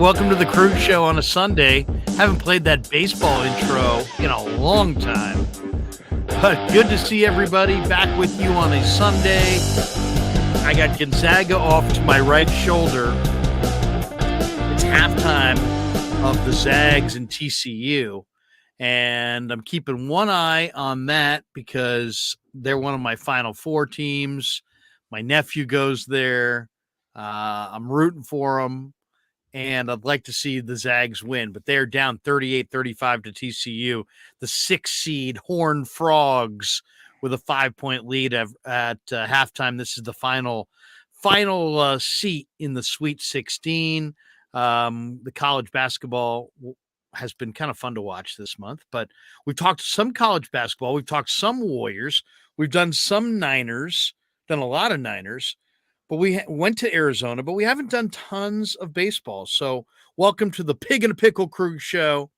welcome to the Krueger Show on a Sunday. Haven't played that baseball intro in a long time. But good to see everybody back with you on a Sunday. I got Gonzaga off to my right shoulder. It's halftime of the Zags and TCU. And I'm keeping one eye on that because they're one of my Final Four teams. My nephew goes there. I'm rooting for them. And I'd like to see the Zags win, but they're down 38-35 to TCU. The 6-seed Horned Frogs with a 5-point lead at halftime. This is the final seat in the Sweet 16. The college basketball has been kind of fun to watch this month, but we've talked some college basketball. We've talked some Warriors. We've done some Niners, done a lot of Niners. But we went to Arizona, but we haven't done tons of baseball. So welcome to the Pig and a Pickle Crew Show.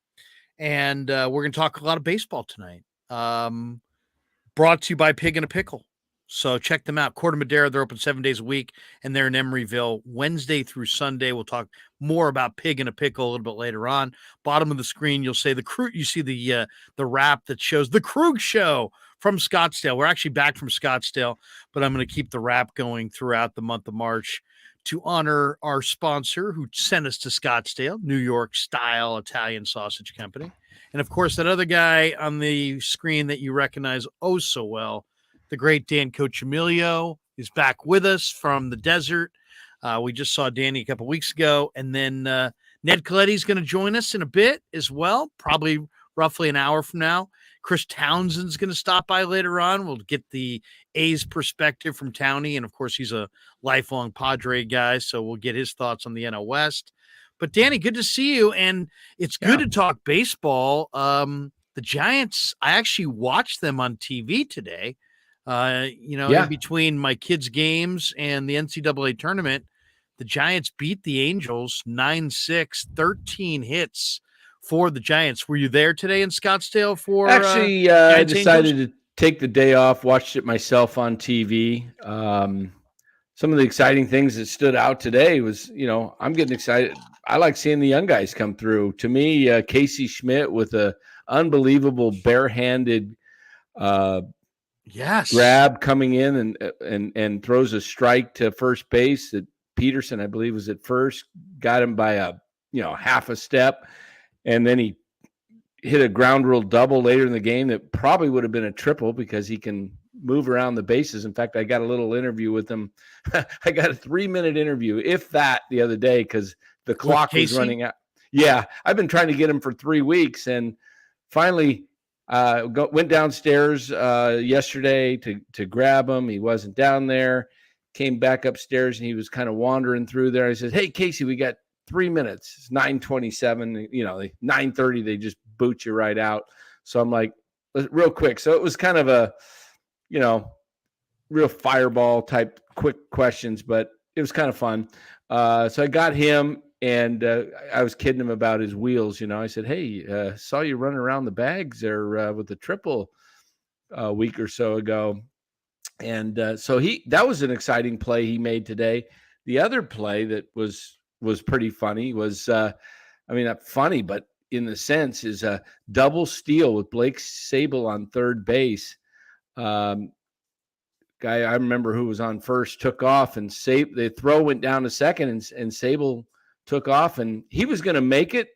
And we're going to talk a lot of baseball tonight. Brought to you by Pig and a Pickle. So check them out. Corte Madera, they're open 7 days a week, and they're in Emeryville Wednesday through Sunday. We'll talk more about Pig and a Pickle a little bit later on. Bottom of the screen, you'll say the crew. You see the wrap that shows the Krug Show from Scottsdale. We're actually back from Scottsdale, but I'm going to keep the wrap going throughout the month of March to honor our sponsor who sent us to Scottsdale, New York style Italian sausage company. And of course, that other guy on the screen that you recognize oh so well, the great Dan Cochimilio is back with us from the desert. We just saw Danny a couple weeks ago. And then Ned Colletti is going to join us in a bit as well, probably roughly an hour from now. Chris Townsend's going to stop by later on. We'll get the A's perspective from Townie. And, of course, he's a lifelong Padre guy, so we'll get his thoughts on the NL West. But, Danny, good to see you. And it's good to talk baseball. The Giants, I actually watched them on TV today. In between my kids' games and the NCAA tournament, the Giants beat the Angels 9-6, 13 hits for the Giants. Were you there today in Scottsdale for I decided to take the day off, watched it myself on TV. Some of the exciting things that stood out today was, I'm getting excited. I like seeing the young guys come through. To me, Casey Schmidt with a unbelievable barehanded grab coming in and throws a strike to first base that Peterson, I believe, was at first, got him by half a step. And then he hit a ground rule double later in the game that probably would have been a triple because he can move around the bases. In fact, I got a little interview with him. I got a 3-minute interview, if that, the other day because the clock was running out. Yeah, I've been trying to get him for 3 weeks, and finally went downstairs yesterday to grab him. He wasn't down there. Came back upstairs, and he was kind of wandering through there. I said, "Hey, Casey, we got 3 minutes. It's 9:27. 9:30, they just boot you right out." So I'm like, real quick. So it was kind of a, real fireball type quick questions, but it was kind of fun. So I got him, and I was kidding him about his wheels. I said, "Hey, saw you running around the bags there with the triple a week or so ago." And so that was an exciting play he made today. The other play that was pretty funny was, not funny, but in the sense is a double steal with Blake Sable on third base. Guy I remember who was on first took off, and the throw went down to second, and Sable took off, and he was going to make it.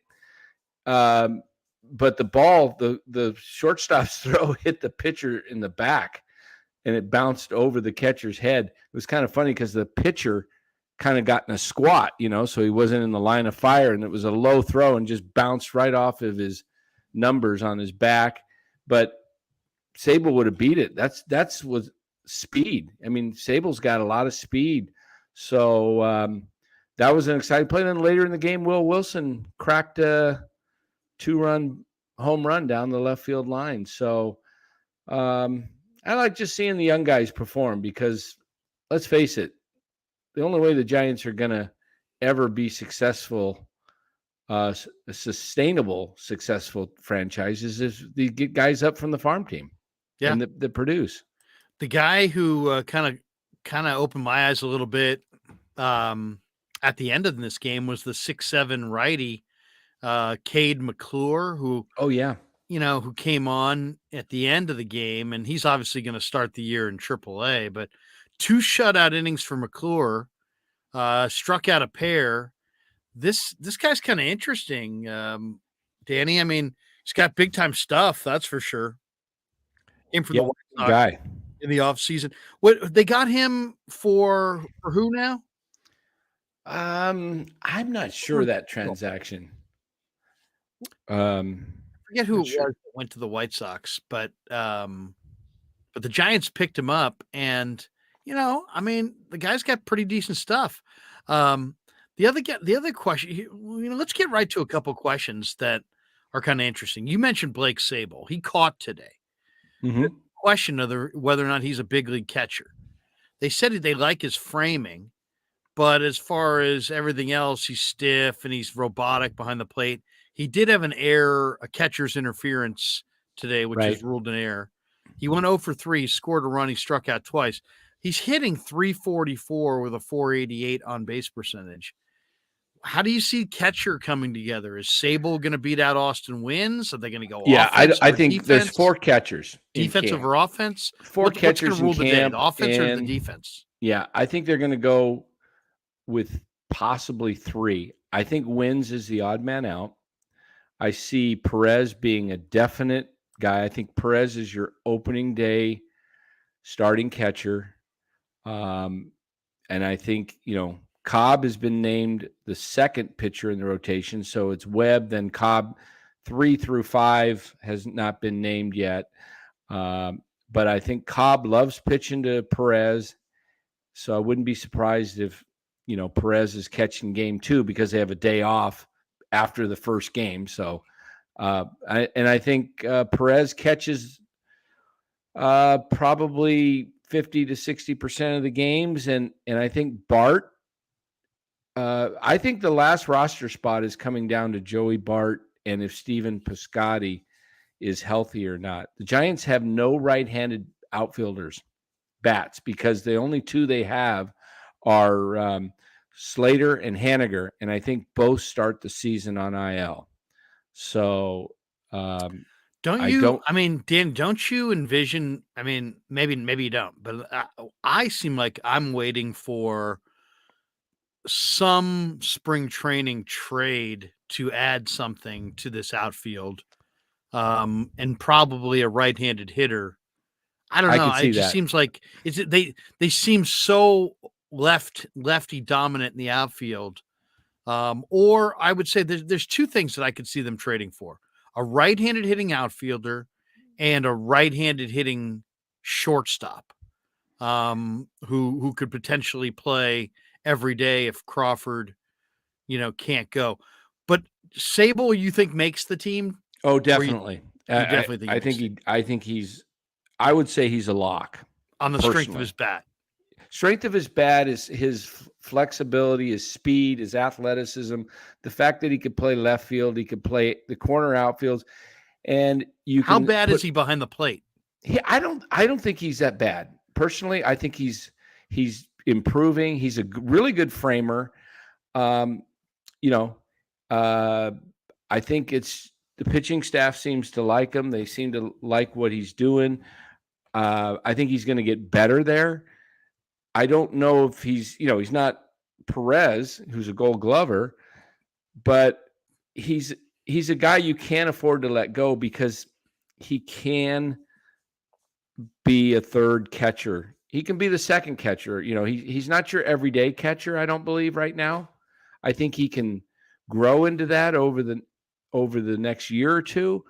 But the ball, the shortstop's throw hit the pitcher in the back, and it bounced over the catcher's head. It was kind of funny because the pitcher kind of got in a squat, so he wasn't in the line of fire, and it was a low throw and just bounced right off of his numbers on his back. But Sable would have beat it. That's with speed. Sable's got a lot of speed. So that was an exciting play. Then later in the game, Will Wilson cracked a 2-run home run down the left field line. So I like just seeing the young guys perform because, let's face it, the only way the Giants are going to ever be successful, a sustainable, successful franchise is if they get guys up from the farm team and that produce. The guy who kind of opened my eyes a little bit, at the end of this game was the 6'7" righty, Cade McClure, who Oh yeah. who came on at the end of the game, and he's obviously going to start the year in AAA. But 2 shutout innings for McClure, struck out a pair. This guy's kind of interesting, Danny. I mean, he's got big time stuff, that's for sure. Came from Yeah, the White good Sox guy. in the offseason. What they got him for who now? I'm not sure that transaction. Forget who Not it sure. was that went to the White Sox, but the Giants picked him up, and I mean, the guy's got pretty decent stuff. The other question, let's get right to a couple questions that are kind of interesting. You mentioned Blake Sable. He caught today. Mhm. Question of whether or not he's a big league catcher. They said they like his framing, but as far as everything else, he's stiff and he's robotic behind the plate. He did have an error, a catcher's interference today, which is Right. ruled an error. He went 0 for 3, scored a run, he struck out twice. He's hitting 344 with a 488 on base percentage. How do you see catcher coming together? Is Sable going to beat out Austin Wynns? Are they going to go Yeah, offense I over think there's defense? 4 catchers in Defense camp. over offense? 4 What's going catchers to in rule the day? camp, The offense or the and defense? yeah, I think they're going to go with possibly 3. I think Wynns is the odd man out. I see Perez being a definite guy. I think Perez is your opening day starting catcher. And I think, Cobb has been named the second pitcher in the rotation. So it's Webb, then Cobb. 3 through 5 has not been named yet. But I think Cobb loves pitching to Perez. So I wouldn't be surprised if, Perez is catching game 2 because they have a day off after the first game. So, I think Perez catches probably 50 to 60% of the games. And I think Bart, I think the last roster spot is coming down to Joey Bart and if Steven Piscotty is healthy or not. The Giants have no right-handed outfielders, bats, because the only 2 they have are Slater and Haniger, and I think both start the season on IL. So Dan, don't you envision? I mean, maybe you don't, but I seem like I'm waiting for some spring training trade to add something to this outfield, and probably a right-handed hitter. I don't I know. could It see just that. seems like they seem so lefty dominant in the outfield. Or I would say there's 2 things that I could see them trading for: a right-handed hitting outfielder and a right-handed hitting shortstop, who could potentially play every day if Crawford, can't go. But Sable, you think makes the team? Oh, Or you definitely. definitely think I think I would say he's a lock. on the strength of Personally. his bat? Strength of his bat is his flexibility, his speed, his athleticism, the fact that he could play left field, he could play the corner outfields, and How bad is he behind the plate? I don't think he's that bad. Personally, I think he's improving. He's a really good framer. You know, I think it's the pitching staff seems to like him. They seem to like what he's doing. I think he's going to get better there. I don't know if he's not Perez, who's a Gold Glover, but he's a guy you can't afford to let go because he can be a third catcher. He can be the second catcher. He's not your everyday catcher, I don't believe right now. I think he can grow into that over the next year or two.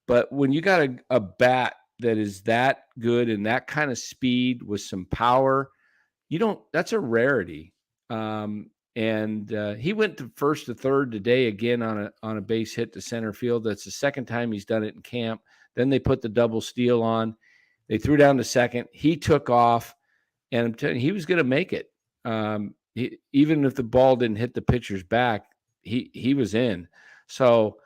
But when you got a bat that is that good and that kind of speed with some power, that's a rarity. And he went to first to third today again on a base hit to center field. That's the second time he's done it in camp. Then they put the double steal on. They threw down to second. He took off, and I'm telling you, he was going to make it. Even if the ball didn't hit the pitcher's back, he was in. So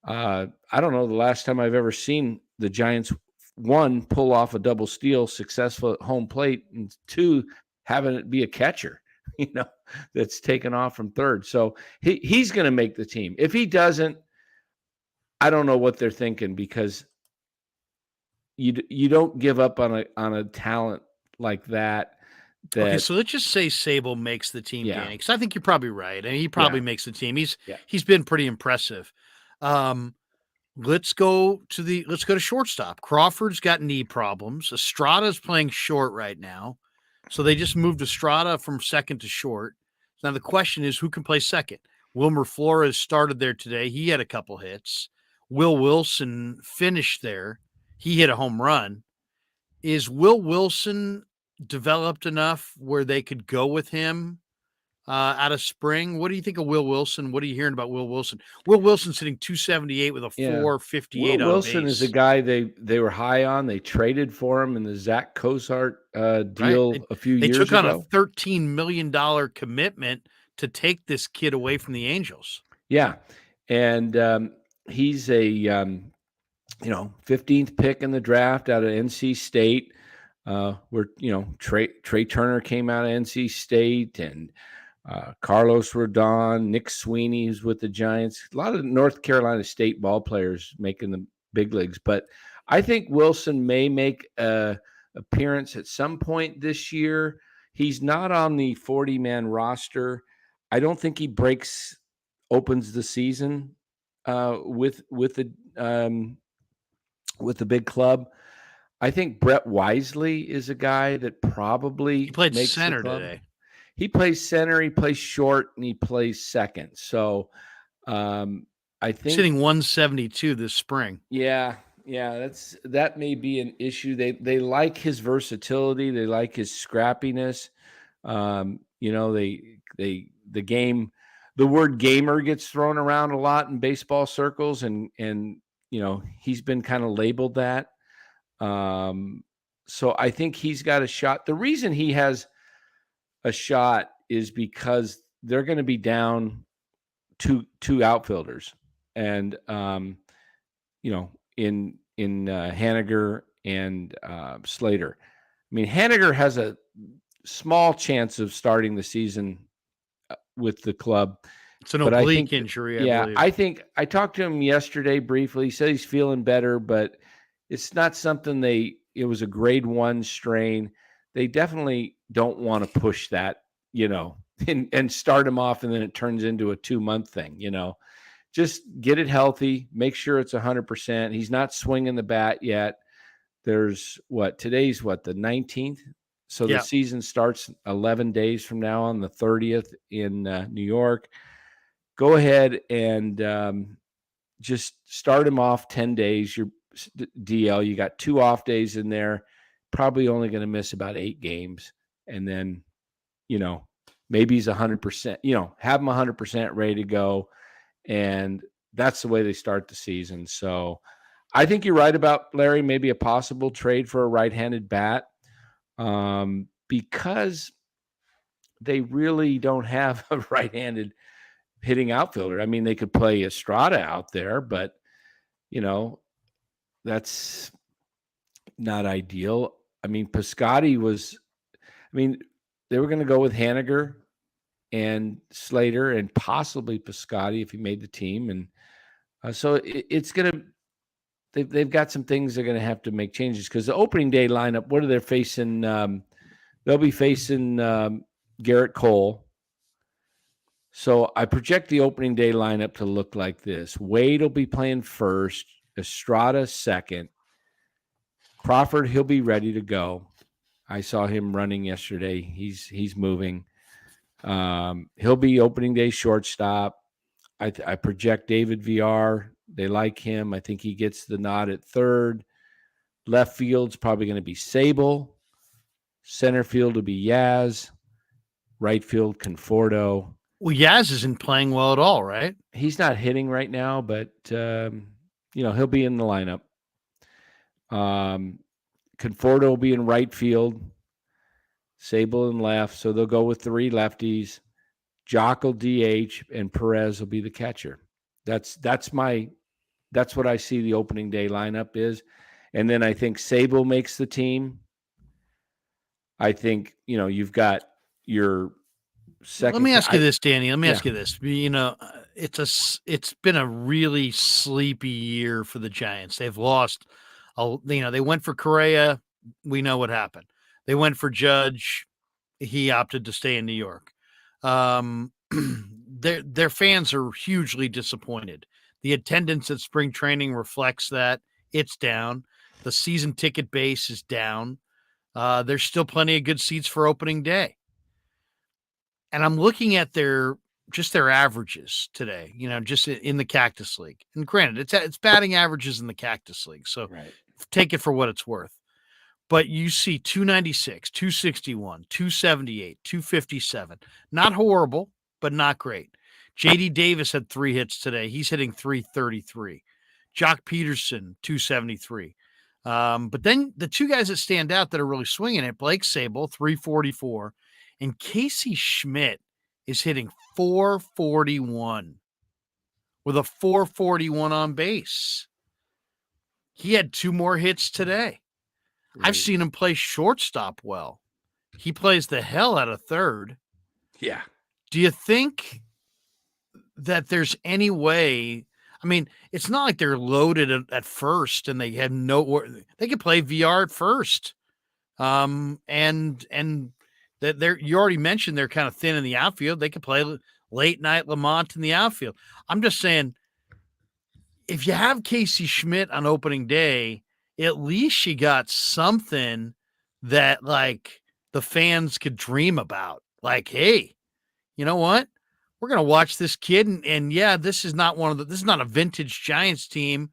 I don't know the last time I've ever seen the Giants, 1, pull off a double steal successful at home plate, and 2, having it be a catcher. that's taken off from third. So he's going to make the team. If he doesn't, I don't know what they're thinking, because you don't give up on a talent like that. Okay, so let's just say Sable makes the team, Yeah. Danny, because I think you're probably right. I mean, he probably makes the team. He's been pretty impressive. Let's go to shortstop. Crawford's got knee problems. Estrada's playing short right now. So they just moved Estrada from second to short. Now the question is, who can play second? Wilmer Flores started there today. He had a couple hits. Will Wilson finished there. He hit a home run. Is Will Wilson developed enough where they could go with him out of spring? What do you think of Will Wilson? What are you hearing about Will Wilson? Will Wilson's hitting 278 with a 458 Will on Wilson base. is a guy they were high on. They traded for him in the Zach Cozart deal a few years ago. They took on a $13 million commitment to take this kid away from the Angels. Yeah, and he's a 15th pick in the draft out of NC State. Where Trey Turner came out of NC State, and Carlos Rodon, Nick Sweeney, who's with the Giants. A lot of North Carolina State ball players making the big leagues. But I think Wilson may make an appearance at some point this year. He's not on the 40-man roster. I don't think he opens the season with the big club. I think Brett Wisely is a guy that probably he played makes center the club today. He plays center, he plays short, and he plays second. So I think he's hitting 172 this spring. Yeah, that may be an issue. They like his versatility, they like his scrappiness. The game, the word gamer gets thrown around a lot in baseball circles, and he's been kind of labeled that. So I think he's got a shot. The reason he has a shot is because they're going to be down two outfielders, and in Haniger and Slater. I mean, Haniger has a small chance of starting the season with the club. It's an oblique injury. I think I talked to him yesterday briefly. He said he's feeling better, but it's not something it was a grade 1 strain. They definitely don't want to push that, and start him off, and then it turns into a 2-month thing, Just get it healthy, make sure it's 100%. He's not swinging the bat yet. Today's the 19th? So the season starts 11 days from now on the 30th in New York. Go ahead and just start him off 10 days. Your DL, you got 2 off days in there, probably only going to miss about 8 games. And then, maybe he's 100%, have him 100% ready to go. And that's the way they start the season. So I think you're right about Larry, maybe a possible trade for a right-handed bat, because they really don't have a right-handed hitting outfielder. I mean, they could play Estrada out there, but, that's not ideal. I mean, Piscotty they were going to go with Haniger and Slater and possibly Piscotty if he made the team. And so it's going to, they've got some things they're going to have to make changes, because the opening day lineup, what are they facing? They'll be facing Garrett Cole. So I project the opening day lineup to look like this. Wade will be playing first, Estrada second. Crawford, he'll be ready to go. I saw him running yesterday. He's moving. He'll be opening day shortstop. I project David VR. They like him. I think he gets the nod at third. Left field's probably going to be Sable. Center field will be Yaz. Right field, Conforto. Well, Yaz isn't playing well at all, right? He's not hitting right now, but he'll be in the lineup. Conforto will be in right field. Sable in left, so they'll go with 3 lefties. Jock will DH, and Perez will be the catcher. That's what I see the opening day lineup is. And then I think Sable makes the team. I think, you've got your second. Let me ask you this, Danny. Let me yeah. ask you this. It's been a really sleepy year for the Giants. They've lost. They went for Correa. We know what happened. They went for Judge. He opted to stay in New York. Their fans are hugely disappointed. The attendance at spring training reflects that. It's down. The season ticket base is down. There's still plenty of good seats for opening day. And I'm looking at their averages today, just in the Cactus League. And granted, it's batting averages in the Cactus League. So take it for what it's worth. But you see 296, 261, 278, 257. Not horrible, but not great. J.D. Davis had 3 hits today. He's hitting 333. Jock Peterson, 273. But then the 2 guys that stand out that are really swinging it, Blake Sable, 344, and Casey Schmidt is hitting 441 with a 441 on base. He had 2 more hits today. Right. I've seen him play shortstop well. He plays the hell out of third. Yeah. Do you think that there's any way? I mean, it's not like they're loaded at first and they have they could play VR at first. And that you already mentioned they're kind of thin in the outfield. They could play late night Lamont in the outfield. I'm just saying, if you have Casey Schmidt on opening day, at least you got something that like the fans could dream about. Like, hey, you know what? We're going to watch this kid. And yeah, this is not this is not a vintage Giants team,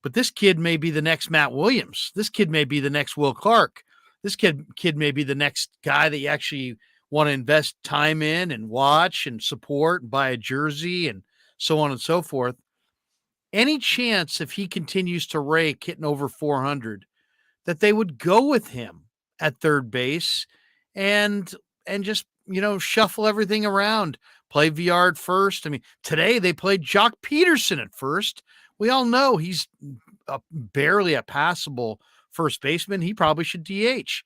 but this kid may be the next Matt Williams. This kid may be the next Will Clark. This kid may be the next guy that you actually want to invest time in and watch and support and buy a jersey and so on and so forth. Any chance, if he continues to rake hitting over 400, that they would go with him at third base and just, shuffle everything around, play VR at first? I mean, today they played Jock Peterson at first. We all know he's barely a passable first baseman. He probably should DH.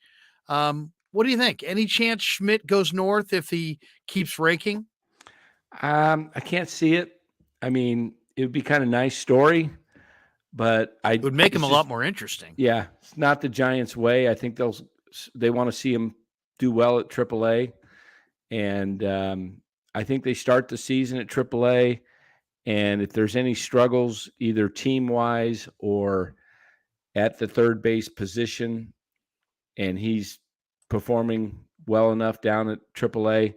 What do you think? Any chance Schmidt goes north if he keeps raking? I can't see it. I mean, it would be kind of a nice story, but it would make him a lot more interesting. Yeah, it's not the Giants' way. I think they want to see him do well at AAA, and I think they start the season at AAA. And if there's any struggles, either team-wise or at the third base position, and he's performing well enough down at AAA,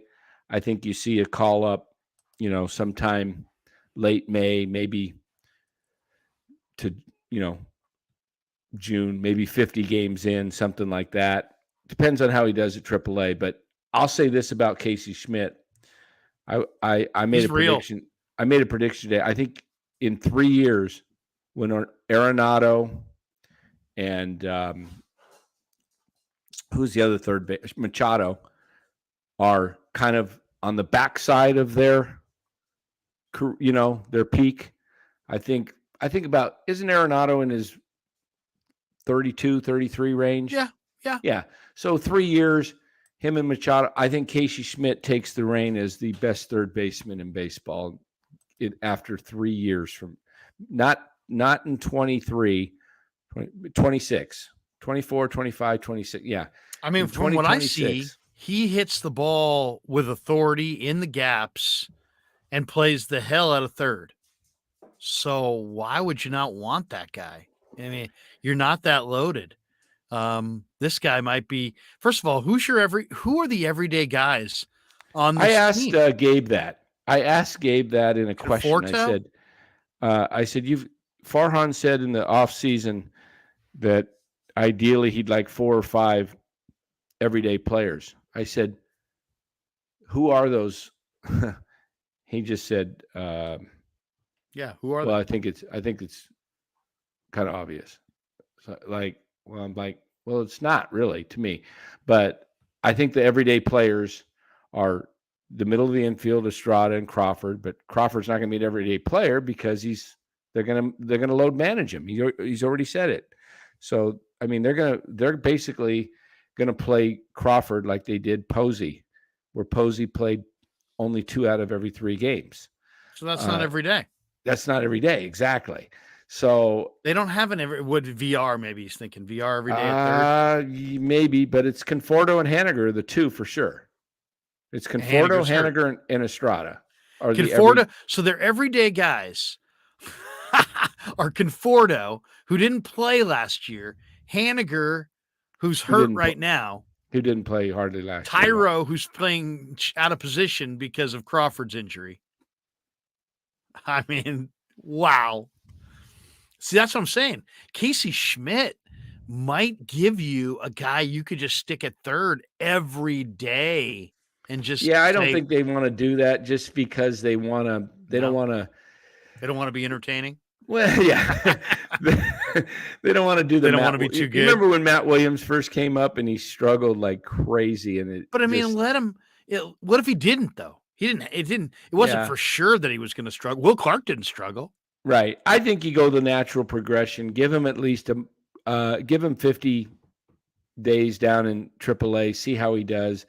I think you see a call up, sometime late May, maybe to, June, maybe 50 games in, something like that. Depends on how he does at AAA. But I'll say this about Casey Schmidt. I made a prediction. Real. I made a prediction today. I think in 3 years, when Arenado and who's the other third base, Machado, are kind of on the backside of their peak. I think about, isn't Arenado in his 32, 33 range? Yeah. So 3 years, him and Machado. I think Casey Schmidt takes the reign as the best third baseman in baseball after 3 years from not in 23, 26, 24, 25, 26. Yeah. I mean, from what I see, he hits the ball with authority in the gaps and plays the hell out of third. So why would you not want that guy? I mean, you're not that loaded. This guy might be, first of all, who are the everyday guys on this team? Gabe that. I asked Gabe that in a question. I said, Farhan said in the off season that ideally he'd like 4 or 5 everyday players. I said, who are those? He just said, who are they? Well, I think it's kind of obvious. So I'm like, well, it's not really to me, but I think the everyday players are the middle of the infield, Estrada and Crawford, but Crawford's not going to be an everyday player because they're going to load manage him. He's already said it. So, I mean, they're basically going to play Crawford like they did Posey, where Posey played, only 2 out of every 3 games. So that's not every day. That's not every day, exactly. So they don't have an every. Would VR? Maybe he's thinking VR every day at third. Maybe, but it's Conforto and Haniger, the two for sure. It's Conforto, Haniger, and Estrada. Conforto. So they're everyday guys. Are Conforto, who didn't play last year, Haniger, who's hurt right now, who didn't play hardly last year, Tyro, who's playing out of position because of Crawford's injury. I mean, wow. See, that's what I'm saying. Casey Schmidt might give you a guy you could just stick at third every day and just I don't think they want to do that just because they want to. They don't want to. They don't want to be entertaining. Well, yeah, they don't want to do that. They don't want to be too good. You remember when Matt Williams first came up and he struggled like crazy, but I mean, let him. What if he didn't though? He didn't. It wasn't for sure that he was going to struggle. Will Clark didn't struggle. Right. I think you go the natural progression. Give him at least give him 50 days down in AAA. See how he does.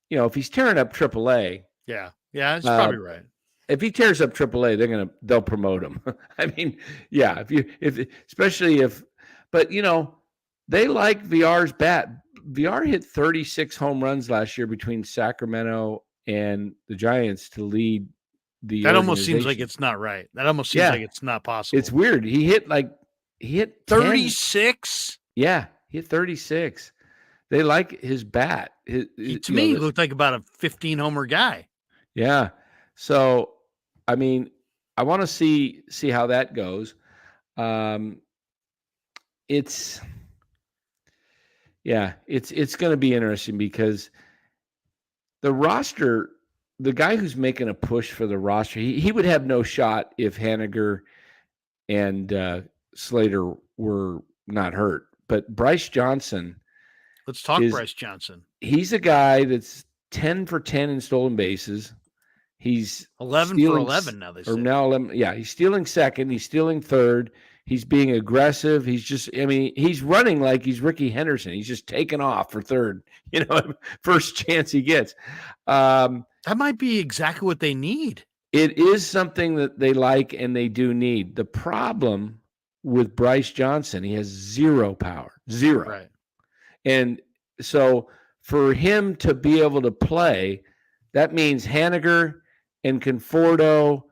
If he's tearing up AAA. Yeah, that's probably right. If he tears up AAA, they'll promote him. I mean, yeah. But they like VR's bat. VR hit 36 home runs last year between Sacramento and the Giants to lead the. That almost seems like it's not right. That almost seems like it's not possible. It's weird. He hit 36. Yeah, he hit 36. They like his bat. To me, he looked like about a 15 homer guy. Yeah. So, I mean, I want to see how that goes. It's going to be interesting because the roster, the guy who's making a push for the roster, he would have no shot if Haniger and Slater were not hurt. But Bryce Johnson. Let's talk Bryce Johnson. He's a guy that's 10 for 10 in stolen bases. He's 11 for 11 now. They say. Now 11. Yeah, he's stealing second. He's stealing third. He's being aggressive. He's running like he's Ricky Henderson. He's just taking off for third. First chance he gets. That might be exactly what they need. It is something that they like and they do need. The problem with Bryce Johnson, he has zero power. Zero. Right. And so for him to be able to play, that means Haniger and Conforto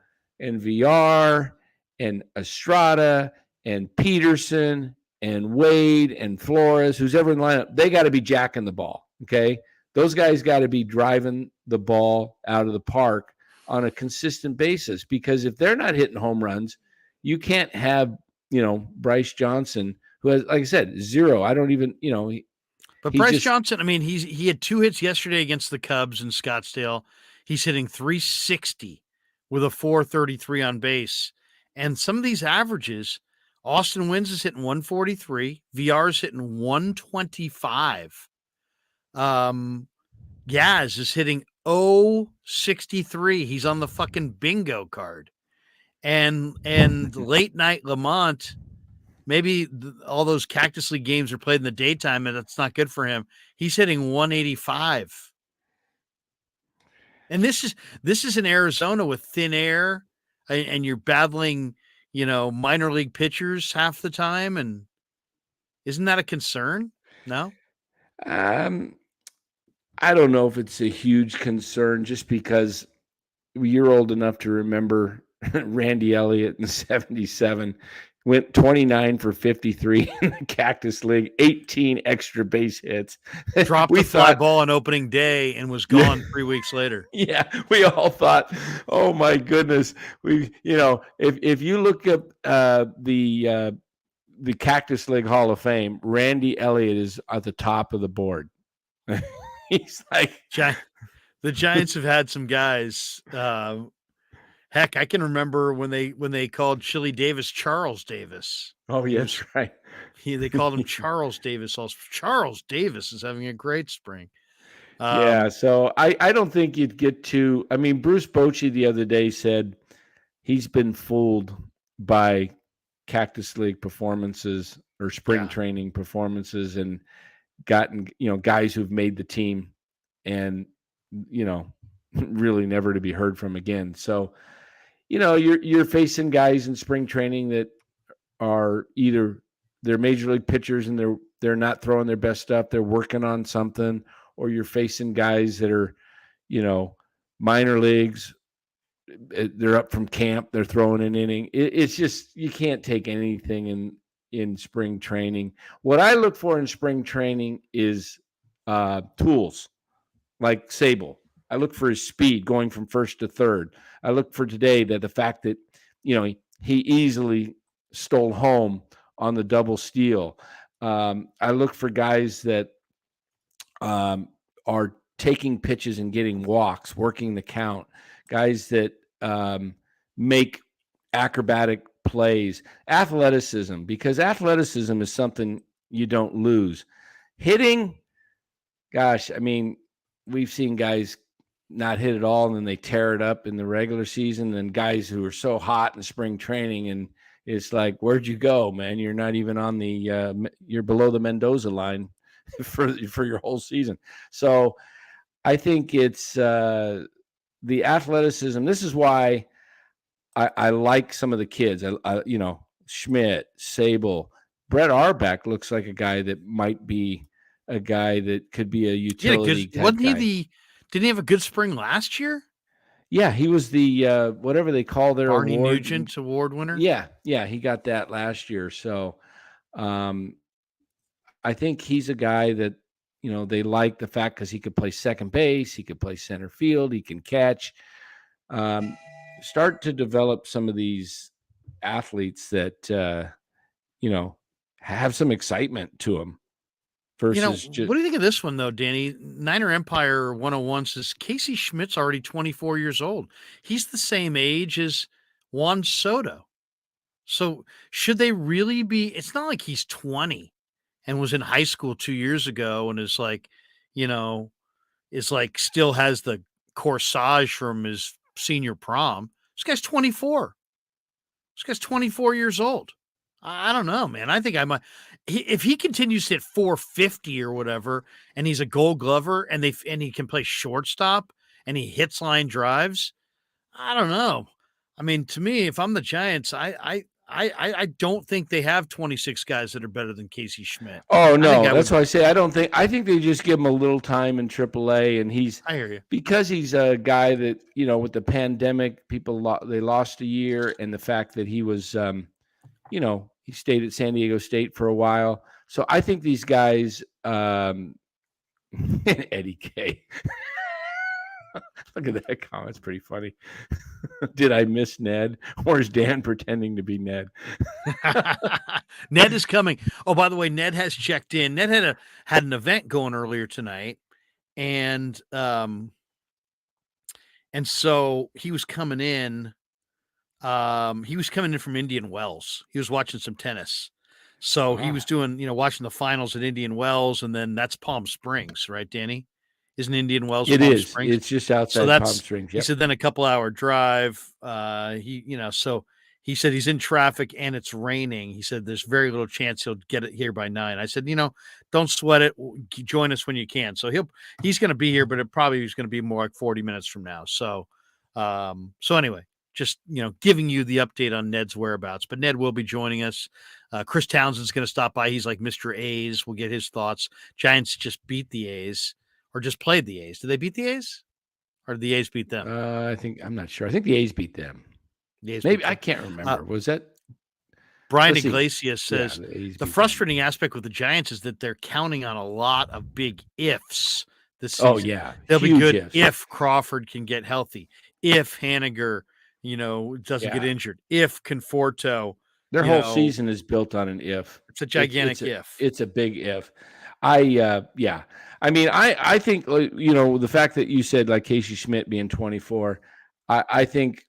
and VR and Estrada and Peterson and Wade and Flores, who's ever in the lineup, they got to be jacking the ball, okay? Those guys got to be driving the ball out of the park on a consistent basis because if they're not hitting home runs, you can't have, Bryce Johnson, who has, like I said, zero. I don't even, But Bryce Johnson, I mean, he had 2 hits yesterday against the Cubs in Scottsdale. He's hitting 360 with a 433 on base. And some of these averages, Austin Wynns is hitting 143. VR is hitting 125. Yaz is hitting 063. He's on the fucking bingo card. And late night Lamont, maybe all those Cactus League games are played in the daytime, and that's not good for him. He's hitting 185. And this is in Arizona with thin air, and you're battling, minor league pitchers half the time. And isn't that a concern? No? I don't know if it's a huge concern just because you're old enough to remember Randy Elliott in 77. Went 29 for 53 in the Cactus League, 18 extra base hits. Dropped the fly ball on opening day and was gone 3 weeks later. Yeah, we all thought, oh my goodness. If you look up the Cactus League Hall of Fame, Randy Elliott is at the top of the board. He's like the Giants have had some guys. Heck, I can remember when they called Chili Davis Charles Davis. Oh, yes, right. They called him Charles Davis. Also, Charles Davis is having a great spring. So I don't think you'd get to. I mean, Bruce Bochy the other day said he's been fooled by Cactus League performances or spring training performances and gotten guys who've made the team and really never to be heard from again. So, you're facing guys in spring training that are either they're major league pitchers and they're not throwing their best stuff, they're working on something, or you're facing guys that are, minor leagues, they're up from camp, they're throwing an inning. It's just you can't take anything in spring training. What I look for in spring training is tools like Sable. I look for his speed going from first to third. I look for today that the fact that he easily stole home on the double steal. I look for guys that are taking pitches and getting walks, working the count. Guys that make acrobatic plays, athleticism, because athleticism is something you don't lose. Hitting, gosh, I mean, we've seen guys not hit at all and then they tear it up in the regular season, and guys who are so hot in spring training, and it's like, where'd you go, man? You're not even on the you're below the Mendoza line for your whole season. So I think it's the athleticism. This is why I like some of the kids. Schmidt, Sable, Brett Arbeck looks like a guy that might be a guy that could be a utility type wasn't he guy. didn't he have a good spring last year? Yeah, he was the whatever they call their Barney award. Nugent award winner. Yeah, he got that last year. So I think he's a guy that they like the fact because he could play second base, he could play center field, he can catch. Start to develop some of these athletes that have some excitement to them. Versus what do you think of this one, though, Danny? Niner Empire 101 says Casey Schmidt's already 24 years old. He's the same age as Juan Soto. So should they really be? It's not like he's 20 and was in high school 2 years ago and is like, still has the corsage from his senior prom. This guy's 24. This guy's 24 years old. I don't know, man. I think if he continues to hit 450 or whatever, and he's a Gold Glover, and he can play shortstop, and he hits line drives, I don't know. I mean, to me, if I'm the Giants, I don't think they have 26 guys that are better than Casey Schmidt. Oh no, that's why I say I think they just give him a little time in AAA, and I hear you, because he's a guy that with the pandemic, they lost a year, and the fact that he was he stayed at San Diego State for a while. So I think these guys, Eddie K. Look at that comment. It's pretty funny. Did I miss Ned? Or is Dan pretending to be Ned? Ned is coming. Oh, by the way, Ned has checked in. Ned had an event going earlier tonight, and so he was coming in. He was coming in from Indian Wells. He was watching some tennis. So he was doing, watching the finals at Indian Wells, and then that's Palm Springs, right, Danny? Isn't Indian Wells Palm Springs? It's just outside Palm Springs. Yep. He said then a couple-hour drive. So he said he's in traffic and it's raining. He said there's very little chance he'll get it here by 9. I said, don't sweat it. Join us when you can. So he's going to be here, but it probably is going to be more like 40 minutes from now. So anyway, just, giving you the update on Ned's whereabouts. But Ned will be joining us. Chris Townsend's going to stop by. He's like Mr. A's. We'll get his thoughts. Giants just beat the A's, or just played the A's. Did they beat the A's? Or did the A's beat them? I'm not sure. I think the A's beat them. Maybe I can't remember. Was that? Brian Iglesias says the frustrating aspect with the Giants is that they're counting on a lot of big ifs this season. Oh, yeah. They'll be good if Crawford can get healthy, if Haniger, doesn't get injured, if Conforto. Their whole season is built on an if. It's a gigantic if. It's a big if. I mean, I think, the fact that you said like Casey Schmidt being 24, I think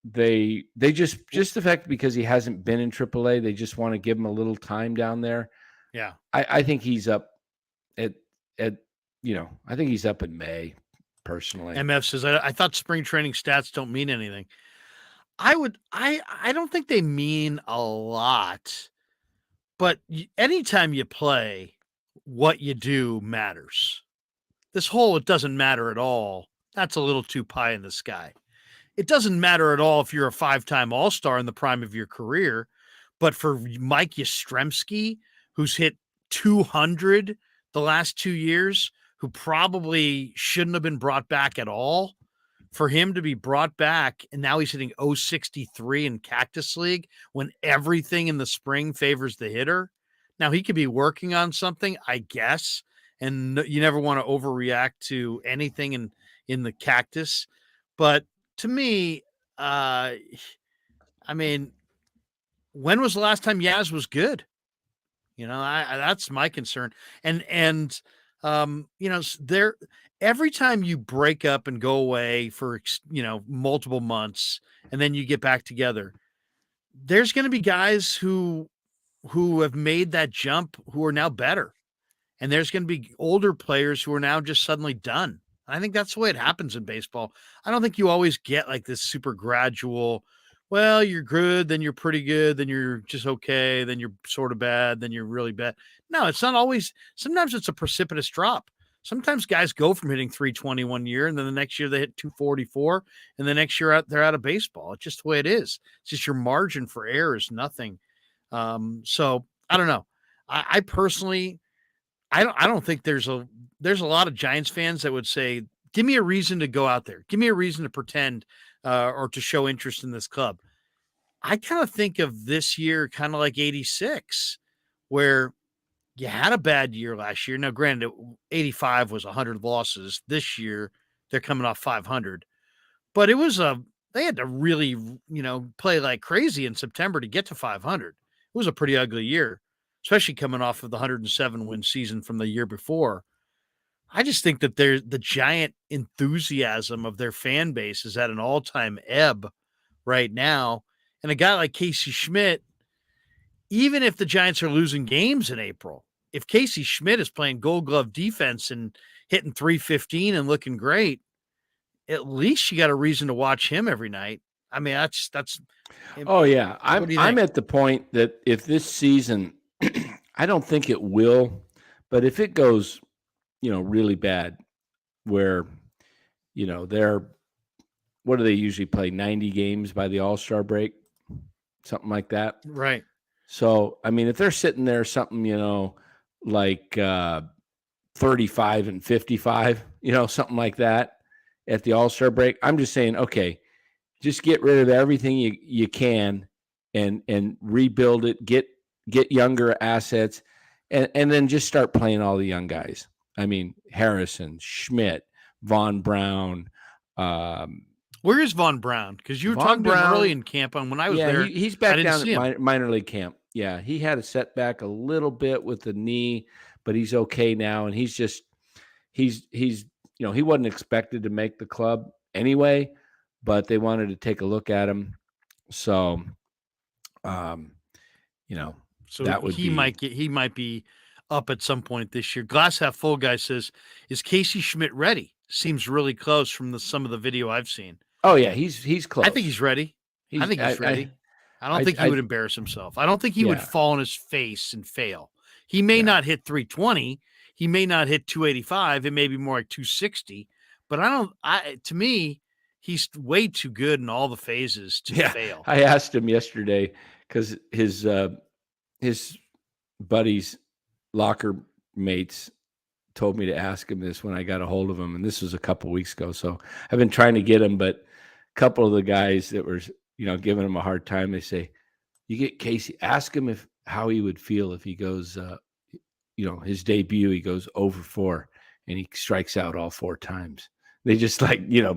they just the fact because he hasn't been in AAA, they just want to give him a little time down there. Yeah. I think he's up I think he's up in May, personally. MF says, I thought spring training stats don't mean anything. I don't think they mean a lot, but anytime you play, what you do matters. This whole, it doesn't matter at all, that's a little too pie in the sky. It doesn't matter at all if you're a 5-time All-Star in the prime of your career, but for Mike Yastrzemski, who's hit 200 the last 2 years, who probably shouldn't have been brought back at all, for him to be brought back and now he's hitting 063 in Cactus League when everything in the spring favors the hitter. Now he could be working on something, I guess, and you never want to overreact to anything in the Cactus, but to me, I mean, when was the last time Yaz was good? I that's my concern. And there every time you break up and go away for multiple months and then you get back together, there's going to be guys who have made that jump who are now better. And there's going to be older players who are now just suddenly done. I think that's the way it happens in baseball. I don't think you always get like this super gradual, well, you're good, then you're pretty good, then you're just okay, then you're sort of bad, then you're really bad. No, it's not always. Sometimes it's a precipitous drop. Sometimes guys go from hitting 320 one year, and then the next year they hit 244, and the next year they're out of baseball. It's just the way it is. It's just your margin for error is nothing. So I don't know. I personally, I don't think there's a lot of Giants fans that would say, give me a reason to go out there. Give me a reason to pretend or to show interest in this club. I kind of think of this year kind of like 86, where you had a bad year last year. Now, granted, 85 was 100 losses. This year, they're coming off 500. But they had to really, play like crazy in September to get to 500. It was a pretty ugly year, especially coming off of the 107 win season from the year before. I just think that the giant enthusiasm of their fan base is at an all-time ebb right now. And a guy like Casey Schmidt, even if the Giants are losing games in April, if Casey Schmidt is playing Gold Glove defense and hitting 315 and looking great, at least you got a reason to watch him every night. I mean, that's. Oh yeah, I'm at the point that if this season, I don't think it will, but if it goes, really bad, where, they're, what do they usually play? 90 games by the All-Star break, something like that. Right. So, I mean, if they're sitting there something, like 35 and 55, something like that at the All-Star break, I'm just saying, okay, just get rid of everything you can and rebuild it, get younger assets, and then just start playing all the young guys. I mean, Harrison, Schmidt, Von Brown. Where is Von Brown? Because you were talking to him early in camp on when I was there. He's back down at minor league camp. Yeah, he had a setback a little bit with the knee, but he's okay now. And he's he wasn't expected to make the club anyway, but they wanted to take a look at him. So, so that would he might be up at some point this year. Glass Half Full guy says, is Casey Schmidt ready? Seems really close from some of the video I've seen. Oh yeah, he's close. I think he's ready. I think he's ready. I don't think he would embarrass himself. I don't think he would fall on his face and fail. He may not hit 320. He may not hit 285. It may be more like 260. But to me, he's way too good in all the phases to fail. I asked him yesterday because his buddies, locker mates, told me to ask him this when I got a hold of him, and this was a couple weeks ago. So I've been trying to get him, but a couple of the guys that were, giving him a hard time, they say, you get Casey, ask him how he would feel if he goes, his debut, he goes 0-4 and he strikes out all 4 times. They just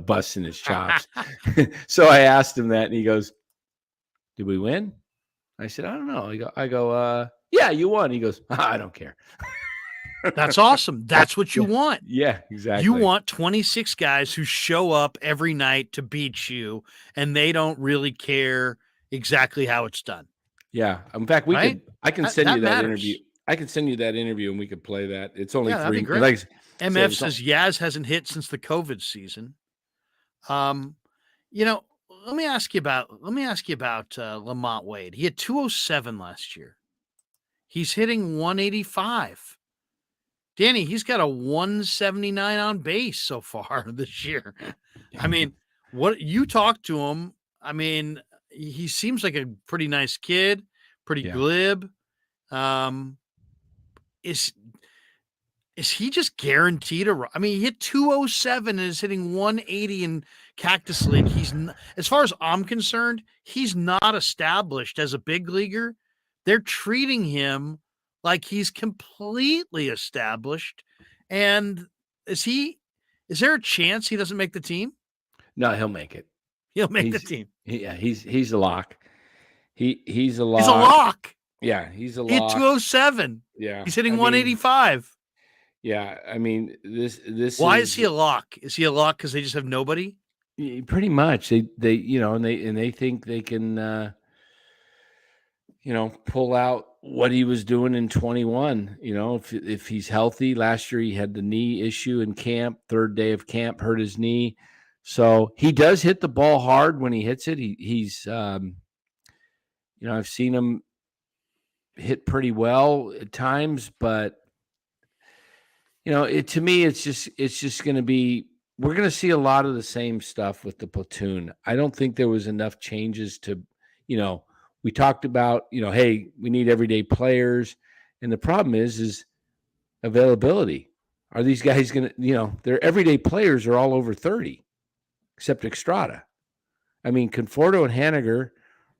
busting his chops. So I asked him that, and he goes, did we win? I said, I don't know. I go, yeah, you won. He goes, I don't care. That's awesome. That's what you want. Yeah, exactly. You want 26 guys who show up every night to beat you, and they don't really care exactly how it's done. Yeah. In fact, I can send you that interview. I can send you that interview, and we could play that. It's only 3 minutes. MF says Yaz hasn't hit since the COVID season. Let me ask you about Lamont Wade. He had 207 last year. He's hitting 185. Danny, he's got a 179 on base so far this year. I mean, what you talk to him, I mean, he seems like a pretty nice kid, pretty glib. Is he just guaranteed a run? I mean, he hit 207 and is hitting 180 in Cactus League. He's not, as far as I'm concerned, he's not established as a big leaguer. They're treating him like he's completely established. And is there a chance he doesn't make the team? No, he'll make it. He'll make the team. Yeah, he's a lock. He's a lock. He's a lock. Yeah, he's a lock. He hit 207. Yeah. He's hitting 185. Yeah, I mean, this Why is he a lock? Is he a lock because they just have nobody? Pretty much. They and they think they can pull out what he was doing in 21. If he's healthy. Last year he had the knee issue in camp, third day of camp, hurt his knee. So he does hit the ball hard when he hits it. He's I've seen him hit pretty well at times, but to me, it's just going to be, we're going to see a lot of the same stuff with the platoon. I don't think there was enough changes to, we talked about, hey, we need everyday players. And the problem is availability. Are these guys going to, their everyday players are all over 30, except Estrada. I mean, Conforto and Haniger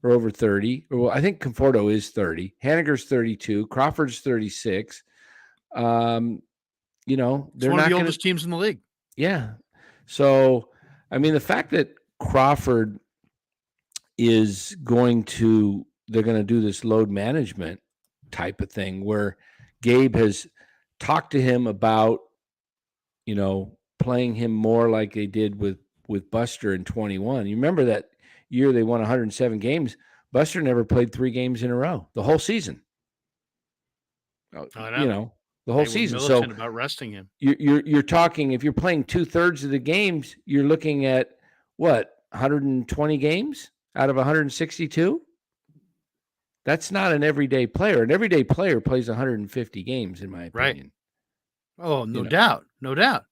are over 30. Well, I think Conforto is 30. Haniger's 32. Crawford's 36. They're one of the oldest teams in the league. Yeah. So, I mean, the fact that Crawford is they're going to do this load management type of thing where Gabe has talked to him about, playing him more like they did with Buster in 21. You remember that year they won 107 games. Buster never played 3 games in a row the whole season. I know. The whole season. So about resting him. You're talking, if you're playing 2/3 of the games, you're looking at what, 120 games out of 162? That's not an everyday player. An everyday player plays 150 games, in my opinion. Right. Oh, no doubt. No doubt.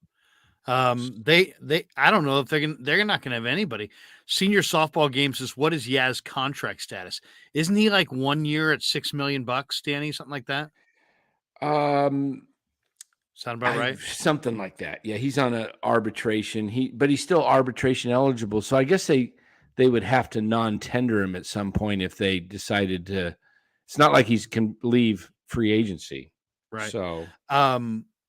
They I don't know if they're not gonna have anybody. Senior softball games is, what is Yaz's contract status? Isn't he like 1 year at $6 million, Danny? Something like that? Sound about right? Something like that. Yeah, he's on an arbitration. But he's still arbitration eligible. So I guess they would have to non-tender him at some point if they decided to. It's not like he can leave free agency. Right. So,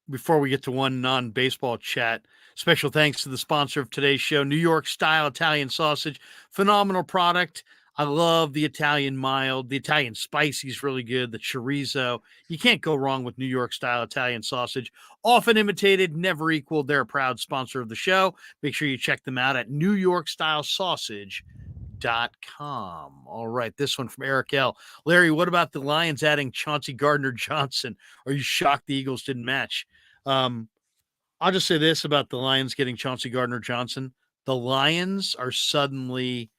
before we get to one non-baseball chat, special thanks to the sponsor of today's show, New York Style Italian Sausage. Phenomenal product. I love the Italian mild. The Italian spicy is really good. The chorizo. You can't go wrong with New York Style Italian Sausage. Often imitated, never equaled. They're a proud sponsor of the show. Make sure you check them out at NewYorkStyleSausage.com. All right, this one from Eric L. Larry, what about the Lions adding Chauncey Gardner-Johnson? Are you shocked the Eagles didn't match? I'll just say this about the Lions getting Chauncey Gardner-Johnson. The Lions are suddenly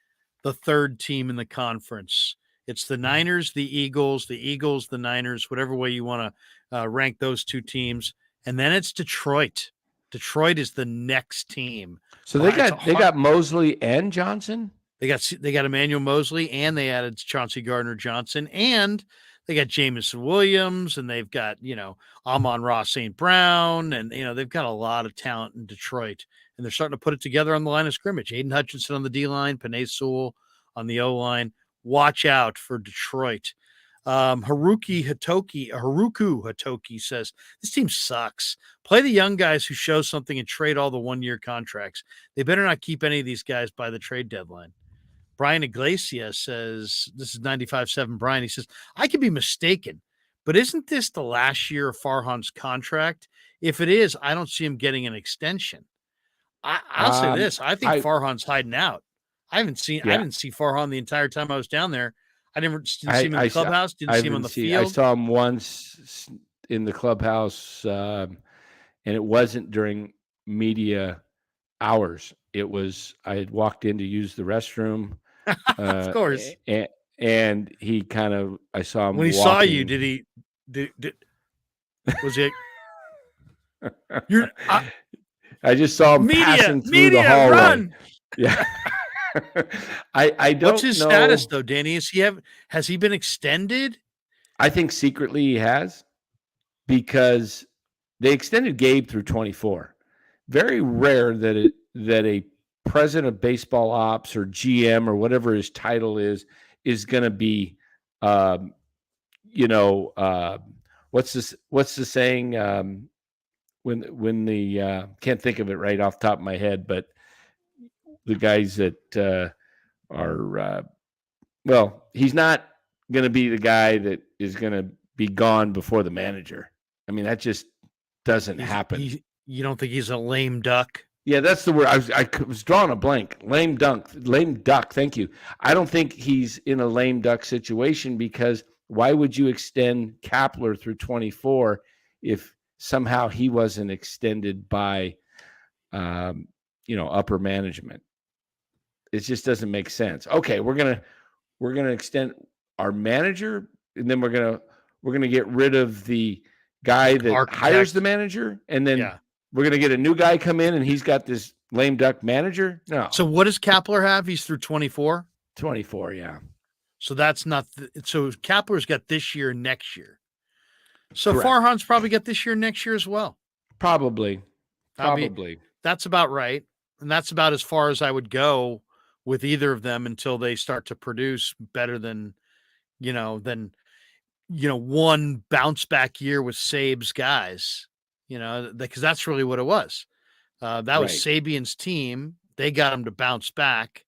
the third team in the conference. It's the Niners, the Eagles, the Niners, whatever way you want to rank those two teams. And then it's Detroit. Detroit is the next team. So they got Mosley and Johnson? They got Emmanuel Mosley, and they added Chauncey Gardner-Johnson, and they got Jamison Williams, and they've got, Amon-Ra St. Brown, and, they've got a lot of talent in Detroit, and they're starting to put it together on the line of scrimmage. Aiden Hutchinson on the D-line, Penei Sewell on the O-line. Watch out for Detroit. Haruku Hatoki says, this team sucks. Play the young guys who show something and trade all the one-year contracts. They better not keep any of these guys by the trade deadline. Brian Iglesias says, this is 95.7 Brian. He says, I could be mistaken, but isn't this the last year of Farhan's contract? If it is, I don't see him getting an extension. I'll say this. I think Farhan's hiding out. I didn't see Farhan the entire time I was down there. I didn't see him in the clubhouse. Didn't see him on the field. I saw him once in the clubhouse, and it wasn't during media hours. It was, I had walked in to use the restroom. Of course. And he I saw him when he walking. saw you. Was it? You're I just saw him passing through the hallway. Run. Yeah. I don't know. What's his status though, Danny? Has he been extended? I think secretly he has, because they extended Gabe through 24. Very rare that a president of baseball ops or GM or whatever his title is going to be, what's the saying? When the can't think of it right off the top of my head, but the guys that are he's not going to be the guy that is going to be gone before the manager. I mean, that just doesn't happen. You don't think he's a lame duck? Yeah, that's the word. I was drawing a blank. Lame duck. Thank you. I don't think he's in a lame duck situation, because why would you extend Kapler through 24 if somehow he wasn't extended by, upper management? It just doesn't make sense. Okay, we're gonna extend our manager, and then we're gonna get rid of the guy that hires the manager, and then we're gonna get a new guy come in, and he's got this lame duck manager. No. So what does Kapler have? He's through 24. 24, yeah. So that's not. So Kapler's got this year, next year. So Correct. Farhan's probably got this year, next year as well. Probably. That's about right, and that's about as far as I would go with either of them until they start to produce better than one bounce back year with Sabe's guys, because that's really what it was. That was Sabian's team. They got him to bounce back,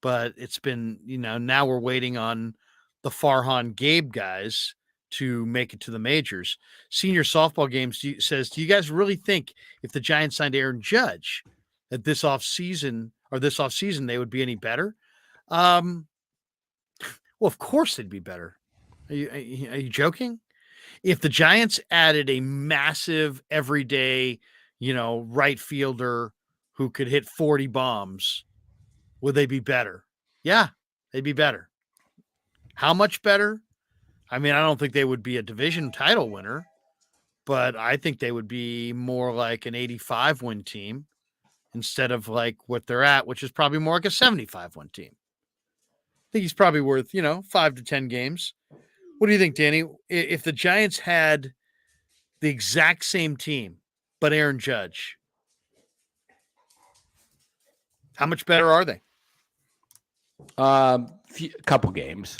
but it's been, now we're waiting on the Farhan Gabe guys to make it to the majors. Senior Softball Games says, do you guys really think if the Giants signed Aaron Judge that this offseason they would be any better? Well, of course they'd be better. Are you joking? If the Giants added a massive everyday, right fielder who could hit 40 bombs, would they be better? Yeah, they'd be better. How much better? I mean, I don't think they would be a division title winner, but I think they would be more like an 85 win team instead of like what they're at, which is probably more like a 75 win team. I think he's probably worth, 5 to 10 games. What do you think, Danny? If the Giants had the exact same team, but Aaron Judge, how much better are they? A couple games.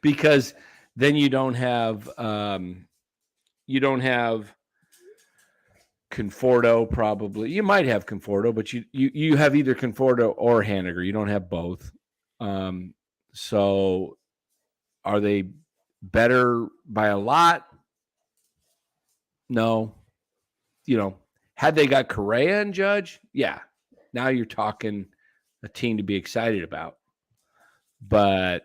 Because then you don't have Conforto. Probably you might have Conforto, but you have either Conforto or Haniger. You don't have both. So are they better by a lot? No. Had they got Correa and Judge, yeah. Now you're talking a team to be excited about. But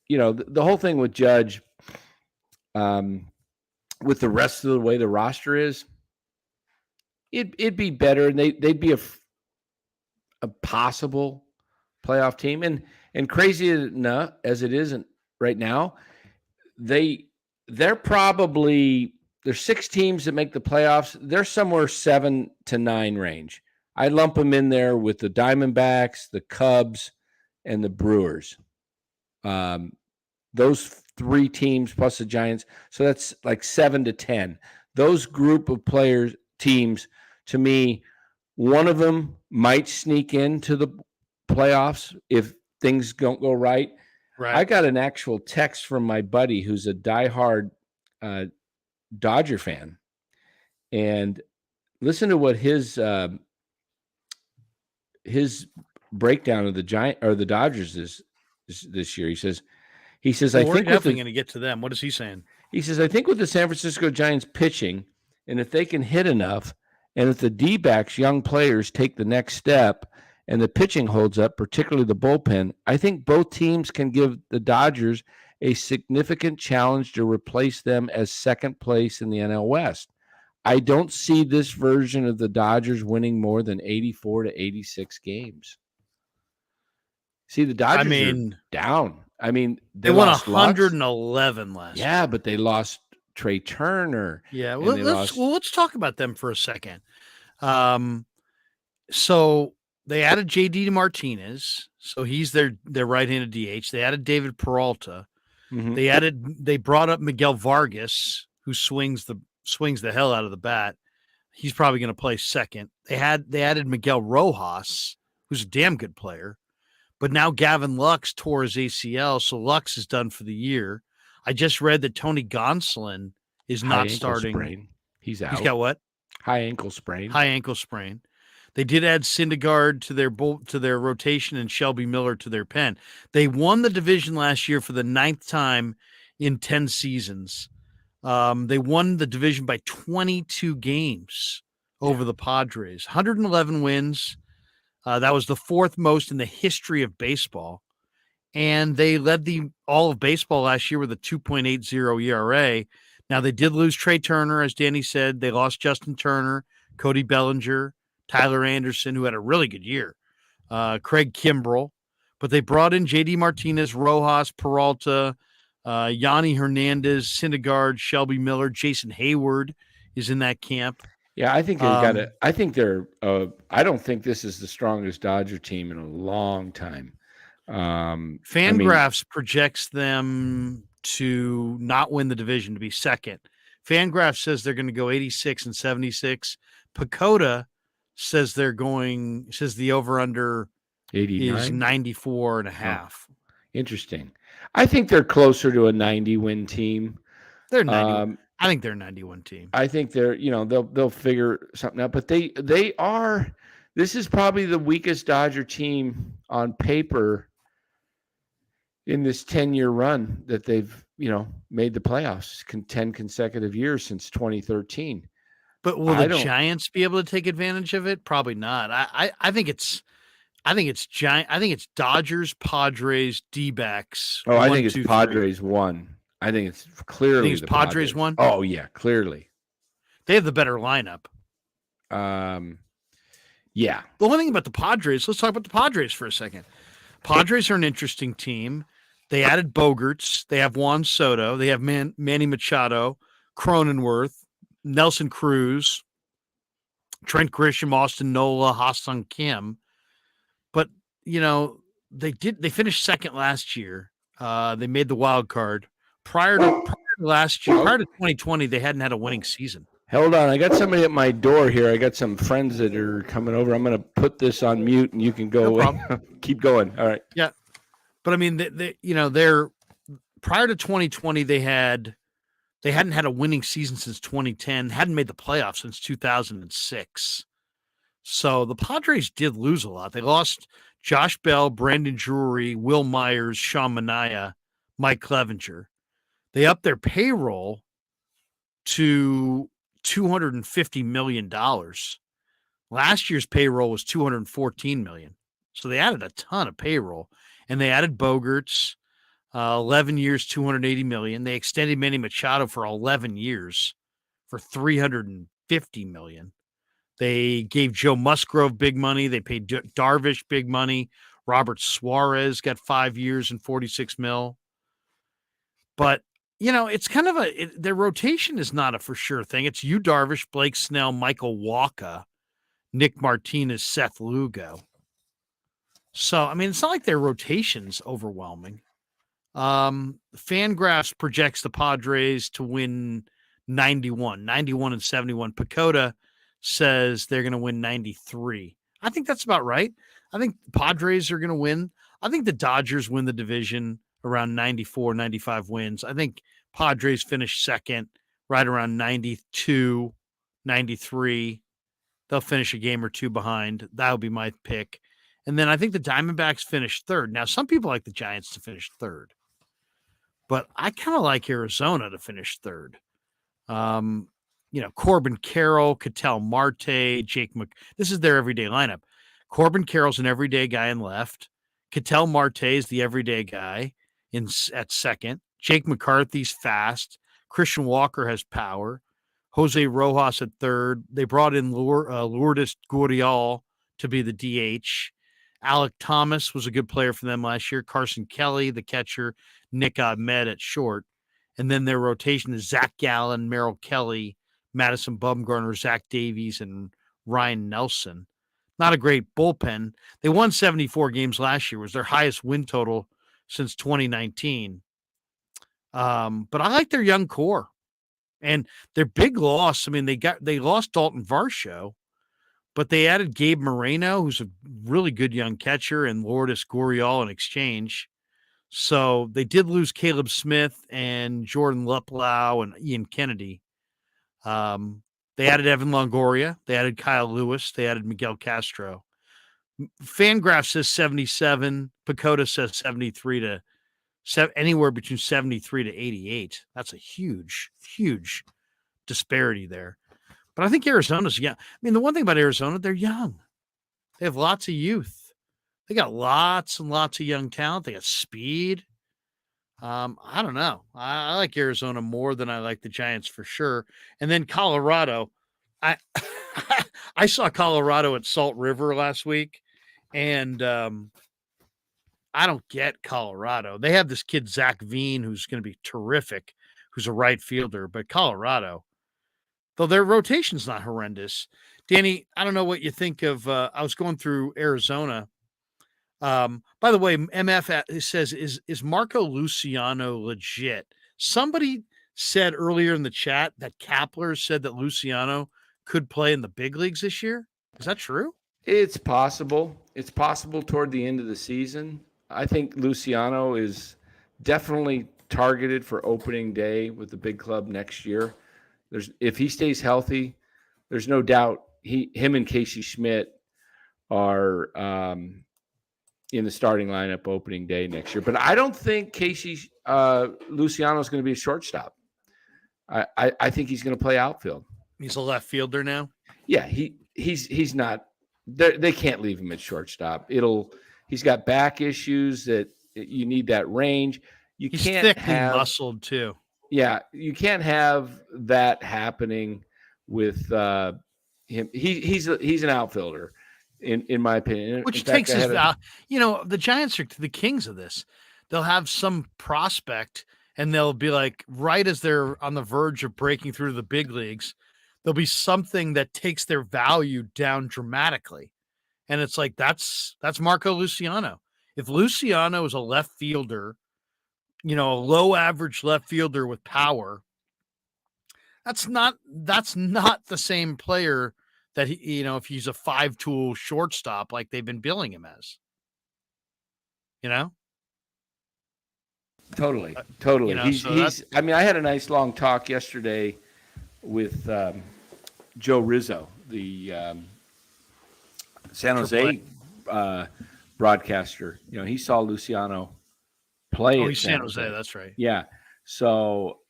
the whole thing with Judge, with the rest of the way the roster is, it'd be better, and they'd be a possible playoff team. And crazy enough as it isn't right now, they're probably, there's 6 teams that make the playoffs. They're somewhere 7 to 9 range. I lump them in there with the Diamondbacks, the Cubs, and the Brewers. Those 3 teams plus the Giants. So that's like 7 to 10. Those group of teams, to me, one of them might sneak into the playoffs if things don't go right. Right. I got an actual text from my buddy who's a diehard Dodger fan, and listen to what his breakdown of the Dodgers is this year. He says, I think we're definitely going to get to them. What is he saying? He says, I think with the San Francisco Giants pitching, and if they can hit enough, and if the D-backs young players take the next step, and the pitching holds up, particularly the bullpen, I think both teams can give the Dodgers a significant challenge to replace them as second place in the NL West. I don't see this version of the Dodgers winning more than 84 to 86 games. See, the Dodgers are down. I mean, they won 111 last year. Yeah, but they lost Trey Turner. Yeah, And they let's talk about them for a second. So they added JD Martinez, so he's their right-handed DH. They added David Peralta. They brought up Miguel Vargas, who swings the hell out of the bat. He's probably going to play second. They added Miguel Rojas, who's a damn good player. But now Gavin Lux tore his ACL, so Lux is done for the year. I just read that Tony Gonsolin is not starting. Sprain. He's out. He's got what? High ankle sprain. High ankle sprain. They did add Syndergaard to their rotation and Shelby Miller to their pen. They won the division last year for the 9th time in 10 seasons. They won the division by 22 games over the Padres. 111 wins. That was the 4th most in the history of baseball. And they led all of baseball last year with a 2.80 ERA. Now, they did lose Trey Turner, as Danny said. They lost Justin Turner, Cody Bellinger, Tyler Anderson, who had a really good year, Craig Kimbrell. But they brought in JD Martinez, Rojas, Peralta, Yanni Hernandez, Syndergaard, Shelby Miller, Jason Hayward is in that camp. Yeah, I think they got it. I think they're. I don't think this is the strongest Dodger team in a long time. Fangraphs projects them to not win the division, to be second. Fangraphs says they're going to go 86 and 76. Pacoda says the over-under 89? is 94 and a half. Oh, interesting. I think they're closer to a 90-win team. They're 90. I think they're a 91 team. I think they're, they'll figure something out. But they are. This is probably the weakest Dodger team on paper in this 10-year run that they've, made the playoffs 10 consecutive years since 2013. But will the Giants be able to take advantage of it? Probably not. I think it's Dodgers, Padres, D-backs. Oh, I think it's Padres 1. I think it's clearly the Padres 1. Oh yeah, clearly. They have the better lineup. Yeah. The only thing about the Padres, let's talk about the Padres for a second. Padres are an interesting team. They added Bogarts. They have Juan Soto. They have Manny Machado, Cronenworth, Nelson Cruz, Trent Grisham, Austin Nola, Ha-Seong Kim. But, they finished second last year. They made the wild card. Prior to last year, prior to 2020, they hadn't had a winning season. Hold on. I got somebody at my door here. I got some friends that are coming over. I'm going to put this on mute and you can go. No problem. Keep going. All right. Yeah. But I mean, they're prior to 2020, they hadn't had a winning season since 2010, hadn't made the playoffs since 2006. So the Padres did lose a lot. They lost Josh Bell, Brandon Drury, Will Myers, Sean Manaea, Mike Clevenger. They upped their payroll to $250 million. Last year's payroll was $214 million. So they added a ton of payroll. And they added Bogarts, 11 years, $280 million. They extended Manny Machado for 11 years for $350 million. They gave Joe Musgrove big money. They paid Darvish big money. Robert Suarez got 5 years and $46 million. But, it's kind of their rotation is not a for sure thing. It's Yu Darvish, Blake Snell, Michael Wacha, Nick Martinez, Seth Lugo. So, I mean, it's not like their rotation's overwhelming. Fangraphs projects the Padres to win 91 and 71. Pacoda says they're going to win 93. I think that's about right. I think Padres are going to win. I think the Dodgers win the division around 94, 95 wins. I think Padres finish second, right around 92, 93. They'll finish a game or two behind. That would be my pick. And then I think the Diamondbacks finish third. Now, some people like the Giants to finish third, but I kind of like Arizona to finish third. Corbin Carroll, Ketel Marte, this is their everyday lineup. Corbin Carroll's an everyday guy in left. Ketel Marte is the everyday guy at second. Jake McCarthy's fast. Christian Walker has power. Jose Rojas at third. They brought in Lourdes Gurriel to be the DH. Alec Thomas was a good player for them last year. Carson Kelly, the catcher. Nick Ahmed at short. And then their rotation is Zach Gallen, Merrill Kelly, Madison Bumgarner, Zach Davies, and Ryan Nelson. Not a great bullpen. They won 74 games last year. It was their highest win total since 2019. But I like their young core. And their big loss, I mean, they lost Dalton Varsho, but they added Gabe Moreno, who's a really good young catcher, and Lourdes Gurriel in exchange. So they did lose Caleb Smith and Jordan Leplau and Ian Kennedy. They added Evan Longoria. They added Kyle Lewis. They added Miguel Castro. Fangraph says 77. Pacoda says 73 to anywhere between 73 to 88. That's a huge, huge disparity there. But I think Arizona's young. I mean, the one thing about Arizona, they're young. They have lots of youth. They got lots and lots of young talent. They got speed. I don't know. I like Arizona more than I like the Giants for sure. And then Colorado. I I saw Colorado at Salt River last week, and I don't get Colorado. They have this kid, Zach Veen, who's going to be terrific, who's a right fielder. But Colorado, though their rotation's not horrendous. Danny, I don't know what you think of. I was going through Arizona. By the way, MF says, is Marco Luciano legit? Somebody said earlier in the chat that Kapler said that Luciano could play in the big leagues this year. Is that true? It's possible. It's possible toward the end of the season. I think Luciano is definitely targeted for opening day with the big club next year. If he stays healthy, there's no doubt him and Casey Schmidt are in the starting lineup opening day next year. But I don't think Luciano is going to be a shortstop. I think he's going to play outfield. He's a left fielder now. Yeah, he's not. They can't leave him at shortstop. He's got back issues that you need that range. He's thickly muscled too. Yeah, you can't have that happening with him. He's an outfielder, in my opinion. Which takes his the Giants are the kings of this. They'll have some prospect, and they'll be like, right as they're on the verge of breaking through to the big leagues, there'll be something that takes their value down dramatically. And it's like, that's Marco Luciano. If Luciano is a left fielder, a low average left fielder with power, that's not the same player that if he's a 5-tool shortstop like they've been billing him as. Totally. I had a nice long talk yesterday with Joe Rizzo, the San Jose broadcaster. He saw Luciano play. Oh, he's San Jose. That's right. Yeah. So,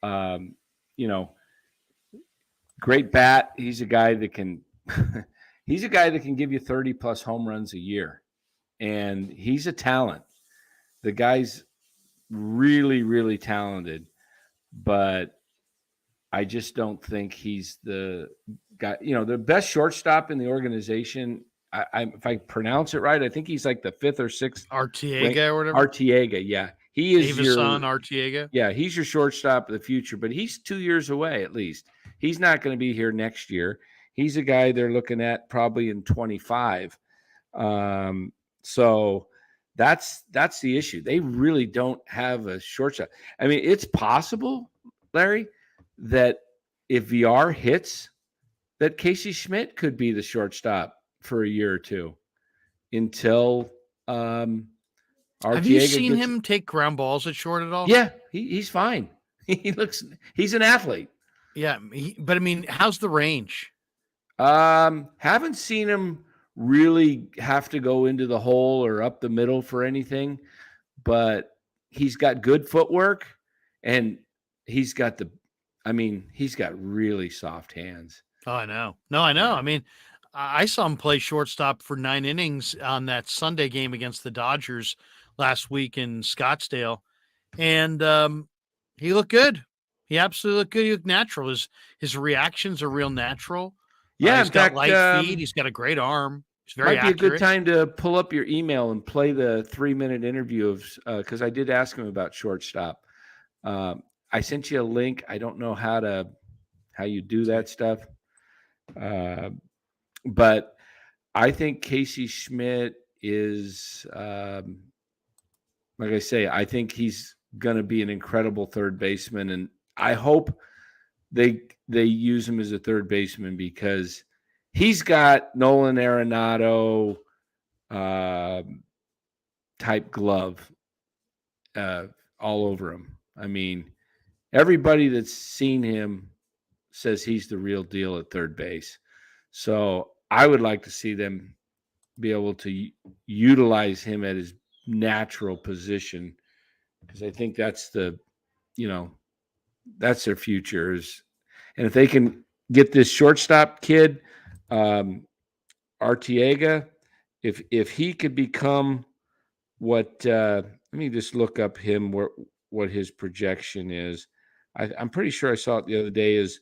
great bat. He's a guy that can give you 30 plus home runs a year, and he's a talent. The guy's really, really talented, but I just don't think he's the guy. The best shortstop in the organization. If I pronounce it right, I think he's like the 5th or 6th. Arteaga or whatever. Arteaga, yeah. He is Arteaga. Yeah, he's your shortstop of the future, but he's 2 years away at least. He's not going to be here next year. He's a guy they're looking at probably in 25. So that's the issue. They really don't have a shortstop. I mean, it's possible, Larry, that if VR hits, that Casey Schmidt could be the shortstop for a year or two until Arteaga. Have you seen him take ground balls at short at all? Yeah, he's fine. He's an athlete. Yeah, but I mean, how's the range? Haven't seen him really have to go into the hole or up the middle for anything, but he's got good footwork, and he's got really soft hands. Oh, I know. No, I know. I mean, I saw him play shortstop for 9 innings on that Sunday game against the Dodgers last week in Scottsdale, and he looked good. He absolutely looked good. He looked natural. His reactions are real natural. Yeah, he's got light feet. He's got a great arm. He's very accurate. Might be a good time to pull up your email and play the 3-minute interview of because I did ask him about shortstop. I sent you a link. I don't know how you do that stuff. But I think Casey Schmidt is, like I say, I think he's going to be an incredible third baseman, and I hope they use him as a third baseman because he's got Nolan Arenado type glove all over him. I mean, everybody that's seen him says he's the real deal at third base. So I would like to see them be able to utilize him at his natural position because I think that's that's their future. And if they can get this shortstop kid, Arteaga, if he could become what let me just look up him what his projection is. I'm pretty sure I saw it the other day is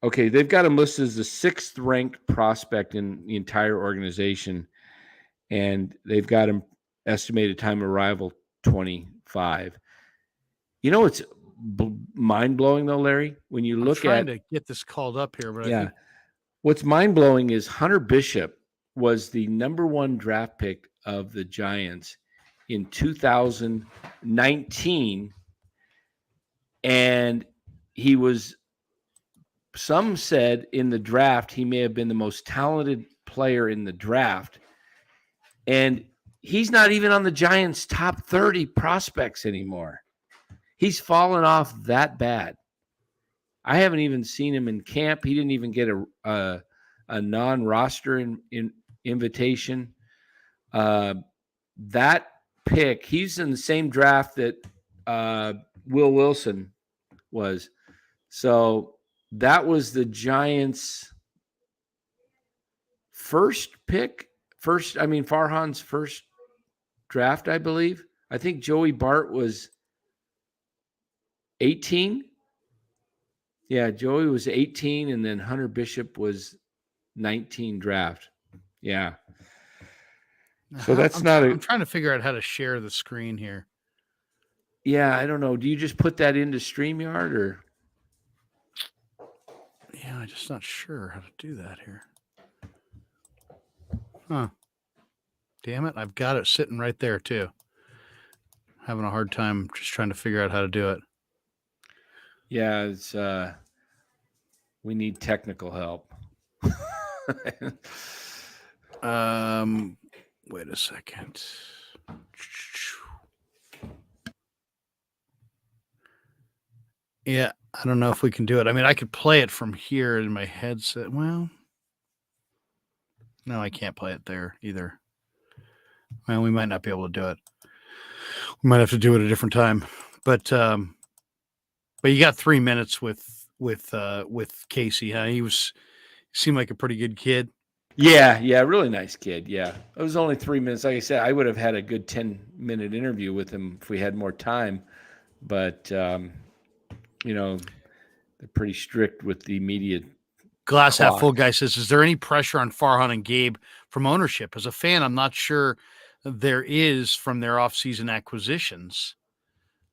okay, they've got him listed as the 6th ranked prospect in the entire organization, and they've got him estimated time of arrival 25. You know what's mind blowing though, Larry? When you look trying to get this called up here, but yeah, I think what's mind blowing is Hunter Bishop was the number 1 draft pick of the Giants in 2019, and he was. Some said in the draft he may have been the most talented player in the draft, and he's not even on the Giants' top 30 prospects anymore. He's fallen off that bad. I haven't even seen him in camp. He didn't even get a non-roster invitation. That pick, he's in the same draft that Will Wilson was. So that was the Giants' first pick. Farhan's first draft, I believe. I think Joey Bart was 18. Yeah, Joey was 18, and then Hunter Bishop was 19 draft. Yeah. So that's I'm trying to figure out how to share the screen here. Yeah, I don't know. Do you just put that into StreamYard or? Yeah, I'm just not sure how to do that here. Huh. Damn it. I've got it sitting right there too. Having a hard time just trying to figure out how to do it. Yeah, it's we need technical help. Wait a second. Yeah, I don't know if we can do it. I mean, I could play it from here in my headset. Well, no, I can't play it there either. Well, we might not be able to do it. We might have to do it a different time. But you got 3 minutes with Casey, huh? He seemed like a pretty good kid. Yeah, really nice kid. Yeah. It was only 3 minutes. Like I said, I would have had a good 10-minute interview with him if we had more time. But they're pretty strict with the media. Glass half full guy says, is there any pressure on Farhan and Gabe from ownership? As a fan, I'm not sure there is from their off-season acquisitions.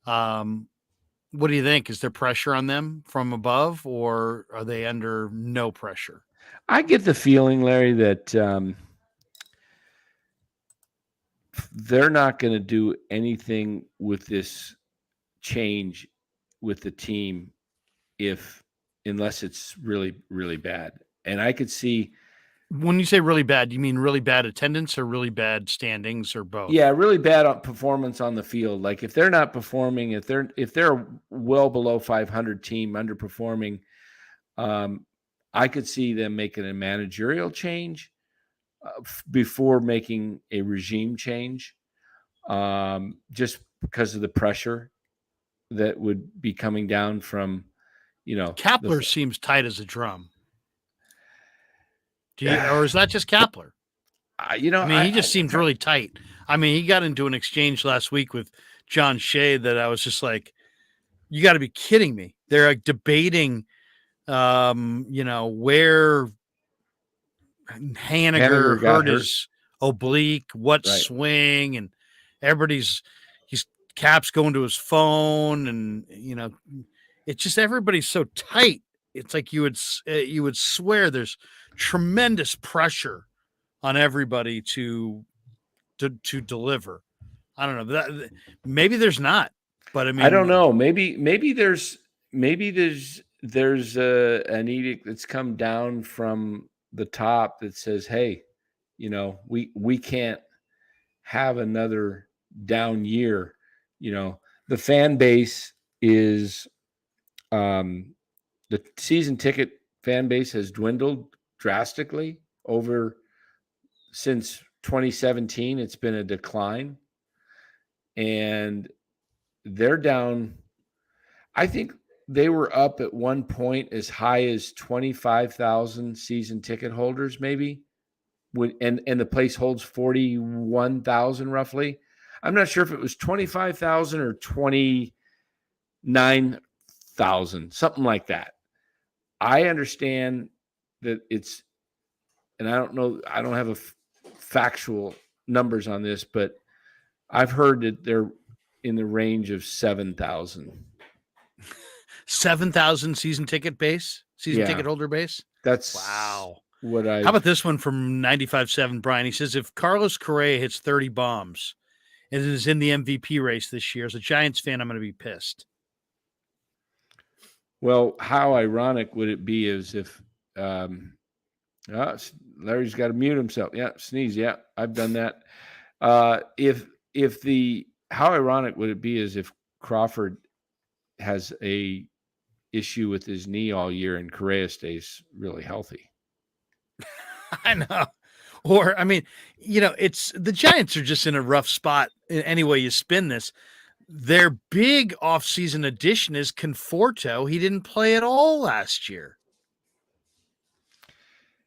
What do you think? Is there pressure on them from above, or are they under no pressure? I get the feeling, Larry, that they're not going to do anything with this change with the team unless it's really, really bad. And I could see. When you say really bad, you mean really bad attendance or really bad standings or both? Yeah, really bad performance on the field. Like if they're not performing, if they're well below 500 team underperforming, I could see them making a managerial change before making a regime change, just because of the pressure that would be coming down from, Kapler seems tight as a drum. Or is that just Kapler? He just seems really tight. I mean, he got into an exchange last week with John Shea that I was just like, you got to be kidding me. They're like debating, where Haniger hurt his oblique, what swing, and he's Cap's going to his phone, and it's just everybody's so tight. It's like you would swear there's tremendous pressure on everybody to deliver. I don't know that maybe there's not, but I mean, I don't know. Maybe there's an edict that's come down from the top that says, hey, we can't have another down year. The fan base is the season ticket fan base has dwindled drastically since 2017. It's been a decline, and they're down. I think they were up at one point as high as 25,000 season ticket holders, maybe. And the place holds 41,000 roughly. I'm not sure if it was 25,000 or 29,000, something like that. I understand that and I don't know, I don't have factual numbers on this, but I've heard that they're in the range of 7,000. 7,000 season ticket holder base. That's wow. How about this one from 95.7 Brian? He says, if Carlos Correa hits 30 bombs and is in the MVP race this year, as a Giants fan, I'm going to be pissed. Well, how ironic would it be as if Larry's got to mute himself. Yeah, sneeze. Yeah, I've done that. How ironic would it be as if Crawford has a issue with his knee all year and Correa stays really healthy? I know. Or, I mean, it's the Giants are just in a rough spot any way you spin this. Their big offseason addition is Conforto. He didn't play at all last year.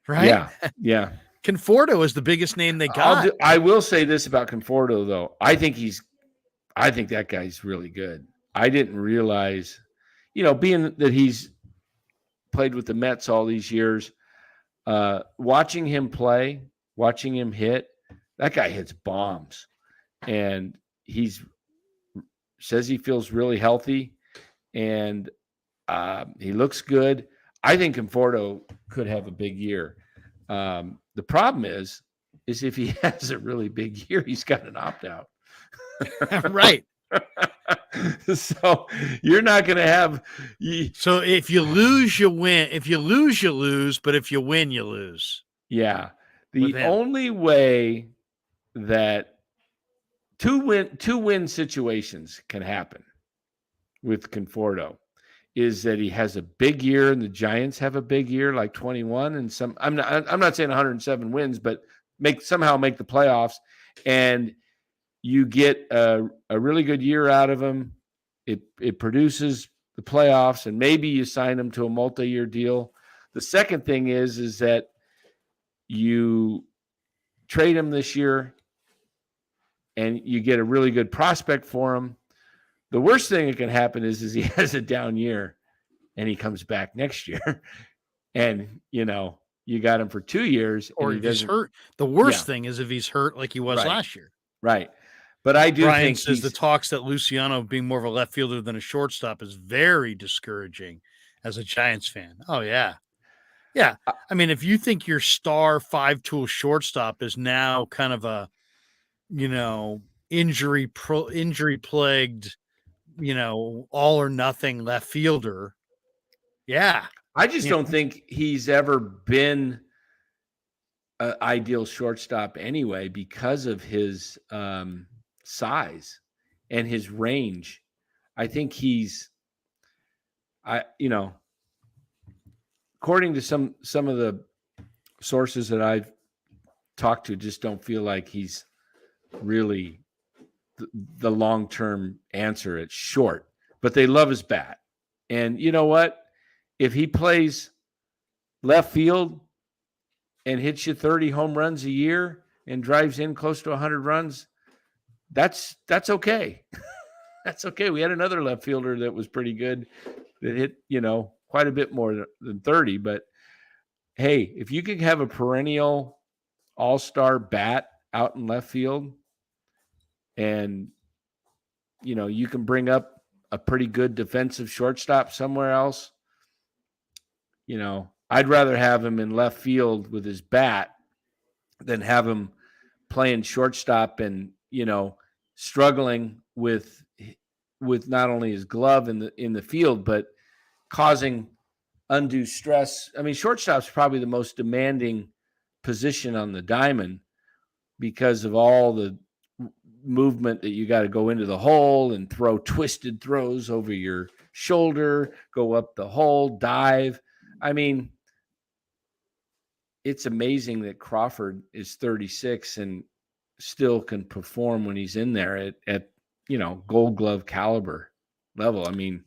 Right? Yeah. Conforto is the biggest name they got. I will say this about Conforto, though. I think that guy's really good. I didn't realize, being that he's played with the Mets all these years, watching him play, watching him hit, that guy hits bombs, and says he feels really healthy, and he looks good. I think Conforto could have a big year. The problem is if he has a really big year, he's got an opt-out. Right. So you're not going to have. So if you lose, you win. If you lose, you lose. But if you win, you lose. Yeah. The only way that two win situations can happen with Conforto is that he has a big year and the Giants have a big year, like 21 and I'm not saying 107 wins, but somehow make the playoffs, and you get a really good year out of him. It produces the playoffs, and maybe you sign him to a multi-year deal. The second thing is that you trade him this year and you get a really good prospect for him. The worst thing that can happen is he has a down year and he comes back next year, and you got him for 2 years. Or if he's hurt. The worst thing is if he's hurt like he was last year. Right. But I do Brian think says the talks that Luciano being more of a left fielder than a shortstop is very discouraging as a Giants fan. Oh, yeah. Yeah. I mean, if you think your star 5-tool shortstop is now kind of a, injury plagued, all or nothing left fielder. Yeah. I just don't think he's ever been an ideal shortstop anyway because of his size and his range. I think according to some of the sources that I've talked to, just don't feel like he's really the long-term answer at short, but they love his bat. And you know what? If he plays left field and hits you 30 home runs a year and drives in close to 100 runs, that's okay. That's okay. We had another left fielder that was pretty good that hit, quite a bit more than 30. But hey, if you can have a perennial all-star bat out in left field and you can bring up a pretty good defensive shortstop somewhere else. I'd rather have him in left field with his bat than have him playing shortstop and, struggling with not only his glove in the field, but causing undue stress. I mean, shortstop's probably the most demanding position on the diamond because of all the movement that you got to go into the hole and throw twisted throws over your shoulder, go up the hole, dive. I mean, it's amazing that Crawford is 36 and still can perform when he's in there at Gold Glove caliber level. I mean,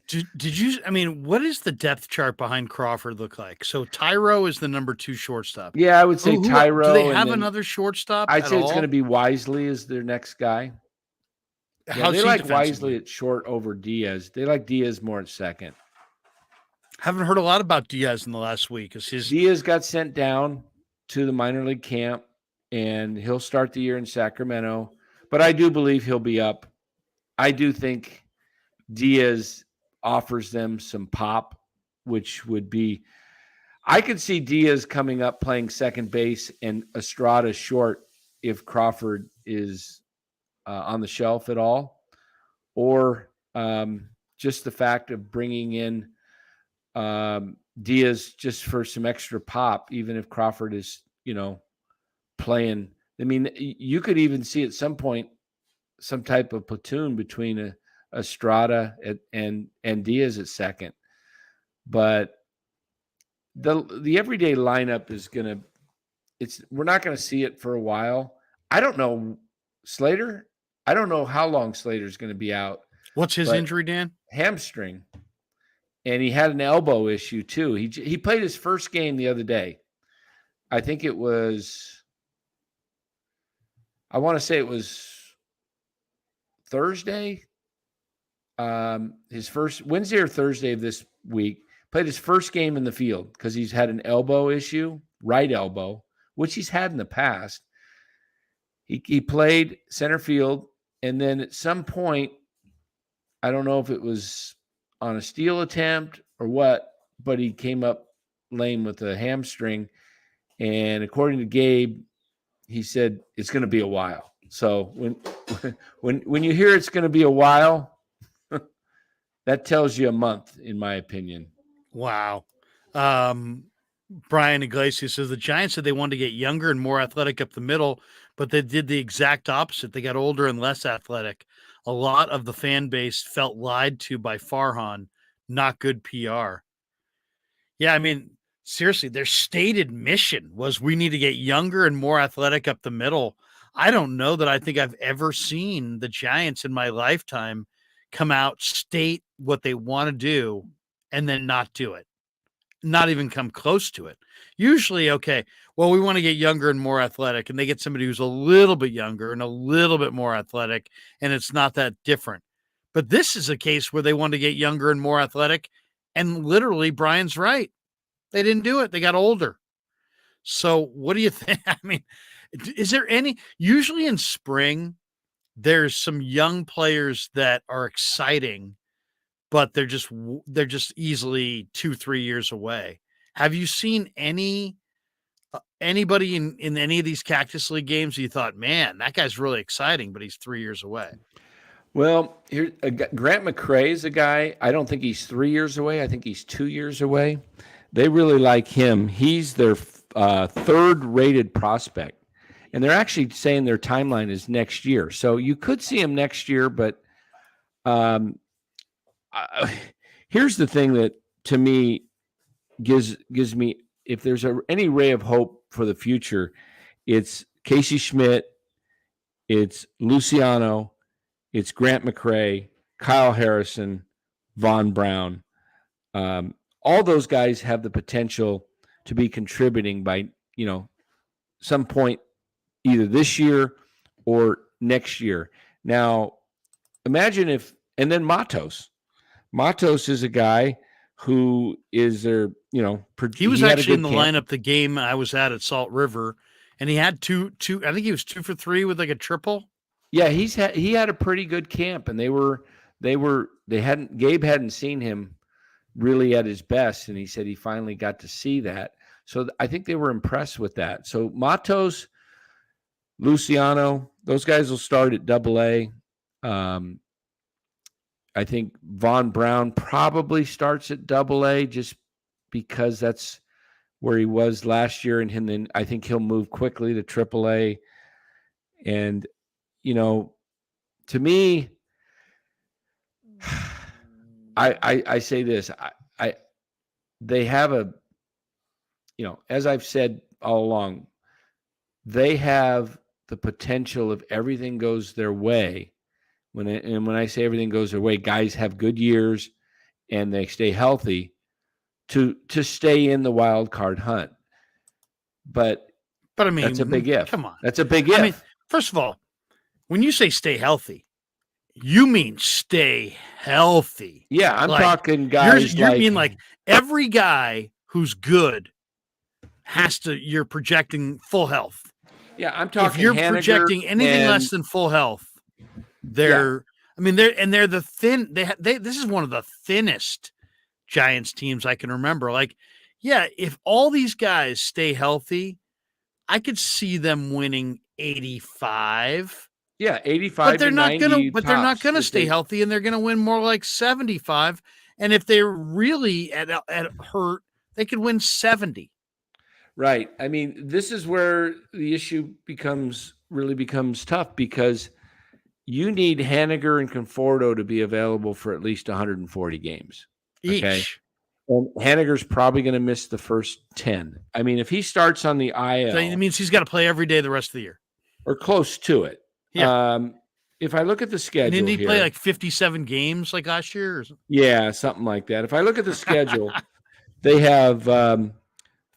what does the depth chart behind Crawford look like? So Tyro is the number 2 shortstop. Yeah, I would say Tyro. Do they have another shortstop? I'd say it's going to be Wisely as their next guy. Yeah, they like Wisely at short over Diaz. They like Diaz more at second. Haven't heard a lot about Diaz in the last week. Diaz got sent down to the minor league camp, and he'll start the year in Sacramento. But I do believe he'll be up. I do think Diaz offers them some pop, which would be – I could see Diaz coming up playing second base and Estrada short if Crawford is on the shelf at all, or just the fact of bringing in Diaz just for some extra pop, even if Crawford is, playing. I mean, you could even see at some point some type of platoon between Estrada and Diaz at second. But the everyday lineup is we're not gonna see it for a while. I don't know Slater. I don't know how long Slater's going to be out. What's his injury, Dan? Hamstring. And he had an elbow issue too. He played his first game the other day. I think it was, I want to say it was Thursday. His first Wednesday or Thursday of this week, played his first game in the field because he's had an elbow issue, right elbow, which he's had in the past. He played center field, and then at some point, I don't know if it was on a steal attempt or what, but he came up lame with a hamstring. And according to Gabe, he said it's going to be a while. So when you hear it's going to be a while, that tells you a month, in my opinion. Wow. Brian Iglesias says the Giants said they wanted to get younger and more athletic up the middle, but they did the exact opposite. They got older and less athletic. A lot of the fan base felt lied to by Farhan. Not good PR. Yeah, I mean, seriously, their stated mission was we need to get younger and more athletic up the middle. I don't know that I think I've ever seen the Giants in my lifetime come out, state what they want to do, and then not do it. Not even come close to it. Usually, okay, well, we want to get younger and more athletic, and they get somebody who's a little bit younger and a little bit more athletic, and it's not that different. But this is a case where they want to get younger and more athletic, and literally, Brian's right. They didn't do it. They got older. So what do you think? I mean, is there any – usually in spring, there's some young players that are exciting, but they're just easily 2-3 years away. Have you seen anybody in any of these Cactus League games you thought, man, that guy's really exciting, but he's 3 years away? Well, here Grant McCrae is a guy. I don't think he's 3 years away. I think he's 2 years away. They really like him. He's their third-rated prospect, and they're actually saying their timeline is next year. So you could see him next year, but here's the thing that to me gives me, if there's any ray of hope for the future, it's Casey Schmidt, it's Luciano, it's Grant McCrae, Kyle Harrison, Von Brown. All those guys have the potential to be contributing by, some point either this year or next year. Now, imagine and then Matos. Matos is a guy who is their, he was actually in the lineup the game I was at Salt River, and he had two. I think he was 2 for 3 with like a triple. Yeah, he had a pretty good camp, and Gabe hadn't seen him really at his best, and he said he finally got to see that. So I think they were impressed with that. So Matos, Luciano, those guys will start at Double A. I think Von Brown probably starts at Double A just because that's where he was last year, and then I think he'll move quickly to Triple A. And to me, I say this. They have as I've said all along, they have the potential if everything goes their way. When I say everything goes their way, guys have good years and they stay healthy to stay in the wild card hunt. But I mean, that's a big if. Come on. That's a big if. I mean, first of all, when you say stay healthy, you mean stay healthy. Yeah, I'm talking guys you mean like every guy who's good you're projecting full health. Yeah, I'm talking. If you're projecting anything less than full health, they're the thin. This is one of the thinnest Giants teams I can remember. Like, yeah, if all these guys stay healthy, I could see them winning 85. Yeah, 85. But they're not gonna stay healthy, and they're gonna win more like 75. And if they're really at hurt, they could win 70. Right. I mean, this is where the issue becomes tough because you need Haniger and Conforto to be available for at least 140 games. Okay? Each. And Haniger's probably going to miss the first 10. I mean, if he starts on the IL, so it means he's got to play every day the rest of the year, or close to it. Yeah. If I look at the schedule, didn't he play like 57 games like last year? Yeah, something like that. If I look at the schedule, they have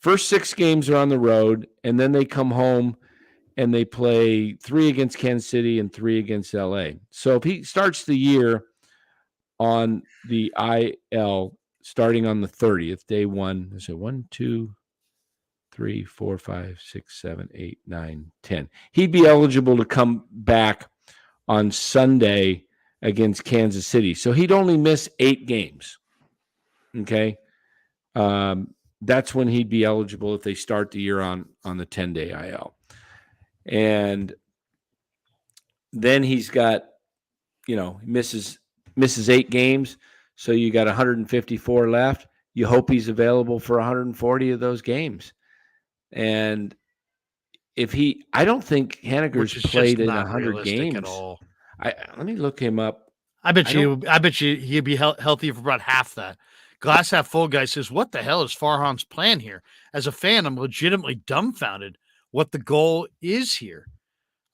first 6 games are on the road, and then they come home and they play 3 against Kansas City and 3 against LA. So if he starts the year on the IL starting on the 30th, day 1, so 1, 2, 3, 4, 5, 6, 7, 8, 9, 10. He'd be eligible to come back on Sunday against Kansas City. So he'd only miss 8 games. Okay. That's when he'd be eligible if they start the year on the 10-day IL. And then he's got, misses 8 games. So you got 154 left. You hope he's available for 140 of those games. And I don't think Haniger's played in 100 games at all. Let me look him up. I bet you he'd be healthy for about half that. Glass half full guy says, "What the hell is Farhan's plan here?" As a fan, I'm legitimately dumbfounded what the goal is here.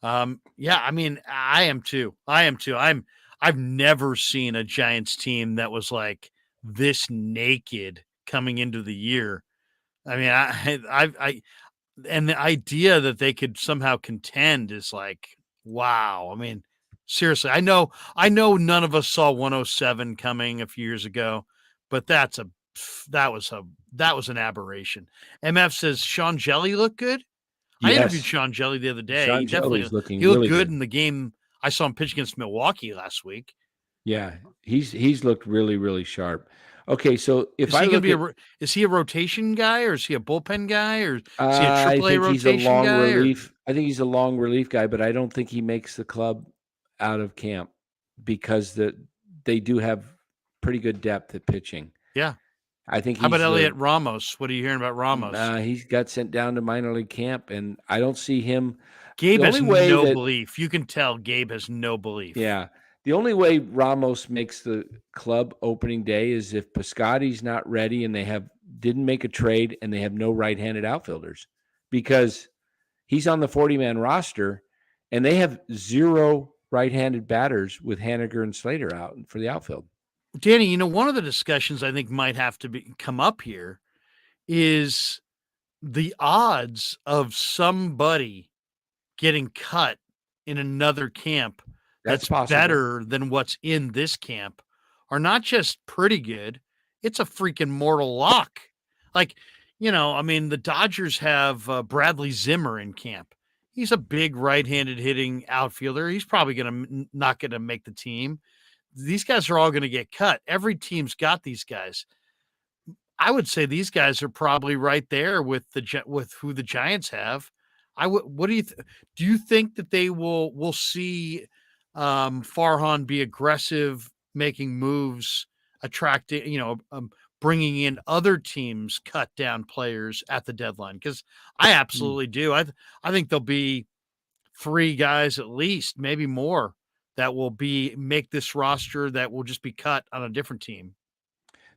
Yeah, I mean, I am too. I've never seen a Giants team that was like this naked coming into the year. I mean, I and the idea that they could somehow contend is like, wow. I mean, seriously, I know none of us saw 107 coming a few years ago, but that was an aberration. MF says Sean Jelly looked good. Yes. I interviewed Sean Jelly the other day. Sean Jelly's looking he looked really good in the game. I saw him pitch against Milwaukee last week. Yeah, he's looked really, really sharp. Okay, so if is he a rotation guy, or is he a bullpen guy, or is he a AAA rotation guy? Relief. I think he's a long relief guy, but I don't think he makes the club out of camp because they do have pretty good depth at pitching. Yeah, I think. How about Elliot Ramos? What are you hearing about Ramos? He's got sent down to minor league camp, and I don't see him. Gabe has no belief. You can tell Gabe has no belief. Yeah. The only way Ramos makes the club opening day is if Piscotty's not ready and they didn't make a trade and they have no right-handed outfielders, because he's on the 40-man roster and they have 0 right-handed batters with Haniger and Slater out for the outfield. Danny, one of the discussions I think might have to come up here is the odds of somebody getting cut in another camp that's better than what's in this camp are not just pretty good. It's a freaking mortal lock. Like, I mean, the Dodgers have Bradley Zimmer in camp. He's a big right-handed hitting outfielder. He's probably not going to make the team. These guys are all going to get cut. Every team's got these guys. I would say these guys are probably right there with who the Giants have. What do you do? You think that we'll see Farhan be aggressive, making moves, attracting, bringing in other teams, cut down players at the deadline? Because I absolutely do. I think there'll be 3 guys at least, maybe more, that will make this roster that will just be cut on a different team.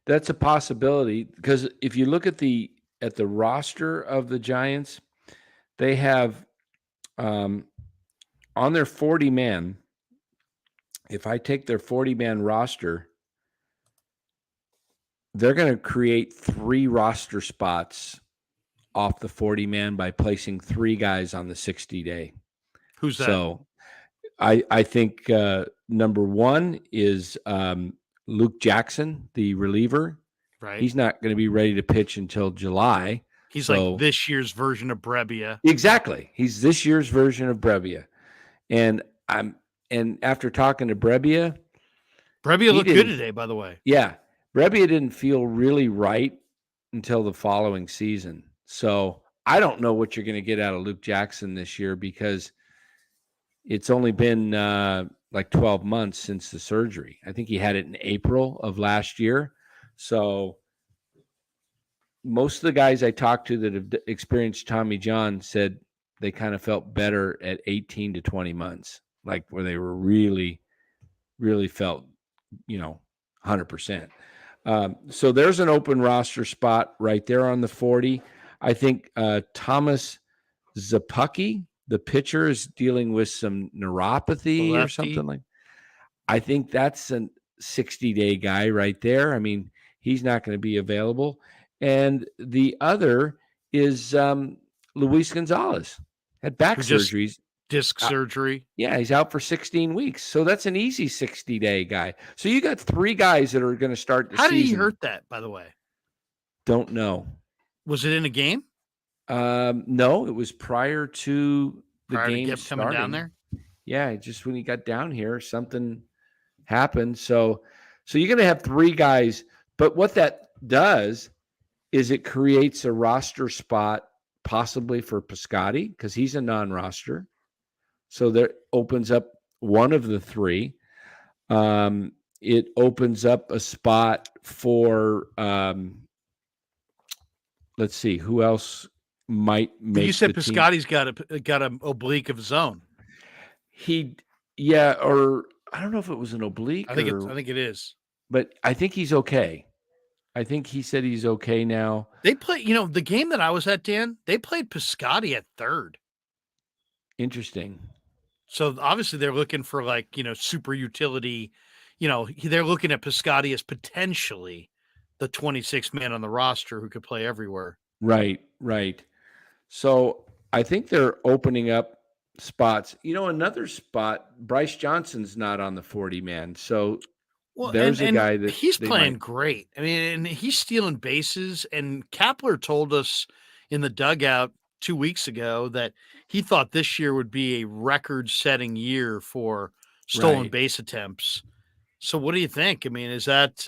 That's a possibility, because if you look at the roster of the Giants, they have on their 40-man, if I take their 40-man roster, they're going to create 3 roster spots off the 40-man by placing 3 guys on the 60-day. Who's that? So I think number 1 is Luke Jackson, the reliever. Right. He's not going to be ready to pitch until July. He's like this year's version of Brebbia. Exactly. He's this year's version of Brebbia. And after talking to Brebbia looked good today, by the way. Yeah. Brebbia didn't feel really right until the following season. So I don't know what you're going to get out of Luke Jackson this year, because it's only been like 12 months since the surgery. I think he had it in April of last year. So most of the guys I talked to that have experienced Tommy John said they kind of felt better at 18 to 20 months, like where they were really, really felt, 100%. So there's an open roster spot right there on the 40. I think Thomas Zapucki, the pitcher, is dealing with some neuropathy or something like. I think that's a 60-day guy right there. I mean, he's not going to be available. And the other is Luis Gonzalez. Had back surgeries. Disc surgery. Yeah, he's out for 16 weeks. So that's an easy 60-day guy. So you got 3 guys that are going to start the season. How did he hurt that, by the way? Don't know. Was it in a game? No, it was prior to the game starting. Coming down there? Yeah, just when he got down here, something happened. So you're going to have 3 guys. But what that does is it creates a roster spot possibly for Piscotty, because he's a non-roster. So that opens up one of the 3. It opens up a spot for, let's see, who else might make. You said Piscotty's got an oblique of his own. Or I don't know if it was an oblique. I think it is. But I think he's okay. I think he said he's okay now. They play, the game that I was at, Dan, they played Piscotty at third. Interesting. So obviously they're looking for super utility. They're looking at Piscotty as potentially the 26th man on the roster who could play everywhere. Right. So I think they're opening up spots. Another spot, Bryce Johnson's not on the 40-man. So there's a guy that he's playing great. I mean, and he's stealing bases. And Kapler told us in the dugout 2 weeks ago that he thought this year would be a record-setting year for stolen base attempts. So what do you think? I mean, is that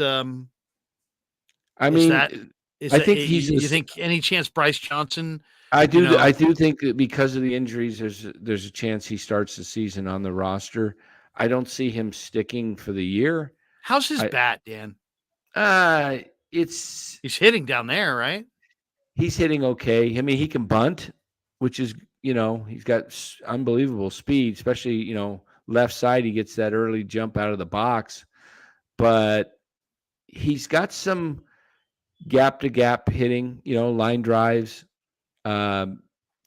you think any chance Bryce Johnson? I do. I do think that because of the injuries, there's a chance he starts the season on the roster. I don't see him sticking for the year. How's his bat, Dan? He's hitting down there, right? He's hitting okay. I mean, he can bunt, which is, he's got unbelievable speed, especially, left side. He gets that early jump out of the box, but he's got some gap to gap hitting, line drives, can